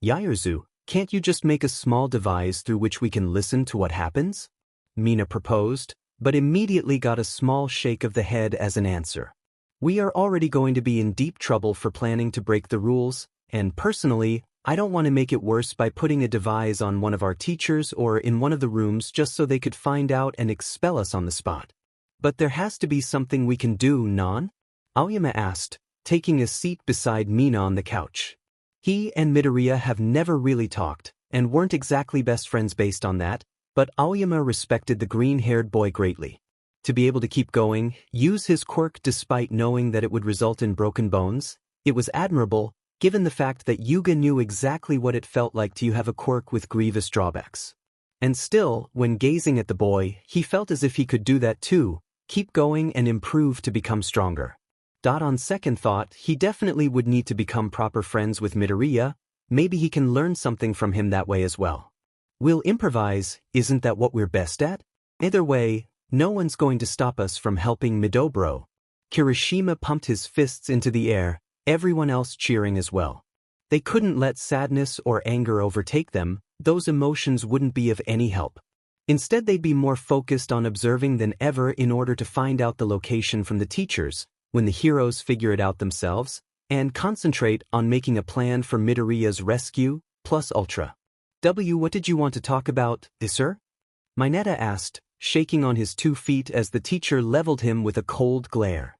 Yaozu, can't you just make a small device through which we can listen to what happens? Mina proposed, but immediately got a small shake of the head as an answer. We are already going to be in deep trouble for planning to break the rules, and personally, I don't want to make it worse by putting a device on one of our teachers or in one of the rooms just so they could find out and expel us on the spot. But there has to be something we can do, non? Aoyama asked, taking a seat beside Mina on the couch. He and Midoriya have never really talked, and weren't exactly best friends based on that, but Aoyama respected the green-haired boy greatly. To be able to keep going, use his quirk despite knowing that it would result in broken bones, it was admirable, given the fact that Yuga knew exactly what it felt like to have a quirk with grievous drawbacks. And still, when gazing at the boy, he felt as if he could do that too, keep going and improve to become stronger. On second thought, he definitely would need to become proper friends with Midoriya, maybe he can learn something from him that way as well. We'll improvise, isn't that what we're best at? Either way, no one's going to stop us from helping Midobro. Kirishima pumped his fists into the air, everyone else cheering as well. They couldn't let sadness or anger overtake them, those emotions wouldn't be of any help. Instead they'd be more focused on observing than ever in order to find out the location from the teachers, when the heroes figure it out themselves, and concentrate on making a plan for Midoriya's rescue, plus Ultra. What did you want to talk about, sir? Mineta asked, shaking on his 2 feet as the teacher leveled him with a cold glare.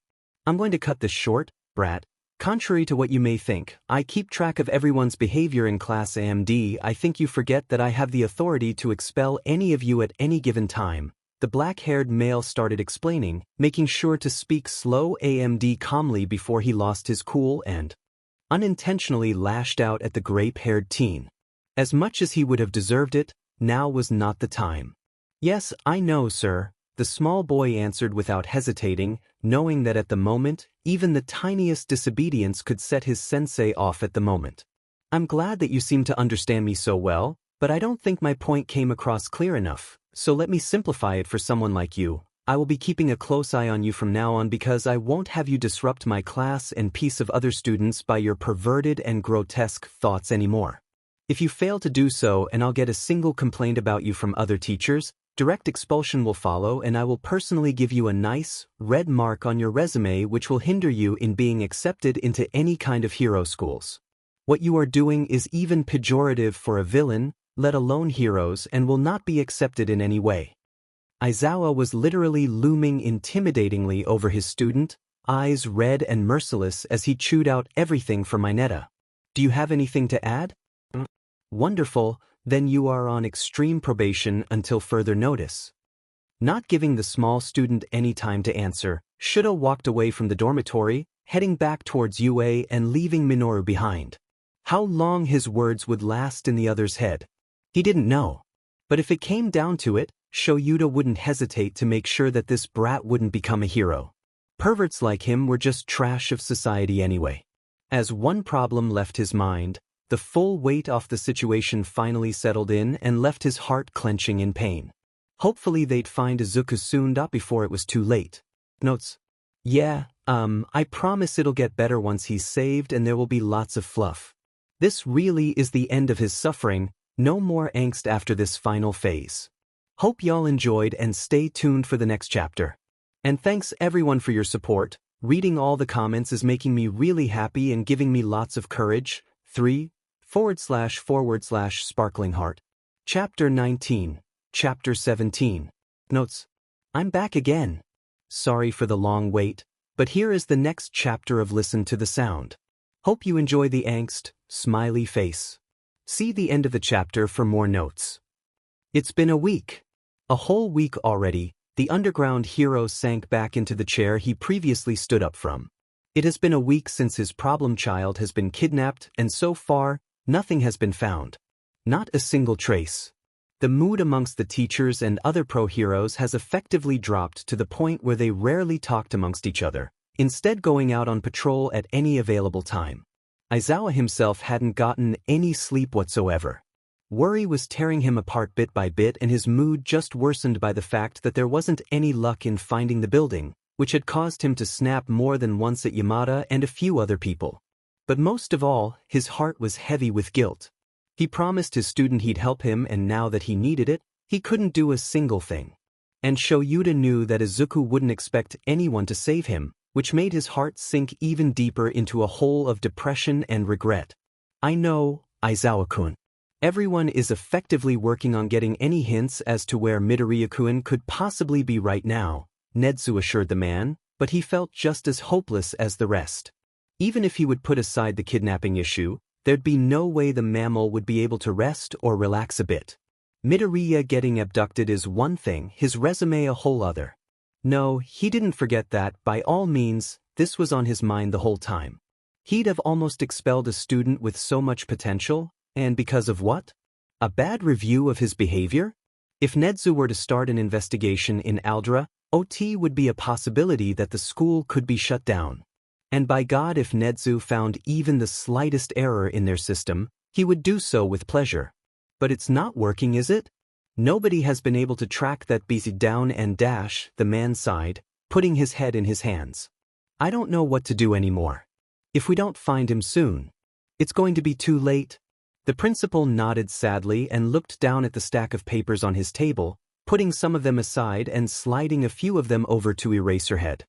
I'm going to cut this short, brat. Contrary to what you may think, I keep track of everyone's behavior in class AMD. I think you forget that I have the authority to expel any of you at any given time. The black-haired male started explaining, making sure to speak slow AMD calmly before he lost his cool and unintentionally lashed out at the grape-haired teen. As much as he would have deserved it, now was not the time. Yes, I know, sir, the small boy answered without hesitating, knowing that at the moment, even the tiniest disobedience could set his sensei off at the moment. I'm glad that you seem to understand me so well, but I don't think my point came across clear enough, so let me simplify it for someone like you. I will be keeping a close eye on you from now on because I won't have you disrupt my class and peace of other students by your perverted and grotesque thoughts anymore. If you fail to do so and I'll get a single complaint about you from other teachers, direct expulsion will follow and I will personally give you a nice, red mark on your resume which will hinder you in being accepted into any kind of hero schools. What you are doing is even pejorative for a villain, let alone heroes, and will not be accepted in any way. Isawa was literally looming intimidatingly over his student, eyes red and merciless as he chewed out everything for Mineta. Do you have anything to add? Wonderful, then you are on extreme probation until further notice. Not giving the small student any time to answer, Shuda walked away from the dormitory, heading back towards UA and leaving Minoru behind. How long his words would last in the other's head, he didn't know. But if it came down to it, Shoyuda wouldn't hesitate to make sure that this brat wouldn't become a hero. Perverts like him were just trash of society anyway. As one problem left his mind, the full weight off the situation finally settled in and left his heart clenching in pain. Hopefully they'd find Izuku soon before it was too late. Notes. Yeah, I promise it'll get better once he's saved and there will be lots of fluff. This really is the end of his suffering, no more angst after this final phase. Hope y'all enjoyed and stay tuned for the next chapter. And thanks everyone for your support. Reading all the comments is making me really happy and giving me lots of courage. 3///sparkling heart. Chapter 19. Chapter 17. Notes. I'm back again. Sorry for the long wait, but here is the next chapter of Listen to the Sound. Hope you enjoy the angst, smiley face. See the end of the chapter for more notes. It's been a week. A whole week already, the underground hero sank back into the chair he previously stood up from. It has been a week since his problem child has been kidnapped and so far, nothing has been found. Not a single trace. The mood amongst the teachers and other pro-heroes has effectively dropped to the point where they rarely talked amongst each other, instead going out on patrol at any available time. Isawa himself hadn't gotten any sleep whatsoever. Worry was tearing him apart bit by bit and his mood just worsened by the fact that there wasn't any luck in finding the building, which had caused him to snap more than once at Yamada and a few other people. But most of all, his heart was heavy with guilt. He promised his student he'd help him and now that he needed it, he couldn't do a single thing. And Shoyuda knew that Izuku wouldn't expect anyone to save him, which made his heart sink even deeper into a hole of depression and regret. I know, Aizawa-kun. Everyone is effectively working on getting any hints as to where Midoriya-kun could possibly be right now, Netsu assured the man, but he felt just as hopeless as the rest. Even if he would put aside the kidnapping issue, there'd be no way the mammal would be able to rest or relax a bit. Midoriya getting abducted is one thing, his resume a whole other. No, he didn't forget that. By all means, this was on his mind the whole time. He'd have almost expelled a student with so much potential, and because of what? A bad review of his behavior? If Nedzu were to start an investigation in Aldra, OT would be a possibility that the school could be shut down. And by God, if Nedzu found even the slightest error in their system, he would do so with pleasure. But it's not working, is it? Nobody has been able to track that busy down and dash, the man sighed, putting his head in his hands. I don't know what to do anymore. If we don't find him soon, it's going to be too late. The principal nodded sadly and looked down at the stack of papers on his table, putting some of them aside and sliding a few of them over to Eraserhead.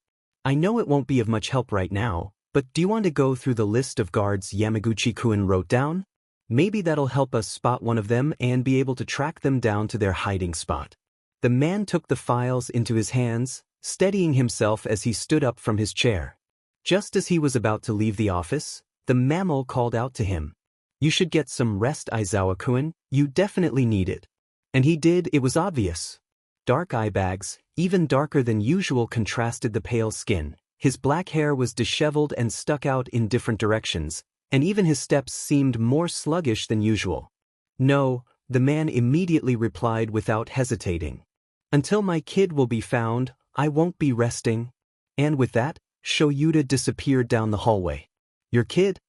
I know it won't be of much help right now, but do you want to go through the list of guards Yamaguchi-kun wrote down? Maybe that'll help us spot one of them and be able to track them down to their hiding spot. The man took the files into his hands, steadying himself as he stood up from his chair. Just as he was about to leave the office, the mammal called out to him. You should get some rest, Aizawa-kun, you definitely need it. And he did, it was obvious. Dark eye bags, even darker than usual, contrasted the pale skin. His black hair was disheveled and stuck out in different directions, and even his steps seemed more sluggish than usual. No, the man immediately replied without hesitating. Until my kid will be found, I won't be resting. And with that, Shoyuta disappeared down the hallway. Your kid?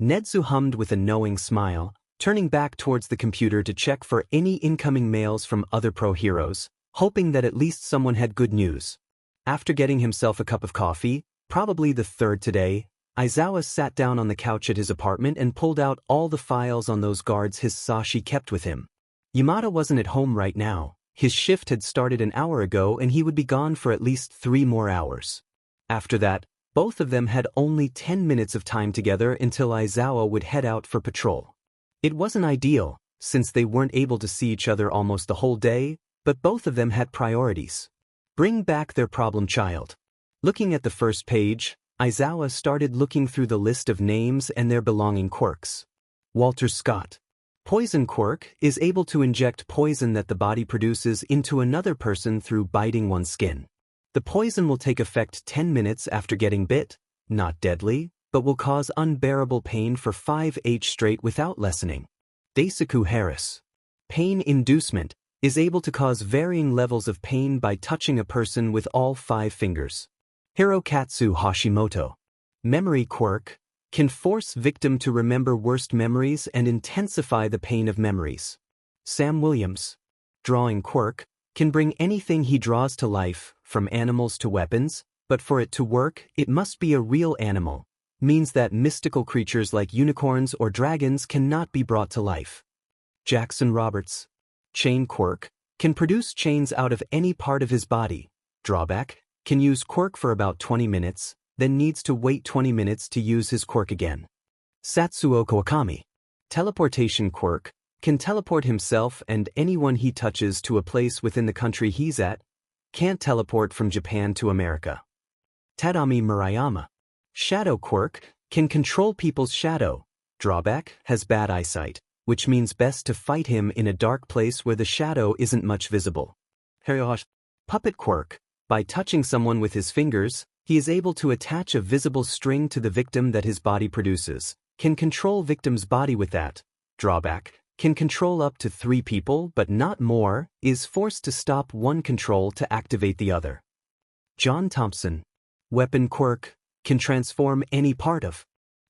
Nedzu hummed with a knowing smile, turning back towards the computer to check for any incoming mails from other pro-heroes, hoping that at least someone had good news. After getting himself a cup of coffee, probably the third today, Aizawa sat down on the couch at his apartment and pulled out all the files on those guards Hisashi kept with him. Yamada wasn't at home right now. His shift had started an hour ago and he would be gone for at least 3 more hours. After that, both of them had only 10 minutes of time together until Aizawa would head out for patrol. It wasn't ideal, since they weren't able to see each other almost the whole day, but both of them had priorities. Bring back their problem child. Looking at the first page, Aizawa started looking through the list of names and their belonging quirks. Walter Scott. Poison quirk is able to inject poison that the body produces into another person through biting one's skin. The poison will take effect 10 minutes after getting bit, not deadly, but will cause unbearable pain for 5h straight without lessening. Daisaku Harris. Pain inducement is able to cause varying levels of pain by touching a person with all 5 fingers. Hirokatsu Hashimoto. Memory quirk can force victim to remember worst memories and intensify the pain of memories. Sam Williams. Drawing quirk can bring anything he draws to life, from animals to weapons, but for it to work, it must be a real animal. Means that mystical creatures like unicorns or dragons cannot be brought to life. Jackson Roberts. Chain quirk can produce chains out of any part of his body. Drawback, can use quirk for about 20 minutes, then needs to wait 20 minutes to use his quirk again. Satsuo Kawakami. Teleportation quirk can teleport himself and anyone he touches to a place within the country he's at. Can't teleport from Japan to America. Tadami Murayama. Shadow quirk can control people's shadow. Drawback, has bad eyesight, which means best to fight him in a dark place where the shadow isn't much visible. Puppet quirk. By touching someone with his fingers, he is able to attach a visible string to the victim that his body produces. Can control victim's body with that. Drawback, can control up to 3 people but not more, is forced to stop one control to activate the other. John Thompson. Weapon quirk, can transform any part of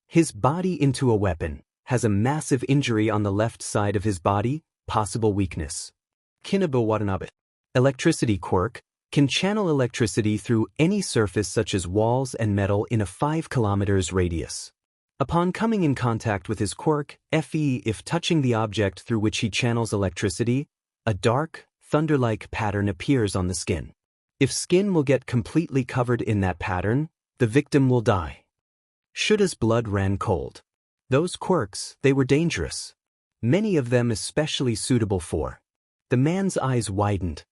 his body into a weapon, has a massive injury on the left side of his body, possible weakness. Kinobu Watanabe. Electricity quirk, can channel electricity through any surface such as walls and metal in a 5 kilometers radius. Upon coming in contact with his quirk, if touching the object through which he channels electricity, a dark, thunder-like pattern appears on the skin. If skin will get completely covered in that pattern, the victim will die. Shuta's blood ran cold. Those quirks, they were dangerous. Many of them especially suitable for. The man's eyes widened.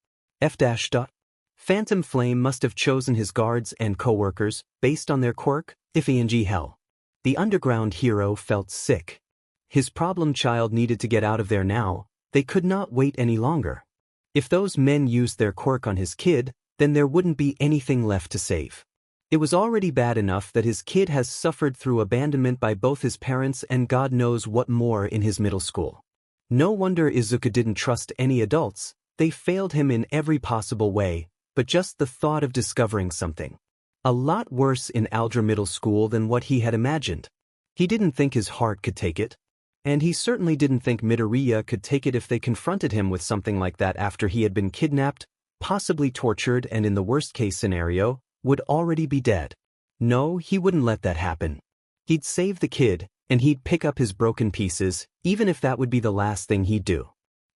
Phantom Flame must have chosen his guards and co-workers based on their quirk, if hell. The underground hero felt sick. His problem child needed to get out of there now. They could not wait any longer. If those men used their quirk on his kid, then there wouldn't be anything left to save. It was already bad enough that his kid has suffered through abandonment by both his parents and God knows what more in his middle school. No wonder Izuku didn't trust any adults, they failed him in every possible way, but just the thought of discovering something a lot worse in Aldra Middle School than what he had imagined. He didn't think his heart could take it. And he certainly didn't think Midoriya could take it if they confronted him with something like that after he had been kidnapped, possibly tortured and in the worst-case scenario, would already be dead. No, he wouldn't let that happen. He'd save the kid, and he'd pick up his broken pieces, even if that would be the last thing he'd do.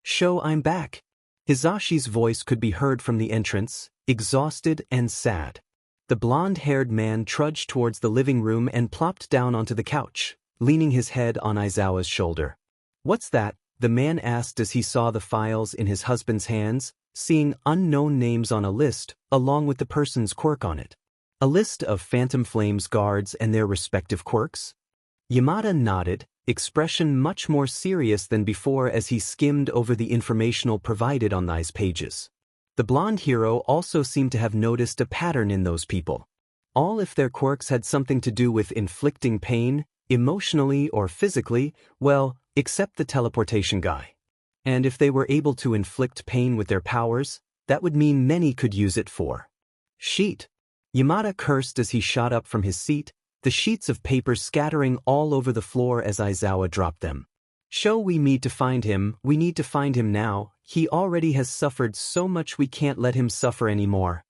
"Sho, I'm back." Hisashi's voice could be heard from the entrance, exhausted and sad. The blonde-haired man trudged towards the living room and plopped down onto the couch, leaning his head on Isawa's shoulder. "What's that?" the man asked as he saw the files in his husband's hands, seeing unknown names on a list, along with the person's quirk on it. A list of Phantom Flame's guards and their respective quirks? Yamada nodded, expression much more serious than before as he skimmed over the informational provided on these pages. The blonde hero also seemed to have noticed a pattern in those people. All if their quirks had something to do with inflicting pain, emotionally or physically, well, except the teleportation guy. And if they were able to inflict pain with their powers, that would mean many could use it for. Sheet. Yamada cursed as he shot up from his seat, the sheets of paper scattering all over the floor as Isawa dropped them. "Sho, we need to find him now, he already has suffered so much we can't let him suffer anymore."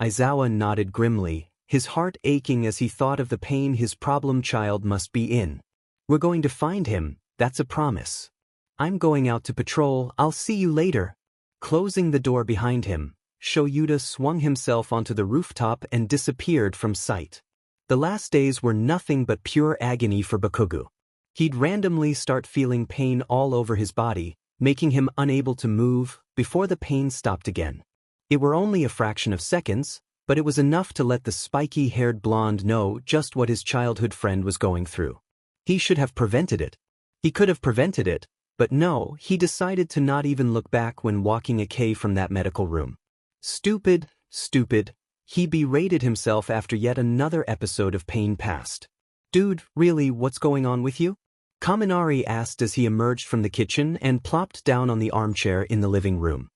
Isawa nodded grimly, his heart aching as he thought of the pain his problem child must be in. "We're going to find him, that's a promise. I'm going out to patrol, I'll see you later." Closing the door behind him, Shoyuta swung himself onto the rooftop and disappeared from sight. The last days were nothing but pure agony for Bakugo. He'd randomly start feeling pain all over his body, making him unable to move, before the pain stopped again. It were only a fraction of seconds, but it was enough to let the spiky-haired blonde know just what his childhood friend was going through. He should have prevented it. He could have prevented it, but no, he decided to not even look back when walking away from that medical room. Stupid, stupid, he berated himself after yet another episode of pain passed. "Dude, really, what's going on with you?" Kaminari asked as he emerged from the kitchen and plopped down on the armchair in the living room.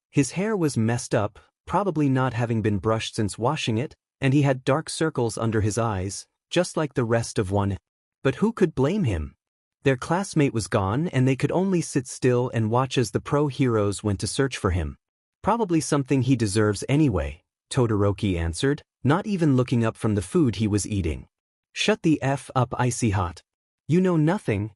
His hair was messed up, probably not having been brushed since washing it, and he had dark circles under his eyes, just like the rest of one. But who could blame him? Their classmate was gone and they could only sit still and watch as the pro-heroes went to search for him. "Probably something he deserves anyway," Todoroki answered, not even looking up from the food he was eating. "Shut the F up, icy hot. You know nothing,"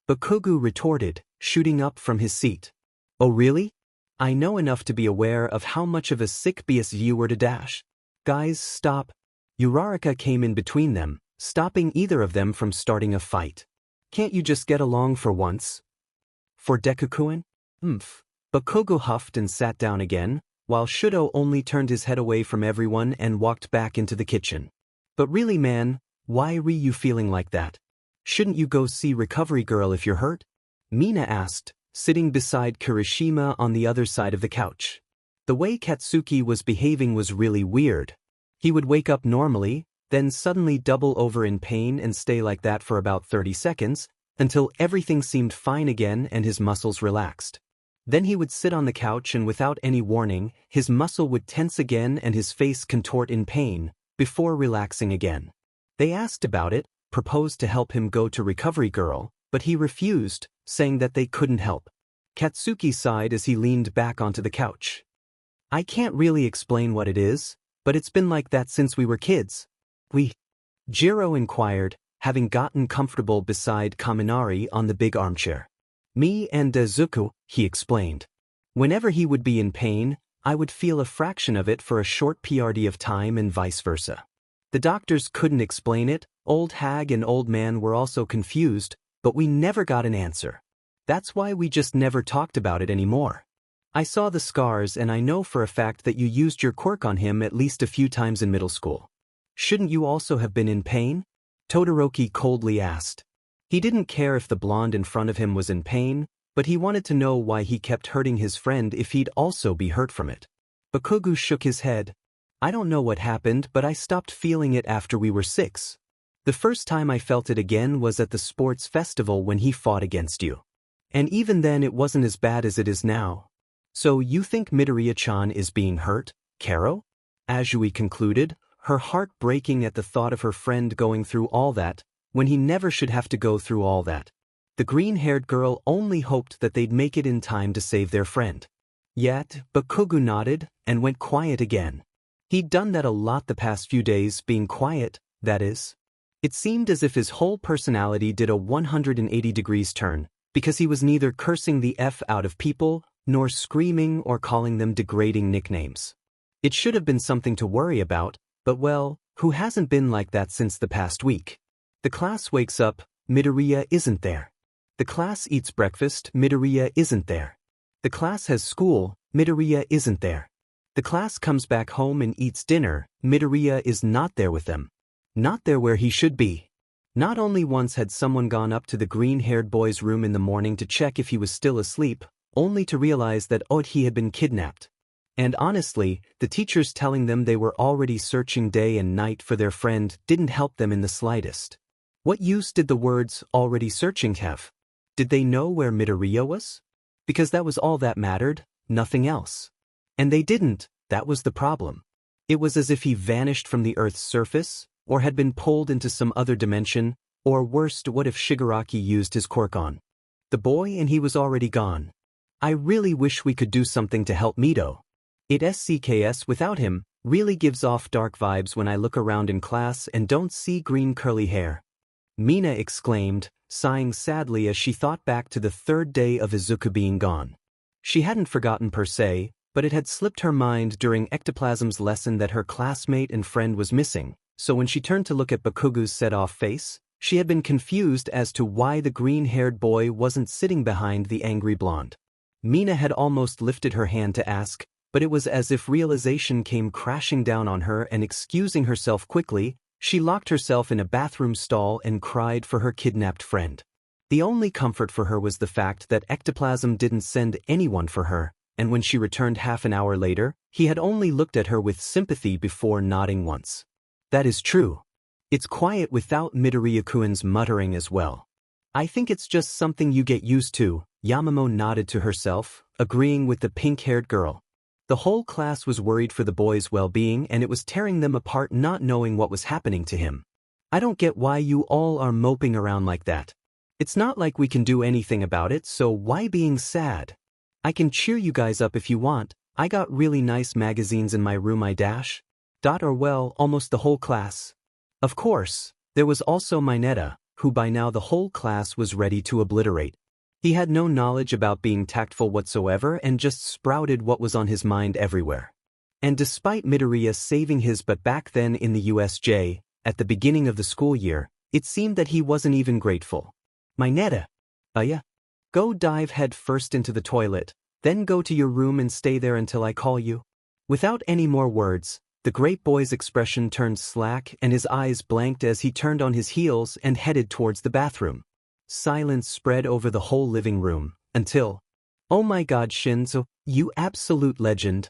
Bakugo retorted, shooting up from his seat. "Oh really? I know enough to be aware of how much of a sick BS you were to dash." "Guys, stop." Uraraka came in between them, stopping either of them from starting a fight. "Can't you just get along for once?" "For Deku-kun?" Bakugo huffed and sat down again, while Shudo only turned his head away from everyone and walked back into the kitchen. "But really man, why are you feeling like that? Shouldn't you go see Recovery Girl if you're hurt?" Mina asked, sitting beside Kirishima on the other side of the couch. The way Katsuki was behaving was really weird. He would wake up normally, then suddenly double over in pain and stay like that for about 30 seconds, until everything seemed fine again and his muscles relaxed. Then he would sit on the couch and without any warning, his muscle would tense again and his face contort in pain, before relaxing again. They asked about it, proposed to help him go to Recovery Girl, but he refused, saying that they couldn't help. Katsuki sighed as he leaned back onto the couch. "I can't really explain what it is, but it's been like that since we were kids." Jiro inquired, having gotten comfortable beside Kaminari on the big armchair. "Me and Izuku," he explained. "Whenever he would be in pain, I would feel a fraction of it for a short period of time and vice versa. The doctors couldn't explain it, old hag and old man were also confused, but we never got an answer. That's why we just never talked about it anymore. I saw the scars and I know for a fact that you used your quirk on him at least a few times in middle school. Shouldn't you also have been in pain?" Todoroki coldly asked. He didn't care if the blonde in front of him was in pain, but he wanted to know why he kept hurting his friend if he'd also be hurt from it. Bakugo shook his head. I don't know what happened, but I stopped feeling it after we were 6. The first time I felt it again was at the sports festival when he fought against you. And even then it wasn't as bad as it is now. So you think Midoriya-chan is being hurt, Karo? Azui concluded, her heart breaking at the thought of her friend going through all that, when he never should have to go through all that. The green-haired girl only hoped that they'd make it in time to save their friend. Yet, Bakugo nodded and went quiet again. He'd done that a lot the past few days, being quiet, that is. It seemed as if his whole personality did a 180 degrees turn, because he was neither cursing the F out of people, nor screaming or calling them degrading nicknames. It should have been something to worry about, but well, who hasn't been like that since the past week? The class wakes up, Midoriya isn't there. The class eats breakfast, Midoriya isn't there. The class has school, Midoriya isn't there. The class comes back home and eats dinner, Midoriya is not there with them. Not there where he should be. Not only once had someone gone up to the green-haired boy's room in the morning to check if he was still asleep, only to realize that he had been kidnapped. And honestly, the teachers telling them they were already searching day and night for their friend didn't help them in the slightest. What use did the words already searching have? Did they know where Midoriya was? Because that was all that mattered, nothing else. And they didn't, that was the problem. It was as if he vanished from the Earth's surface, or had been pulled into some other dimension, or worst, what if Shigaraki used his quirk on the boy and he was already gone? I really wish we could do something to help Mido. It SCKS without him really gives off dark vibes when I look around in class and don't see green curly hair. Mina exclaimed, sighing sadly as she thought back to the 3rd day of Izuku being gone. She hadn't forgotten per se, but it had slipped her mind during ectoplasm's lesson that her classmate and friend was missing, so when she turned to look at Bakugo's set-off face, she had been confused as to why the green-haired boy wasn't sitting behind the angry blonde. Mina had almost lifted her hand to ask, but it was as if realization came crashing down on her, and excusing herself quickly, she locked herself in a bathroom stall and cried for her kidnapped friend. The only comfort for her was the fact that ectoplasm didn't send anyone for her, and when she returned half an hour later, he had only looked at her with sympathy before nodding once. That is true. It's quiet without Midoriya-kun's muttering as well. I think it's just something you get used to, Yamamo nodded to herself, agreeing with the pink-haired girl. The whole class was worried for the boy's well-being, and it was tearing them apart not knowing what was happening to him. I don't get why you all are moping around like that. It's not like we can do anything about it, so why being sad? I can cheer you guys up if you want. I got really nice magazines in my room or well, almost the whole class. Of course, there was also Mineta, who by now the whole class was ready to obliterate. He had no knowledge about being tactful whatsoever and just sprouted what was on his mind everywhere. And despite Midoriya saving his butt back then in the USJ, at the beginning of the school year, it seemed that he wasn't even grateful. Mineta. Yeah. Go dive head first into the toilet, then go to your room and stay there until I call you. Without any more words, the great boy's expression turned slack and his eyes blanked as he turned on his heels and headed towards the bathroom. Silence spread over the whole living room, until, "Oh my God, Shinzo, you absolute legend!"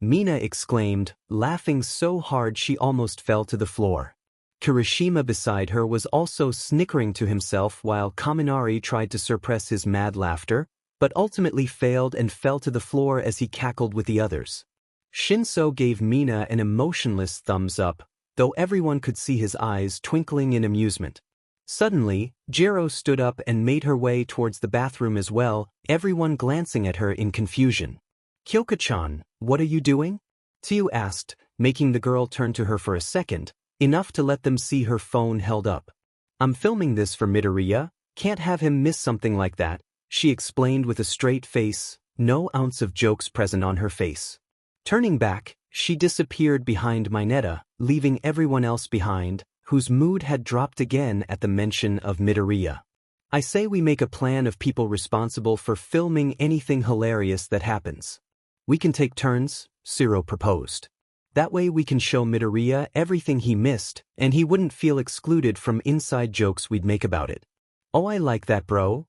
Mina exclaimed, laughing so hard she almost fell to the floor. Kirishima beside her was also snickering to himself while Kaminari tried to suppress his mad laughter, but ultimately failed and fell to the floor as he cackled with the others. Shinzo gave Mina an emotionless thumbs up, though everyone could see his eyes twinkling in amusement. Suddenly, Jiro stood up and made her way towards the bathroom as well, everyone glancing at her in confusion. "Kyoka-chan, what are you doing?" Tsu asked, making the girl turn to her for a second, enough to let them see her phone held up. "I'm filming this for Midoriya, can't have him miss something like that," she explained with a straight face, no ounce of jokes present on her face. Turning back, she disappeared behind Mineta, leaving everyone else behind, whose mood had dropped again at the mention of Midoriya. "I say we make a plan of people responsible for filming anything hilarious that happens. We can take turns," Shiro proposed. "That way we can show Midoriya everything he missed, and he wouldn't feel excluded from inside jokes we'd make about it." "Oh, I like that, bro."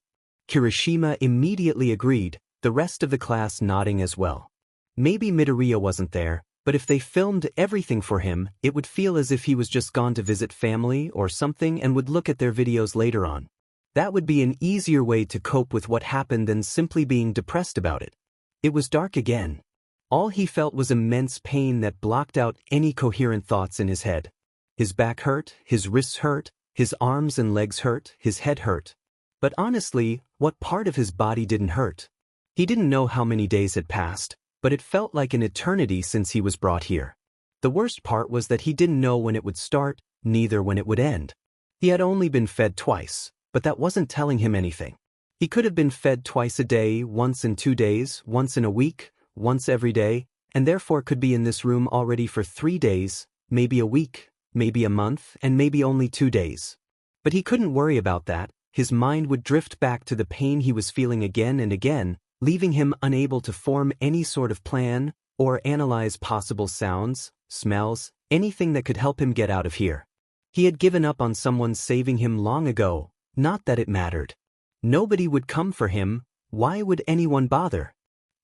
Kirishima immediately agreed, the rest of the class nodding as well. Maybe Midoriya wasn't there, but if they filmed everything for him, it would feel as if he was just gone to visit family or something and would look at their videos later on. That would be an easier way to cope with what happened than simply being depressed about it. It was dark again. All he felt was immense pain that blocked out any coherent thoughts in his head. His back hurt, his wrists hurt, his arms and legs hurt, his head hurt. But honestly, what part of his body didn't hurt? He didn't know how many days had passed, but it felt like an eternity since he was brought here. The worst part was that he didn't know when it would start, neither when it would end. He had only been fed twice, but that wasn't telling him anything. He could have been fed twice a day, once in 2 days, once in a week, once every day, and therefore could be in this room already for 3 days, maybe a week, maybe a month, and maybe only 2 days. But he couldn't worry about that. His mind would drift back to the pain he was feeling again and again, leaving him unable to form any sort of plan or analyze possible sounds, smells, anything that could help him get out of here. He had given up on someone saving him long ago, not that it mattered. Nobody would come for him. Why would anyone bother?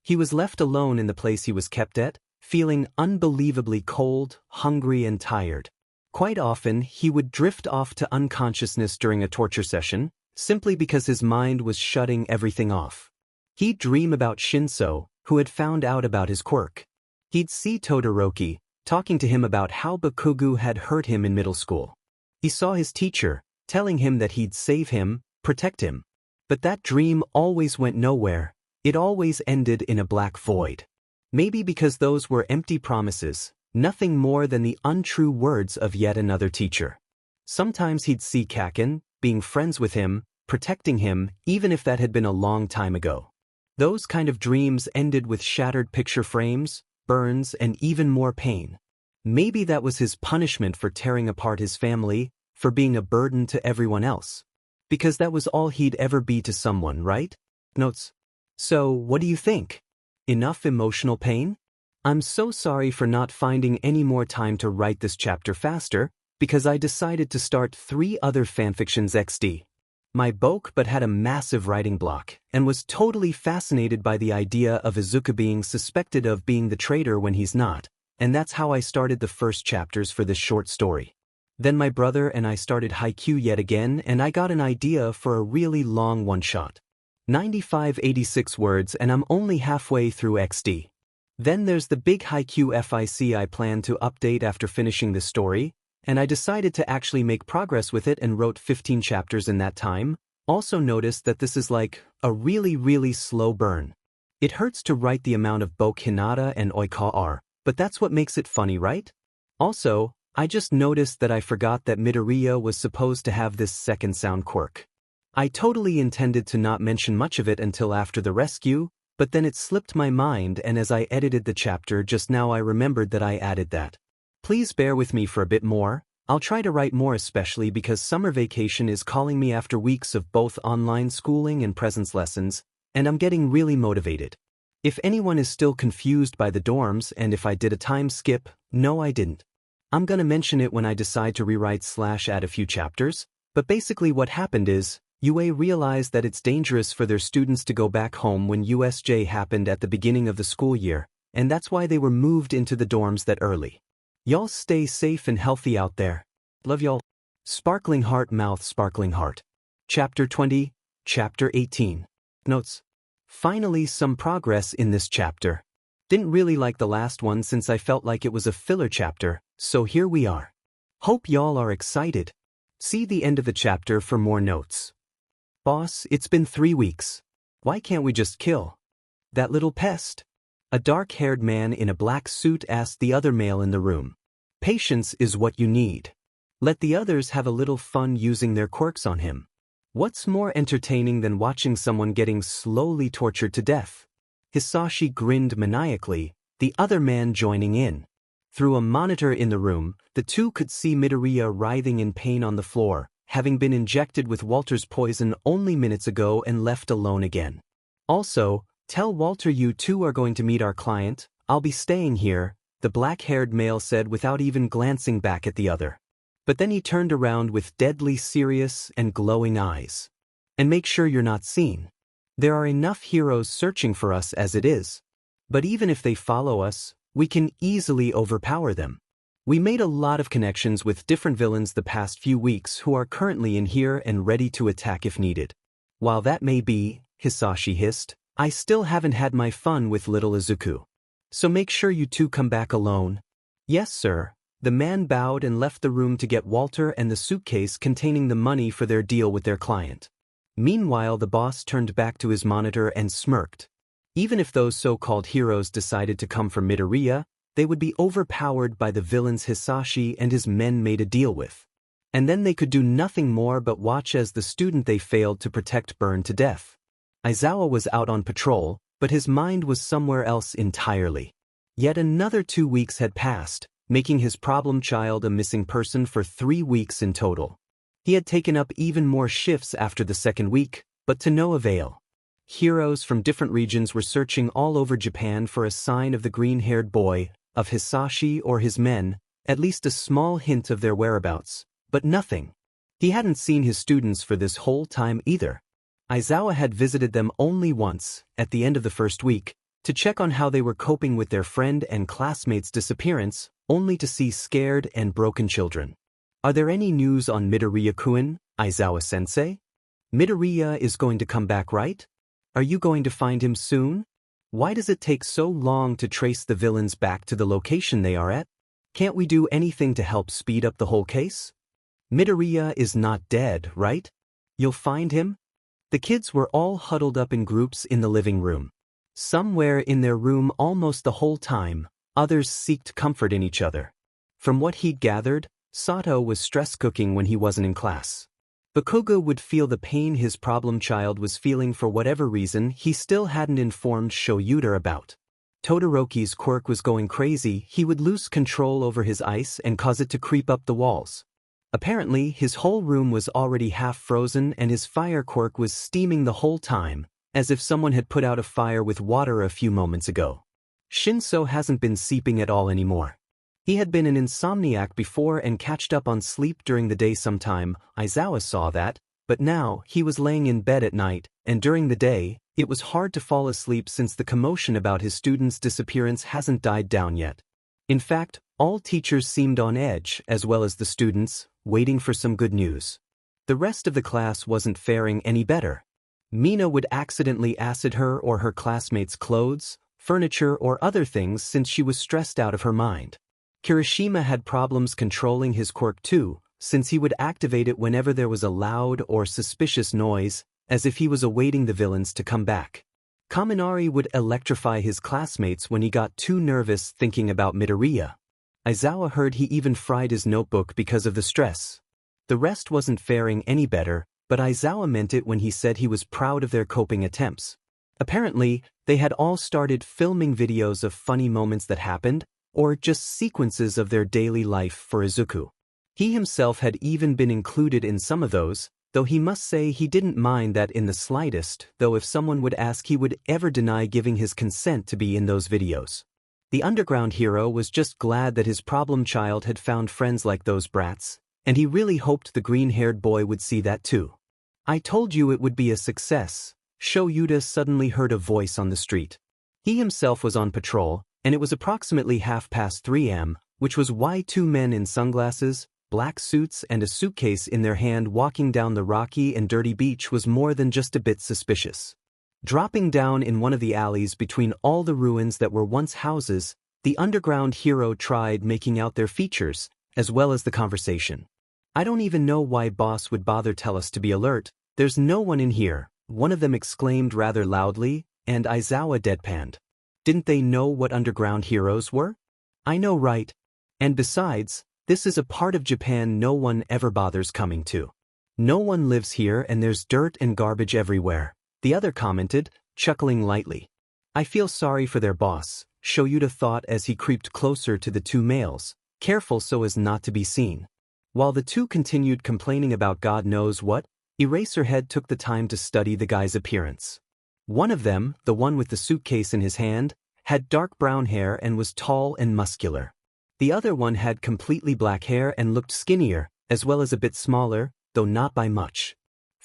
He was left alone in the place he was kept at, feeling unbelievably cold, hungry, and tired. Quite often, he would drift off to unconsciousness during a torture session, simply because his mind was shutting everything off. He'd dream about Shinso, who had found out about his quirk. He'd see Todoroki, talking to him about how Bakugo had hurt him in middle school. He saw his teacher, telling him that he'd save him, protect him. But that dream always went nowhere. It always ended in a black void. Maybe because those were empty promises, nothing more than the untrue words of yet another teacher. Sometimes he'd see Kaken, being friends with him, protecting him, even if that had been a long time ago. Those kind of dreams ended with shattered picture frames, burns, and even more pain. Maybe that was his punishment for tearing apart his family, for being a burden to everyone else. Because that was all he'd ever be to someone, right? Notes. So, what do you think? Enough emotional pain? I'm so sorry for not finding any more time to write this chapter faster, because I decided to start 3 other fanfictions XD. My broke but had a massive writing block, and was totally fascinated by the idea of Izuku being suspected of being the traitor when he's not, and that's how I started the first chapters for this short story. Then my brother and I started Haikyuu yet again, and I got an idea for a really long one-shot. 95-86 words, and I'm only halfway through XD. Then there's the big Haikyuu FIC I plan to update after finishing the story, and I decided to actually make progress with it and wrote 15 chapters in that time. Also noticed that this is like a really slow burn. It hurts to write the amount of Boku Hinata and Oika are, but that's what makes it funny, right? Also, I just noticed that I forgot that Midoriya was supposed to have this second sound quirk. I totally intended to not mention much of it until after the rescue, but then it slipped my mind, and as I edited the chapter just now I remembered that I added that. Please bear with me for a bit more. I'll try to write more, especially because summer vacation is calling me after weeks of both online schooling and presence lessons, and I'm getting really motivated. If anyone is still confused by the dorms and if I did a time skip, no, I didn't. I'm gonna mention it when I decide to rewrite/add a few chapters, but basically what happened is, UA realized that it's dangerous for their students to go back home when USJ happened at the beginning of the school year, and that's why they were moved into the dorms that early. Y'all stay safe and healthy out there. Love y'all. Sparkling Heart Mouth Sparkling Heart. Chapter 20, Chapter 18. Notes. Finally some progress in this chapter. Didn't really like the last one since I felt like it was a filler chapter, so here we are. Hope y'all are excited. See the end of the chapter for more notes. Boss, it's been 3 weeks. Why can't we just kill that little pest? A dark-haired man in a black suit asked the other male in the room. Patience is what you need. Let the others have a little fun using their quirks on him. What's more entertaining than watching someone getting slowly tortured to death? Hisashi grinned maniacally, the other man joining in. Through a monitor in the room, the two could see Midoriya writhing in pain on the floor, having been injected with Walter's poison only minutes ago and left alone again. Also, tell Walter you two are going to meet our client. I'll be staying here, the black-haired male said without even glancing back at the other. But then he turned around with deadly serious and glowing eyes. And make sure you're not seen. There are enough heroes searching for us as it is. But even if they follow us, we can easily overpower them. We made a lot of connections with different villains the past few weeks who are currently in here and ready to attack if needed. While that may be, Hisashi hissed, I still haven't had my fun with little Izuku. So make sure you two come back alone. Yes, sir. The man bowed and left the room to get Walter and the suitcase containing the money for their deal with their client. Meanwhile, the boss turned back to his monitor and smirked. Even if those so-called heroes decided to come for Midoriya, they would be overpowered by the villains Hisashi and his men made a deal with. And then they could do nothing more but watch as the student they failed to protect burned to death. Isawa was out on patrol, but his mind was somewhere else entirely. Yet another 2 weeks had passed, making his problem child a missing person for 3 weeks in total. He had taken up even more shifts after the second week, but to no avail. Heroes from different regions were searching all over Japan for a sign of the green-haired boy, of Hisashi or his men, at least a small hint of their whereabouts, but nothing. He hadn't seen his students for this whole time either. Isawa had visited them only once, at the end of the first week, to check on how they were coping with their friend and classmate's disappearance, only to see scared and broken children. Are there any news on Midoriya-kun, Aizawa-sensei? Midoriya is going to come back, right? Are you going to find him soon? Why does it take so long to trace the villains back to the location they are at? Can't we do anything to help speed up the whole case? Midoriya is not dead, right? You'll find him? The kids were all huddled up in groups in the living room. Some were in their room almost the whole time, others sought comfort in each other. From what he'd gathered, Sato was stress cooking when he wasn't in class. Bakugo would feel the pain his problem child was feeling for whatever reason he still hadn't informed Shoyuta about. Todoroki's Quirk was going crazy. He would lose control over his ice and cause it to creep up the walls. Apparently, his whole room was already half frozen and his fire Quirk was steaming the whole time, as if someone had put out a fire with water a few moments ago. Shinso hasn't been sleeping at all anymore. He had been an insomniac before and catched up on sleep during the day sometime. Isawa saw that, but now he was laying in bed at night, and during the day, it was hard to fall asleep since the commotion about his student's disappearance hasn't died down yet. In fact, all teachers seemed on edge, as well as the students, waiting for some good news. The rest of the class wasn't faring any better. Mina would accidentally acid her or her classmates' clothes, furniture or other things since she was stressed out of her mind. Kirishima had problems controlling his quirk too, since he would activate it whenever there was a loud or suspicious noise, as if he was awaiting the villains to come back. Kaminari would electrify his classmates when he got too nervous thinking about Midoriya. Isawa heard he even fried his notebook because of the stress. The rest wasn't faring any better, but Isawa meant it when he said he was proud of their coping attempts. Apparently, they had all started filming videos of funny moments that happened, or just sequences of their daily life for Izuku. He himself had even been included in some of those, though he must say he didn't mind that in the slightest, though if someone would ask he would ever deny giving his consent to be in those videos. The underground hero was just glad that his problem child had found friends like those brats, and he really hoped the green-haired boy would see that too. I told you it would be a success. Shoyuta suddenly heard a voice on the street. He himself was on patrol, and it was approximately 3:30 a.m., which was why two men in sunglasses, black suits and a suitcase in their hand walking down the rocky and dirty beach was more than just a bit suspicious. Dropping down in one of the alleys between all the ruins that were once houses, the underground hero tried making out their features, as well as the conversation. I don't even know why boss would bother tell us to be alert. There's no one in here, one of them exclaimed rather loudly, and Isawa deadpanned. Didn't they know what underground heroes were? I know, right? And besides, this is a part of Japan no one ever bothers coming to. No one lives here and there's dirt and garbage everywhere, the other commented, chuckling lightly. I feel sorry for their boss, Shoyuta thought as he creeped closer to the two males, careful so as not to be seen. While the two continued complaining about God knows what, Eraserhead took the time to study the guy's appearance. One of them, the one with the suitcase in his hand, had dark brown hair and was tall and muscular. The other one had completely black hair and looked skinnier, as well as a bit smaller, though not by much.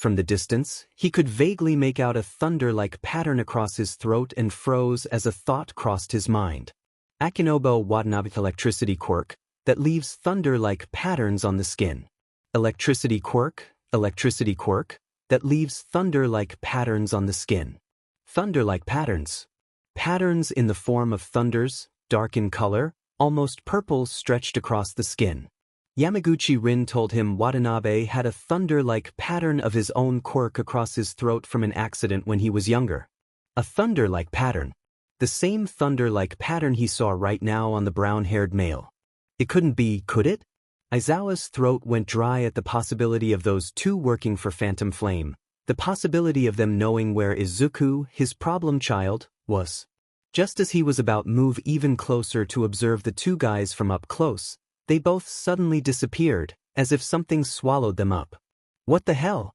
From the distance, he could vaguely make out a thunder-like pattern across his throat and froze as a thought crossed his mind. Akinobo Watanabe electricity quirk that leaves thunder-like patterns on the skin. Electricity quirk that leaves thunder-like patterns on the skin. Thunder-like patterns. Patterns in the form of thunders, dark in color, almost purple, stretched across the skin. Yamaguchi Rin told him Watanabe had a thunder-like pattern of his own quirk across his throat from an accident when he was younger. A thunder-like pattern. The same thunder-like pattern he saw right now on the brown-haired male. It couldn't be, could it? Aizawa's throat went dry at the possibility of those two working for Phantom Flame, the possibility of them knowing where Izuku, his problem child, was. Just as he was about to move even closer to observe the two guys from up close, they both suddenly disappeared, as if something swallowed them up. What the hell?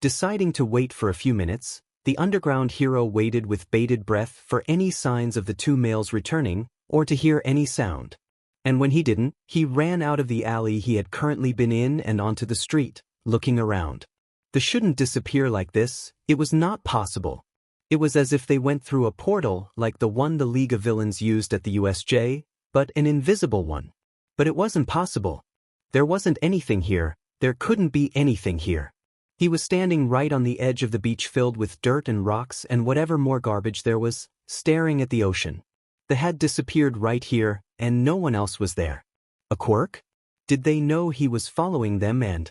Deciding to wait for a few minutes, the underground hero waited with bated breath for any signs of the two males returning, or to hear any sound. And when he didn't, he ran out of the alley he had currently been in and onto the street, looking around. They shouldn't disappear like this, it was not possible. It was as if they went through a portal like the one the League of Villains used at the USJ, but an invisible one. But it wasn't possible. There wasn't anything here, there couldn't be anything here. He was standing right on the edge of the beach filled with dirt and rocks and whatever more garbage there was, staring at the ocean. They had disappeared right here, and no one else was there. A quirk? Did they know he was following them and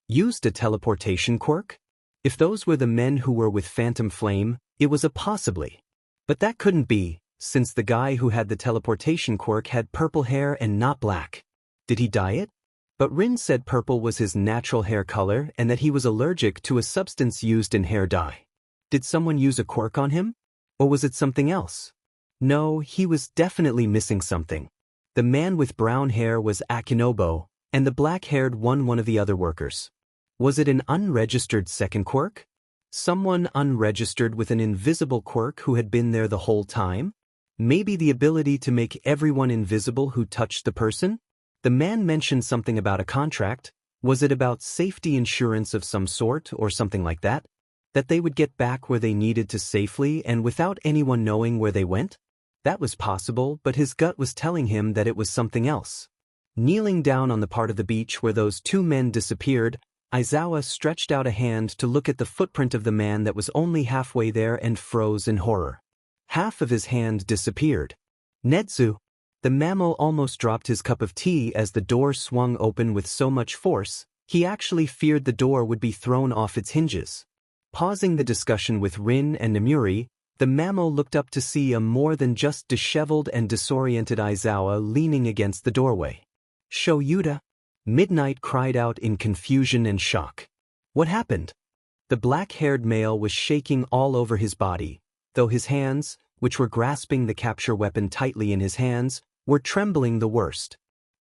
used a teleportation quirk? If those were the men who were with Phantom Flame, it was a possibly. But that couldn't be, since the guy who had the teleportation quirk had purple hair and not black. Did he dye it? But Rin said purple was his natural hair color and that he was allergic to a substance used in hair dye. Did someone use a quirk on him? Or was it something else? No, he was definitely missing something. The man with brown hair was Akinobo, and the black-haired one of the other workers. Was it an unregistered second quirk? Someone unregistered with an invisible quirk who had been there the whole time? Maybe the ability to make everyone invisible who touched the person? The man mentioned something about a contract. Was it about safety insurance of some sort or something like that? That they would get back where they needed to safely and without anyone knowing where they went? That was possible, but his gut was telling him that it was something else. Kneeling down on the part of the beach where those two men disappeared, Isawa stretched out a hand to look at the footprint of the man that was only halfway there and froze in horror. Half of his hand disappeared. Nedzu! The mammal almost dropped his cup of tea as the door swung open with so much force, he actually feared the door would be thrown off its hinges. Pausing the discussion with Rin and Namuri, the mammal looked up to see a more than just disheveled and disoriented Aizawa leaning against the doorway. Shoyuta! Midnight cried out in confusion and shock. What happened? The black-haired male was shaking all over his body, though his hands, which were grasping the capture weapon tightly in his hands, were trembling the worst.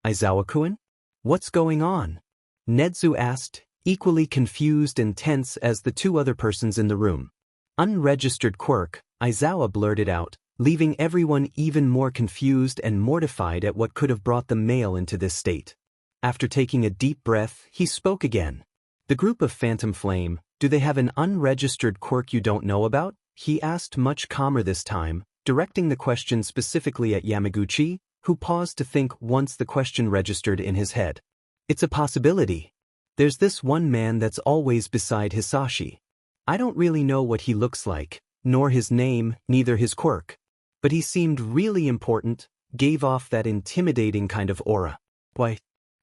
Aizawa-kun? What's going on? Nedzu asked, equally confused and tense as the two other persons in the room. Unregistered quirk, Aizawa blurted out, leaving everyone even more confused and mortified at what could have brought the male into this state. After taking a deep breath, he spoke again. The group of Phantom Flame, do they have an unregistered quirk you don't know about? He asked much calmer this time, directing the question specifically at Yamaguchi, who paused to think once the question registered in his head. It's a possibility. There's this one man that's always beside Hisashi. I don't really know what he looks like, nor his name, neither his quirk. But he seemed really important, gave off that intimidating kind of aura. Why?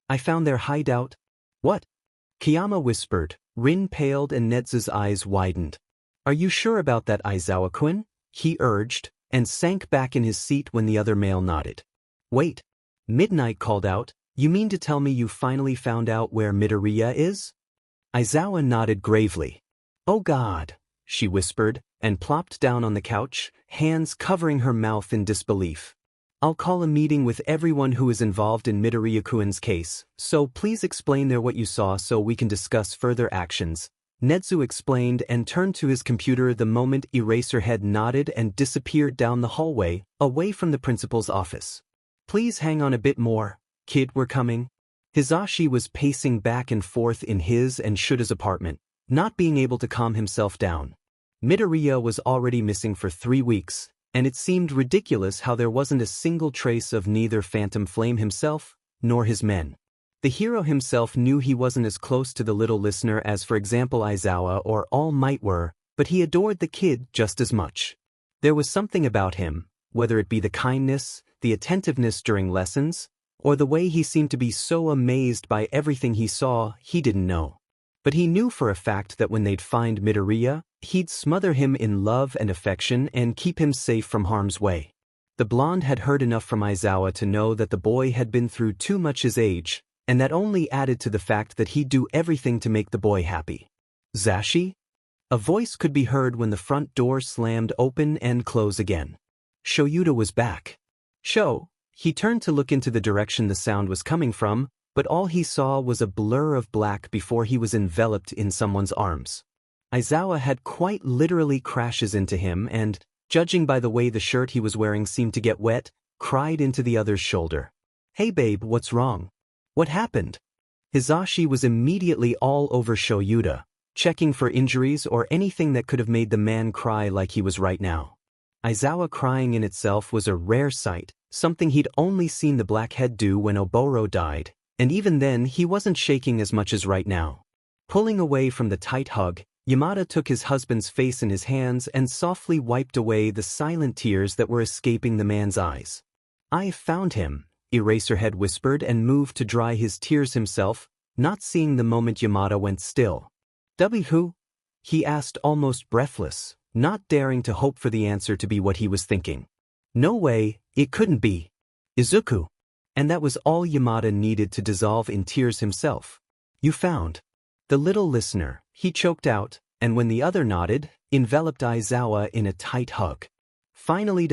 I found their hideout. What? Kiyama whispered. Rin paled and Nedzu's eyes widened. Are you sure about that, Aizawa-kun? He urged, and sank back in his seat when the other male nodded. Wait. Midnight called out, you mean to tell me you finally found out where Midoriya is? Aizawa nodded gravely. Oh God, she whispered, and plopped down on the couch, hands covering her mouth in disbelief. I'll call a meeting with everyone who is involved in Midoriya-kun's case, so please explain there what you saw so we can discuss further actions. Nedzu explained and turned to his computer the moment Eraserhead nodded and disappeared down the hallway, away from the principal's office. Please hang on a bit more, kid, we're coming. Hisashi was pacing back and forth in his and Shuta's apartment, not being able to calm himself down. Midoriya was already missing for 3 weeks, and it seemed ridiculous how there wasn't a single trace of neither Phantom Flame himself, nor his men. The hero himself knew he wasn't as close to the little listener as for example Isawa or All Might were, but he adored the kid just as much. There was something about him, whether it be the kindness, the attentiveness during lessons, or the way he seemed to be so amazed by everything he saw, he didn't know. But he knew for a fact that when they'd find Midoriya, he'd smother him in love and affection and keep him safe from harm's way. The blonde had heard enough from Isawa to know that the boy had been through too much his age, and that only added to the fact that he'd do everything to make the boy happy. Zashi? A voice could be heard when the front door slammed open and close again. Shoyuta was back. Sho. He turned to look into the direction the sound was coming from, but all he saw was a blur of black before he was enveloped in someone's arms. Isawa had quite literally crashes into him and, judging by the way the shirt he was wearing seemed to get wet, cried into the other's shoulder. "Hey babe, what's wrong? What happened?" Hizashi was immediately all over Shoyuta, checking for injuries or anything that could have made the man cry like he was right now. Isawa crying in itself was a rare sight, something he'd only seen the blackhead do when Oboro died, and even then he wasn't shaking as much as right now. Pulling away from the tight hug, Yamada took his husband's face in his hands and softly wiped away the silent tears that were escaping the man's eyes. "I found him," Eraserhead whispered and moved to dry his tears himself, not seeing the moment Yamada went still. "Who?" he asked almost breathless, not daring to hope for the answer to be what he was thinking. No way, it couldn't be. Izuku. And that was all Yamada needed to dissolve in tears himself. "You found the little listener," he choked out, and when the other nodded, enveloped Isawa in a tight hug. "Finally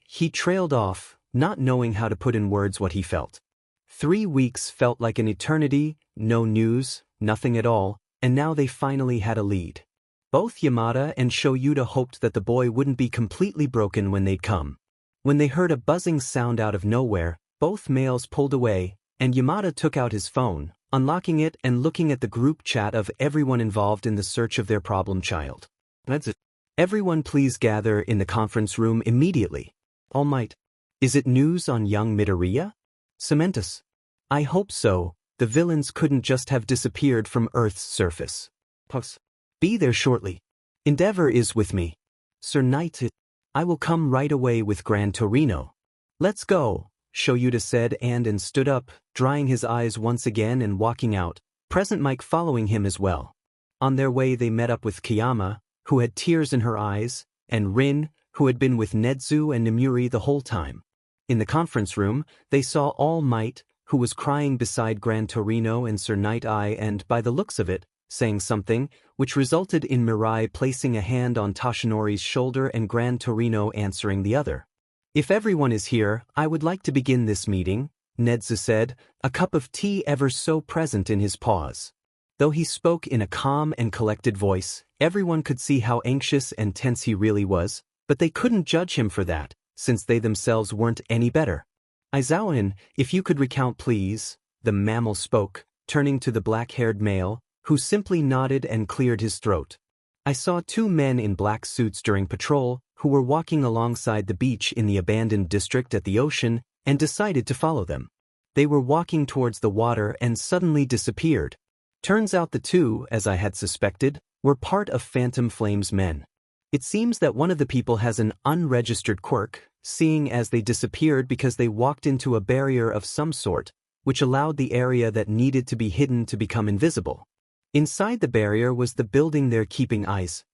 he trailed off, not knowing how to put in words what he felt. 3 weeks felt like an eternity, no news, nothing at all, and now they finally had a lead. Both Yamada and Shoyuta hoped that the boy wouldn't be completely broken when they'd come. When they heard a buzzing sound out of nowhere, both males pulled away, and Yamada took out his phone, unlocking it and looking at the group chat of everyone involved in the search of their problem child. "That's it. Everyone please gather in the conference room immediately. All Might. Is it news on young Midoriya? Cementus. I hope so. The villains couldn't just have disappeared from Earth's surface. Puss. Be there shortly. Endeavor is with me. Sir Knight. I will come right away with Gran Torino. Let's go," Shoyuta said and stood up, drying his eyes once again and walking out, Present Mike following him as well. On their way they met up with Kiyama, who had tears in her eyes, and Rin, who had been with Nedzu and Nemuri the whole time. In the conference room, they saw All Might, who was crying beside Gran Torino and Sir Night Eye and, by the looks of it, saying something, which resulted in Mirai placing a hand on Toshinori's shoulder and Gran Torino answering the other. "If everyone is here, I would like to begin this meeting," Nedzu said, a cup of tea ever so present in his paws. Though he spoke in a calm and collected voice, everyone could see how anxious and tense he really was, but they couldn't judge him for that, since they themselves weren't any better. "Aizawa, if you could recount please," the mammal spoke, turning to the black-haired male, who simply nodded and cleared his throat. "I saw 2 men in black suits during patrol, who were walking alongside the beach in the abandoned district at the ocean, and decided to follow them. They were walking towards the water and suddenly disappeared. Turns out the 2, as I had suspected, were part of Phantom Flame's men. It seems that one of the people has an unregistered quirk, seeing as they disappeared because they walked into a barrier of some sort, which allowed the area that needed to be hidden to become invisible. Inside the barrier was the building they're keeping eyes.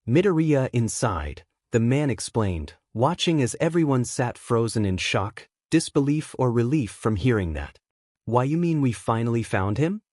Midoriya inside," the man explained, watching as everyone sat frozen in shock, disbelief or relief from hearing that. "Why, you mean we finally found him?"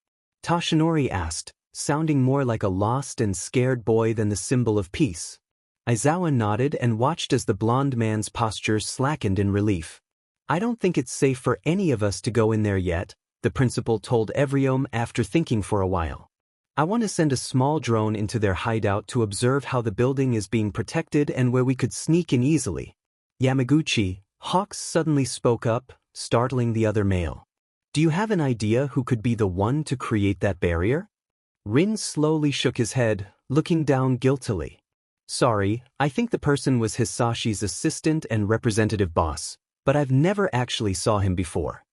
Toshinori asked, sounding more like a lost and scared boy than the symbol of peace. Aizawa nodded and watched as the blonde man's posture slackened in relief. "I don't think it's safe for any of us to go in there yet," the principal told Evriom after thinking for a while. "I want to send a small drone into their hideout to observe how the building is being protected and where we could sneak in easily." Yamaguchi, Hawks suddenly spoke up, startling the other male. "Do you have an idea who could be the one to create that barrier?" Rin slowly shook his head, looking down guiltily. Sorry, I think the person was Hisashi's assistant and representative boss, but I've never actually saw him before.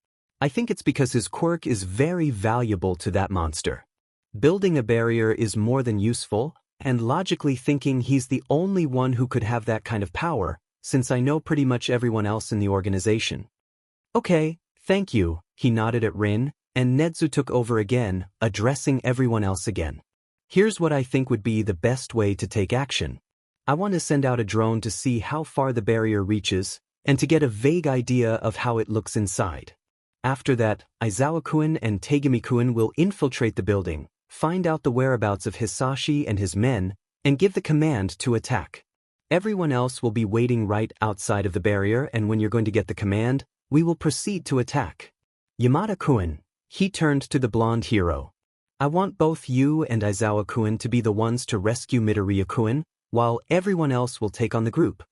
I think it's because his quirk is very valuable to that monster. Building a barrier is more than useful, and logically thinking he's the only one who could have that kind of power, since I know pretty much everyone else in the organization. Okay, thank you, he nodded at Rin, and Netsu took over again, addressing everyone else again. Here's what I think would be the best way to take action. I want to send out a drone to see how far the barrier reaches, and to get a vague idea of how it looks inside. After that, Aizawa-kun and Tegumi-kun will infiltrate the building, find out the whereabouts of Hisashi and his men, and give the command to attack. Everyone else will be waiting right outside of the barrier, and when you're going to get the command, we will proceed to attack. Yamada-kun, he turned to the blonde hero. I want both you and Aizawa-kun to be the ones to rescue Midoriya-kun, while everyone else will take on the group.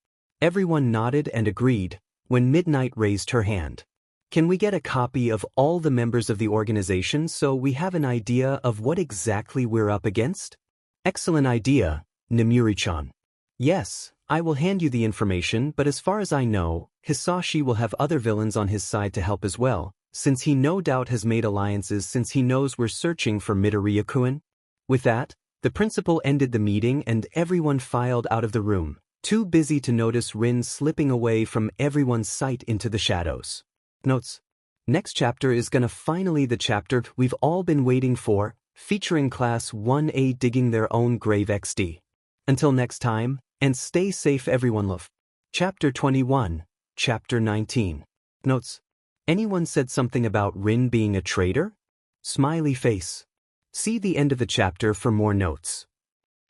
Everyone nodded and agreed, when Midnight raised her hand. Can we get a copy of all the members of the organization so we have an idea of what exactly we're up against? Excellent idea, Namuri-chan. Yes, I will hand you the information, but as far as I know, Hisashi will have other villains on his side to help as well, since he no doubt has made alliances since he knows we're searching for Midoriya-kun. With that, the principal ended the meeting and everyone filed out of the room, too busy to notice Rin slipping away from everyone's sight into the shadows. Notes. Next chapter is gonna finally the chapter we've all been waiting for, featuring Class 1A digging their own grave XD. Until next time, and stay safe everyone love. Chapter 21, Chapter 19. Notes. Anyone said something about Rin being a traitor? Smiley face. See the end of the chapter for more notes.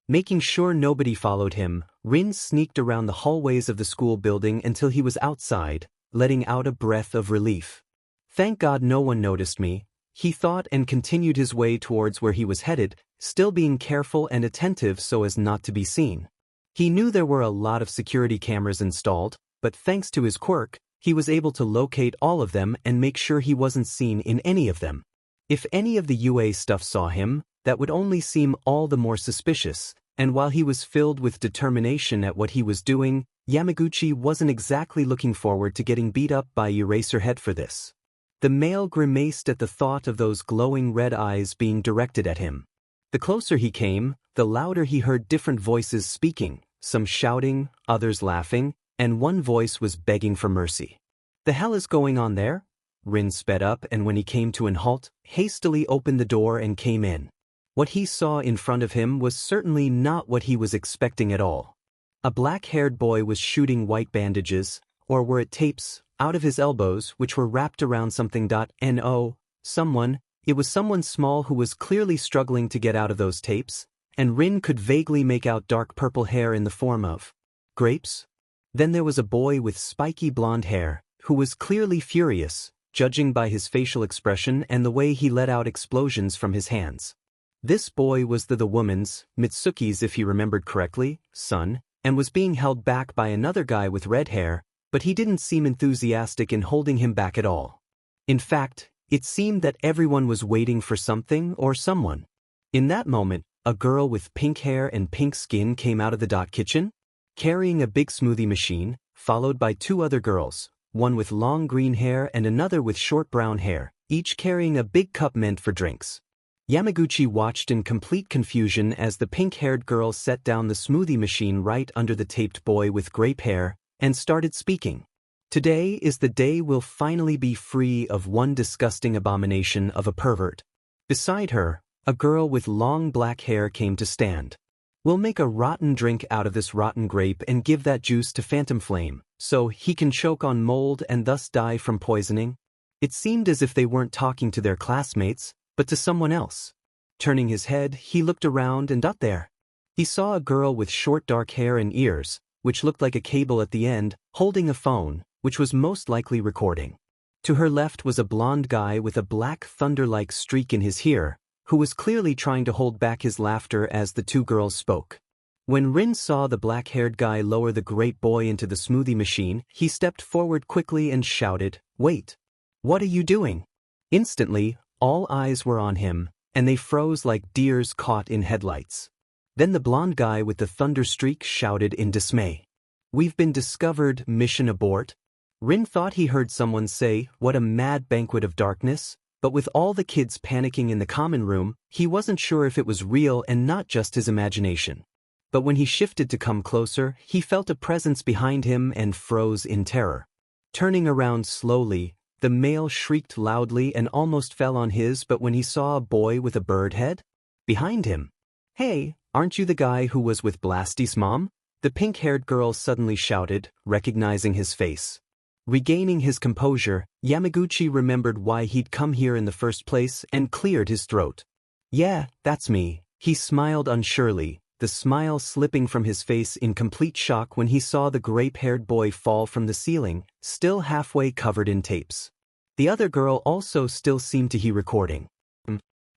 Making sure nobody followed him, Rin sneaked around the hallways of the school building until he was outside, letting out a breath of relief. Thank God no one noticed me, he thought, and continued his way towards where he was headed, still being careful and attentive so as not to be seen. He knew there were a lot of security cameras installed, but thanks to his quirk, he was able to locate all of them and make sure he wasn't seen in any of them. If any of the UA stuff saw him, that would only seem all the more suspicious, and while he was filled with determination at what he was doing, Yamaguchi wasn't exactly looking forward to getting beat up by Eraserhead for this. The male grimaced at the thought of those glowing red eyes being directed at him. The closer he came, the louder he heard different voices speaking, some shouting, others laughing, and one voice was begging for mercy. The hell is going on there? Rin sped up, and when he came to an halt, hastily opened the door and came in. What he saw in front of him was certainly not what he was expecting at all. A black-haired boy was shooting white bandages, or were it tapes, out of his elbows which were wrapped around something. It was someone small who was clearly struggling to get out of those tapes, and Rin could vaguely make out dark purple hair in the form of grapes. Then there was a boy with spiky blonde hair, who was clearly furious, judging by his facial expression and the way he let out explosions from his hands. This boy was the woman's, Mitsuki's if he remembered correctly, son, and was being held back by another guy with red hair, but he didn't seem enthusiastic in holding him back at all. In fact, it seemed that everyone was waiting for something or someone. In that moment, a girl with pink hair and pink skin came out of the kitchen, carrying a big smoothie machine, followed by two other girls, one with long green hair and another with short brown hair, each carrying a big cup meant for drinks. Yamaguchi watched in complete confusion as the pink-haired girl set down the smoothie machine right under the taped boy with grape hair, and started speaking. Today is the day we'll finally be free of one disgusting abomination of a pervert. Beside her, a girl with long black hair came to stand. We'll make a rotten drink out of this rotten grape and give that juice to Phantom Flame, so he can choke on mold and thus die from poisoning. It seemed as if they weren't talking to their classmates, but to someone else. Turning his head, he looked around and there. He saw a girl with short dark hair and ears, which looked like a cable at the end, holding a phone, which was most likely recording. To her left was a blonde guy with a black thunder-like streak in his hair, who was clearly trying to hold back his laughter as the two girls spoke. When Rin saw the black-haired guy lower the great boy into the smoothie machine, he stepped forward quickly and shouted, "Wait! What are you doing?" Instantly, all eyes were on him, and they froze like deers caught in headlights. Then the blonde guy with the thunder streak shouted in dismay. "We've been discovered, mission abort." Rin thought he heard someone say, "What a mad banquet of darkness," but with all the kids panicking in the common room, he wasn't sure if it was real and not just his imagination. But when he shifted to come closer, he felt a presence behind him and froze in terror. Turning around slowly, the male shrieked loudly and almost fell on his but when he saw a boy with a bird head behind him. "Hey, aren't you the guy who was with Blasty's mom?" The pink-haired girl suddenly shouted, recognizing his face. Regaining his composure, Yamaguchi remembered why he'd come here in the first place and cleared his throat. "Yeah, that's me." He smiled unsurely, the smile slipping from his face in complete shock when he saw the grape-haired boy fall from the ceiling, still halfway covered in tapes. The other girl also still seemed to be recording.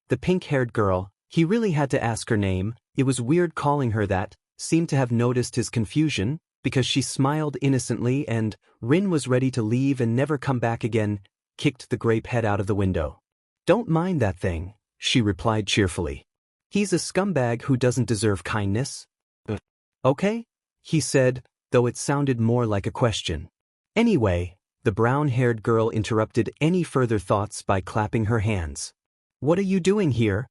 The pink-haired girl, he really had to ask her name, it was weird calling her that, seemed to have noticed his confusion, because she smiled innocently and, Rin was ready to leave and never come back again, kicked the grape head out of the window. "Don't mind that thing," she replied cheerfully. "He's a scumbag who doesn't deserve kindness." "Okay?" he said, though it sounded more like a question. "Anyway," the brown-haired girl interrupted any further thoughts by clapping her hands. "What are you doing here?"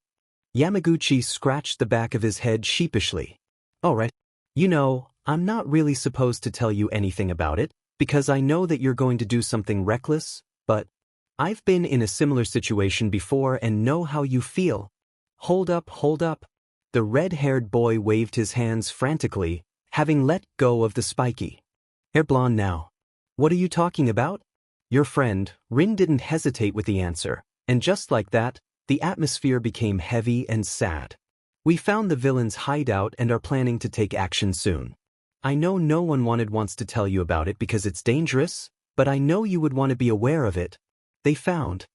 Yamaguchi scratched the back of his head sheepishly. "All right. You know, I'm not really supposed to tell you anything about it, because I know that you're going to do something reckless, but I've been in a similar situation before and know how you feel." Hold up. The red-haired boy waved his hands frantically, having let go of the spiky hair. "Blonde now. What are you talking about?" "Your friend." Rin didn't hesitate with the answer, and just like that, the atmosphere became heavy and sad. "We found the villain's hideout and are planning to take action soon. I know no one wants to tell you about it because it's dangerous, but I know you would want to be aware of it. They found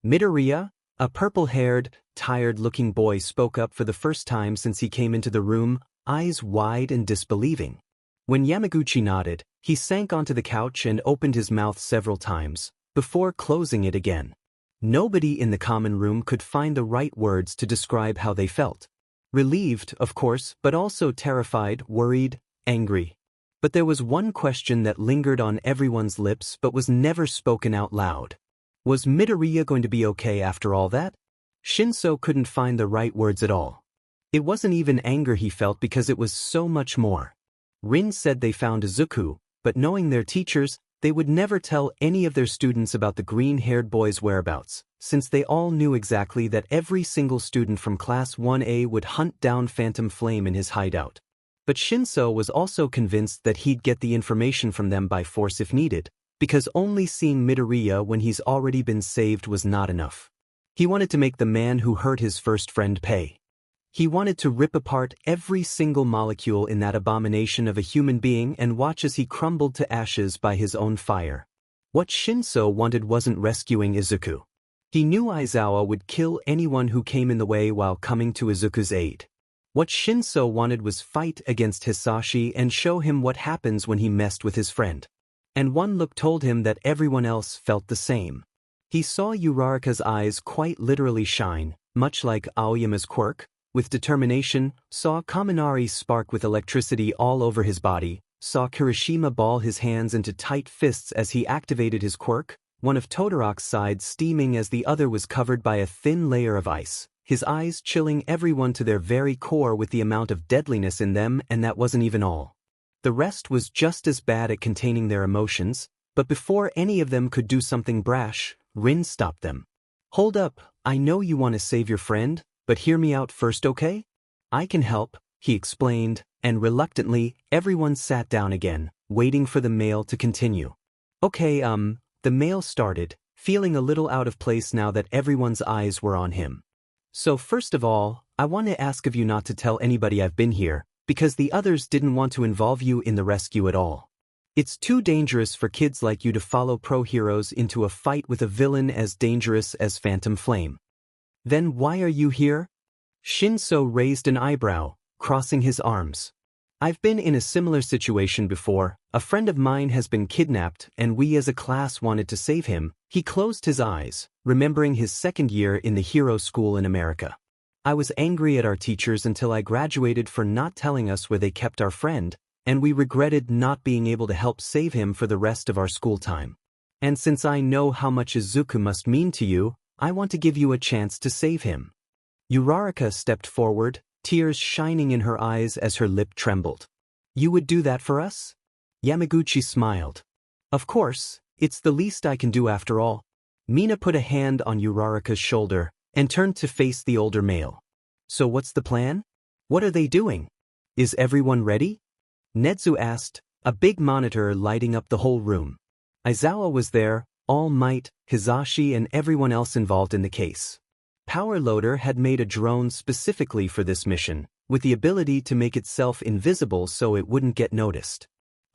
Midoriya." A purple-haired, tired-looking boy spoke up for the first time since he came into the room, eyes wide and disbelieving. When Yamaguchi nodded, he sank onto the couch and opened his mouth several times, before closing it again. Nobody in the common room could find the right words to describe how they felt. Relieved, of course, but also terrified, worried, angry. But there was one question that lingered on everyone's lips but was never spoken out loud. Was Midoriya going to be okay after all that? Shinso couldn't find the right words at all. It wasn't even anger he felt because it was so much more. Rin said they found Izuku, but knowing their teachers, they would never tell any of their students about the green-haired boy's whereabouts, since they all knew exactly that every single student from Class 1A would hunt down Phantom Flame in his hideout. But Shinso was also convinced that he'd get the information from them by force if needed, because only seeing Midoriya when he's already been saved was not enough. He wanted to make the man who hurt his first friend pay. He wanted to rip apart every single molecule in that abomination of a human being and watch as he crumbled to ashes by his own fire. What Shinso wanted wasn't rescuing Izuku. He knew Isawa would kill anyone who came in the way while coming to Izuku's aid. What Shinso wanted was fight against Hisashi and show him what happens when he messed with his friend. And one look told him that everyone else felt the same. He saw Uraraka's eyes quite literally shine, much like Aoyama's Quirk, with determination, saw Kaminari spark with electricity all over his body, saw Kirishima ball his hands into tight fists as he activated his Quirk, one of Todoroki's sides steaming as the other was covered by a thin layer of ice, his eyes chilling everyone to their very core with the amount of deadliness in them, and that wasn't even all. The rest was just as bad at containing their emotions, but before any of them could do something brash, Rin stopped them. "Hold up, I know you want to save your friend, but hear me out first, okay? I can help," he explained, and reluctantly, everyone sat down again, waiting for the male to continue. "Okay, the male started, feeling a little out of place now that everyone's eyes were on him. "So first of all, I want to ask of you not to tell anybody I've been here, because the others didn't want to involve you in the rescue at all. It's too dangerous for kids like you to follow pro-heroes into a fight with a villain as dangerous as Phantom Flame." "Then why are you here?" Shinso raised an eyebrow, crossing his arms. "I've been in a similar situation before. A friend of mine has been kidnapped and we as a class wanted to save him." He closed his eyes, remembering his second year in the hero school in America. I was angry at our teachers until I graduated for not telling us where they kept our friend, and we regretted not being able to help save him for the rest of our school time. And since I know how much Izuku must mean to you, I want to give you a chance to save him." Uraraka stepped forward, tears shining in her eyes as her lip trembled. "You would do that for us?" Yamaguchi smiled. "Of course, it's the least I can do after all." Mina put a hand on Uraraka's shoulder and turned to face the older male. "So what's the plan? What are they doing? Is everyone ready?" Nedzu asked, a big monitor lighting up the whole room. Isawa was there, All Might, Hisashi and everyone else involved in the case. Power Loader had made a drone specifically for this mission, with the ability to make itself invisible so it wouldn't get noticed.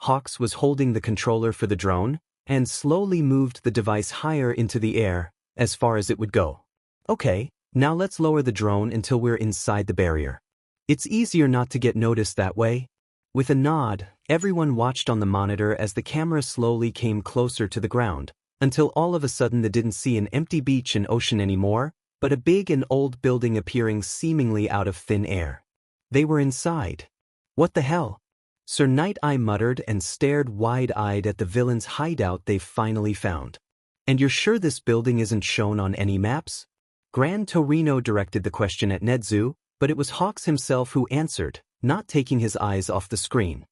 Hawks was holding the controller for the drone, and slowly moved the device higher into the air, as far as it would go. "Okay, now let's lower the drone until we're inside the barrier. It's easier not to get noticed that way." With a nod, everyone watched on the monitor as the camera slowly came closer to the ground, until all of a sudden they didn't see an empty beach and ocean anymore, but a big and old building appearing seemingly out of thin air. They were inside. "What the hell?" Sir Night-Eye muttered and stared wide-eyed at the villain's hideout they've finally found. "And you're sure this building isn't shown on any maps?" Gran Torino directed the question at Nedzu, but it was Hawks himself who answered, not taking his eyes off the screen.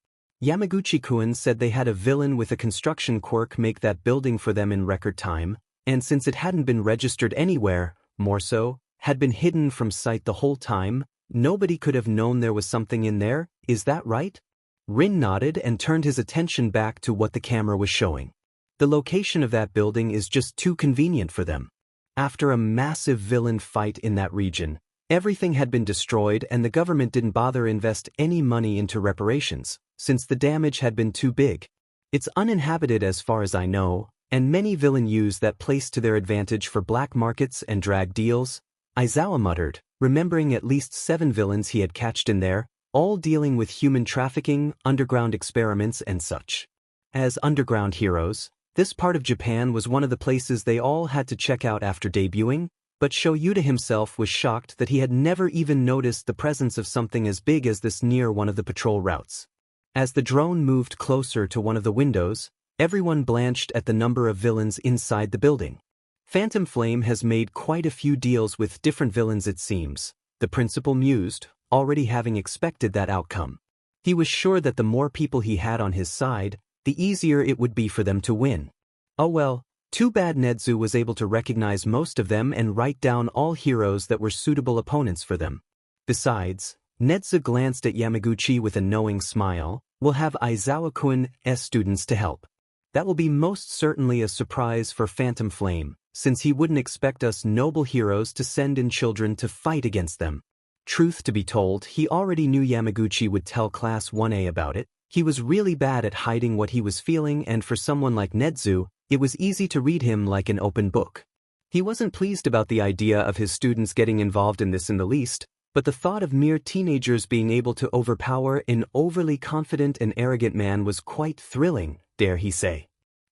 Yamaguchi-kun said they had a villain with a construction quirk make that building for them in record time, and since it hadn't been registered anywhere, more so, had been hidden from sight the whole time, nobody could have known there was something in there. Is that right? Rin nodded and turned his attention back to what the camera was showing. The location of that building is just too convenient for them. After a massive villain fight in that region, everything had been destroyed and the government didn't bother invest any money into reparations, since the damage had been too big. It's uninhabited as far as I know, and many villains use that place to their advantage for black markets and drag deals. Isawa muttered, remembering at least 7 villains he had catched in there, all dealing with human trafficking, underground experiments and such. As underground heroes, this part of Japan was one of the places they all had to check out after debuting, but Shoyuta himself was shocked that he had never even noticed the presence of something as big as this near one of the patrol routes. As the drone moved closer to one of the windows, everyone blanched at the number of villains inside the building. Phantom Flame has made quite a few deals with different villains it seems, the principal mused, already having expected that outcome. He was sure that the more people he had on his side, the easier it would be for them to win. Oh well, too bad Nedzu was able to recognize most of them and write down all heroes that were suitable opponents for them. Besides, Nedzu glanced at Yamaguchi with a knowing smile. "We'll have Aizawa-kun's students to help. That will be most certainly a surprise for Phantom Flame, since he wouldn't expect us noble heroes to send in children to fight against them." Truth to be told, he already knew Yamaguchi would tell Class 1A about it. He was really bad at hiding what he was feeling, and for someone like Nedzu, it was easy to read him like an open book. He wasn't pleased about the idea of his students getting involved in this in the least, but the thought of mere teenagers being able to overpower an overly confident and arrogant man was quite thrilling, dare he say.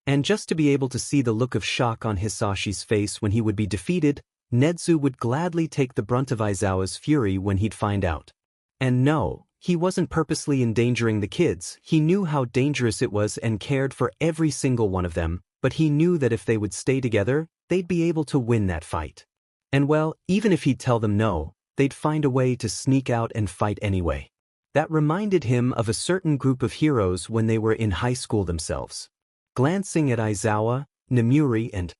And just to be able to see the look of shock on Hisashi's face when he would be defeated, Nedzu would gladly take the brunt of Aizawa's fury when he'd find out. And no, he wasn't purposely endangering the kids. He knew how dangerous it was and cared for every single one of them, but he knew that if they would stay together, they'd be able to win that fight. And well, even if he'd tell them no, they'd find a way to sneak out and fight anyway. That reminded him of a certain group of heroes when they were in high school themselves. Glancing at Isawa, Nemuri and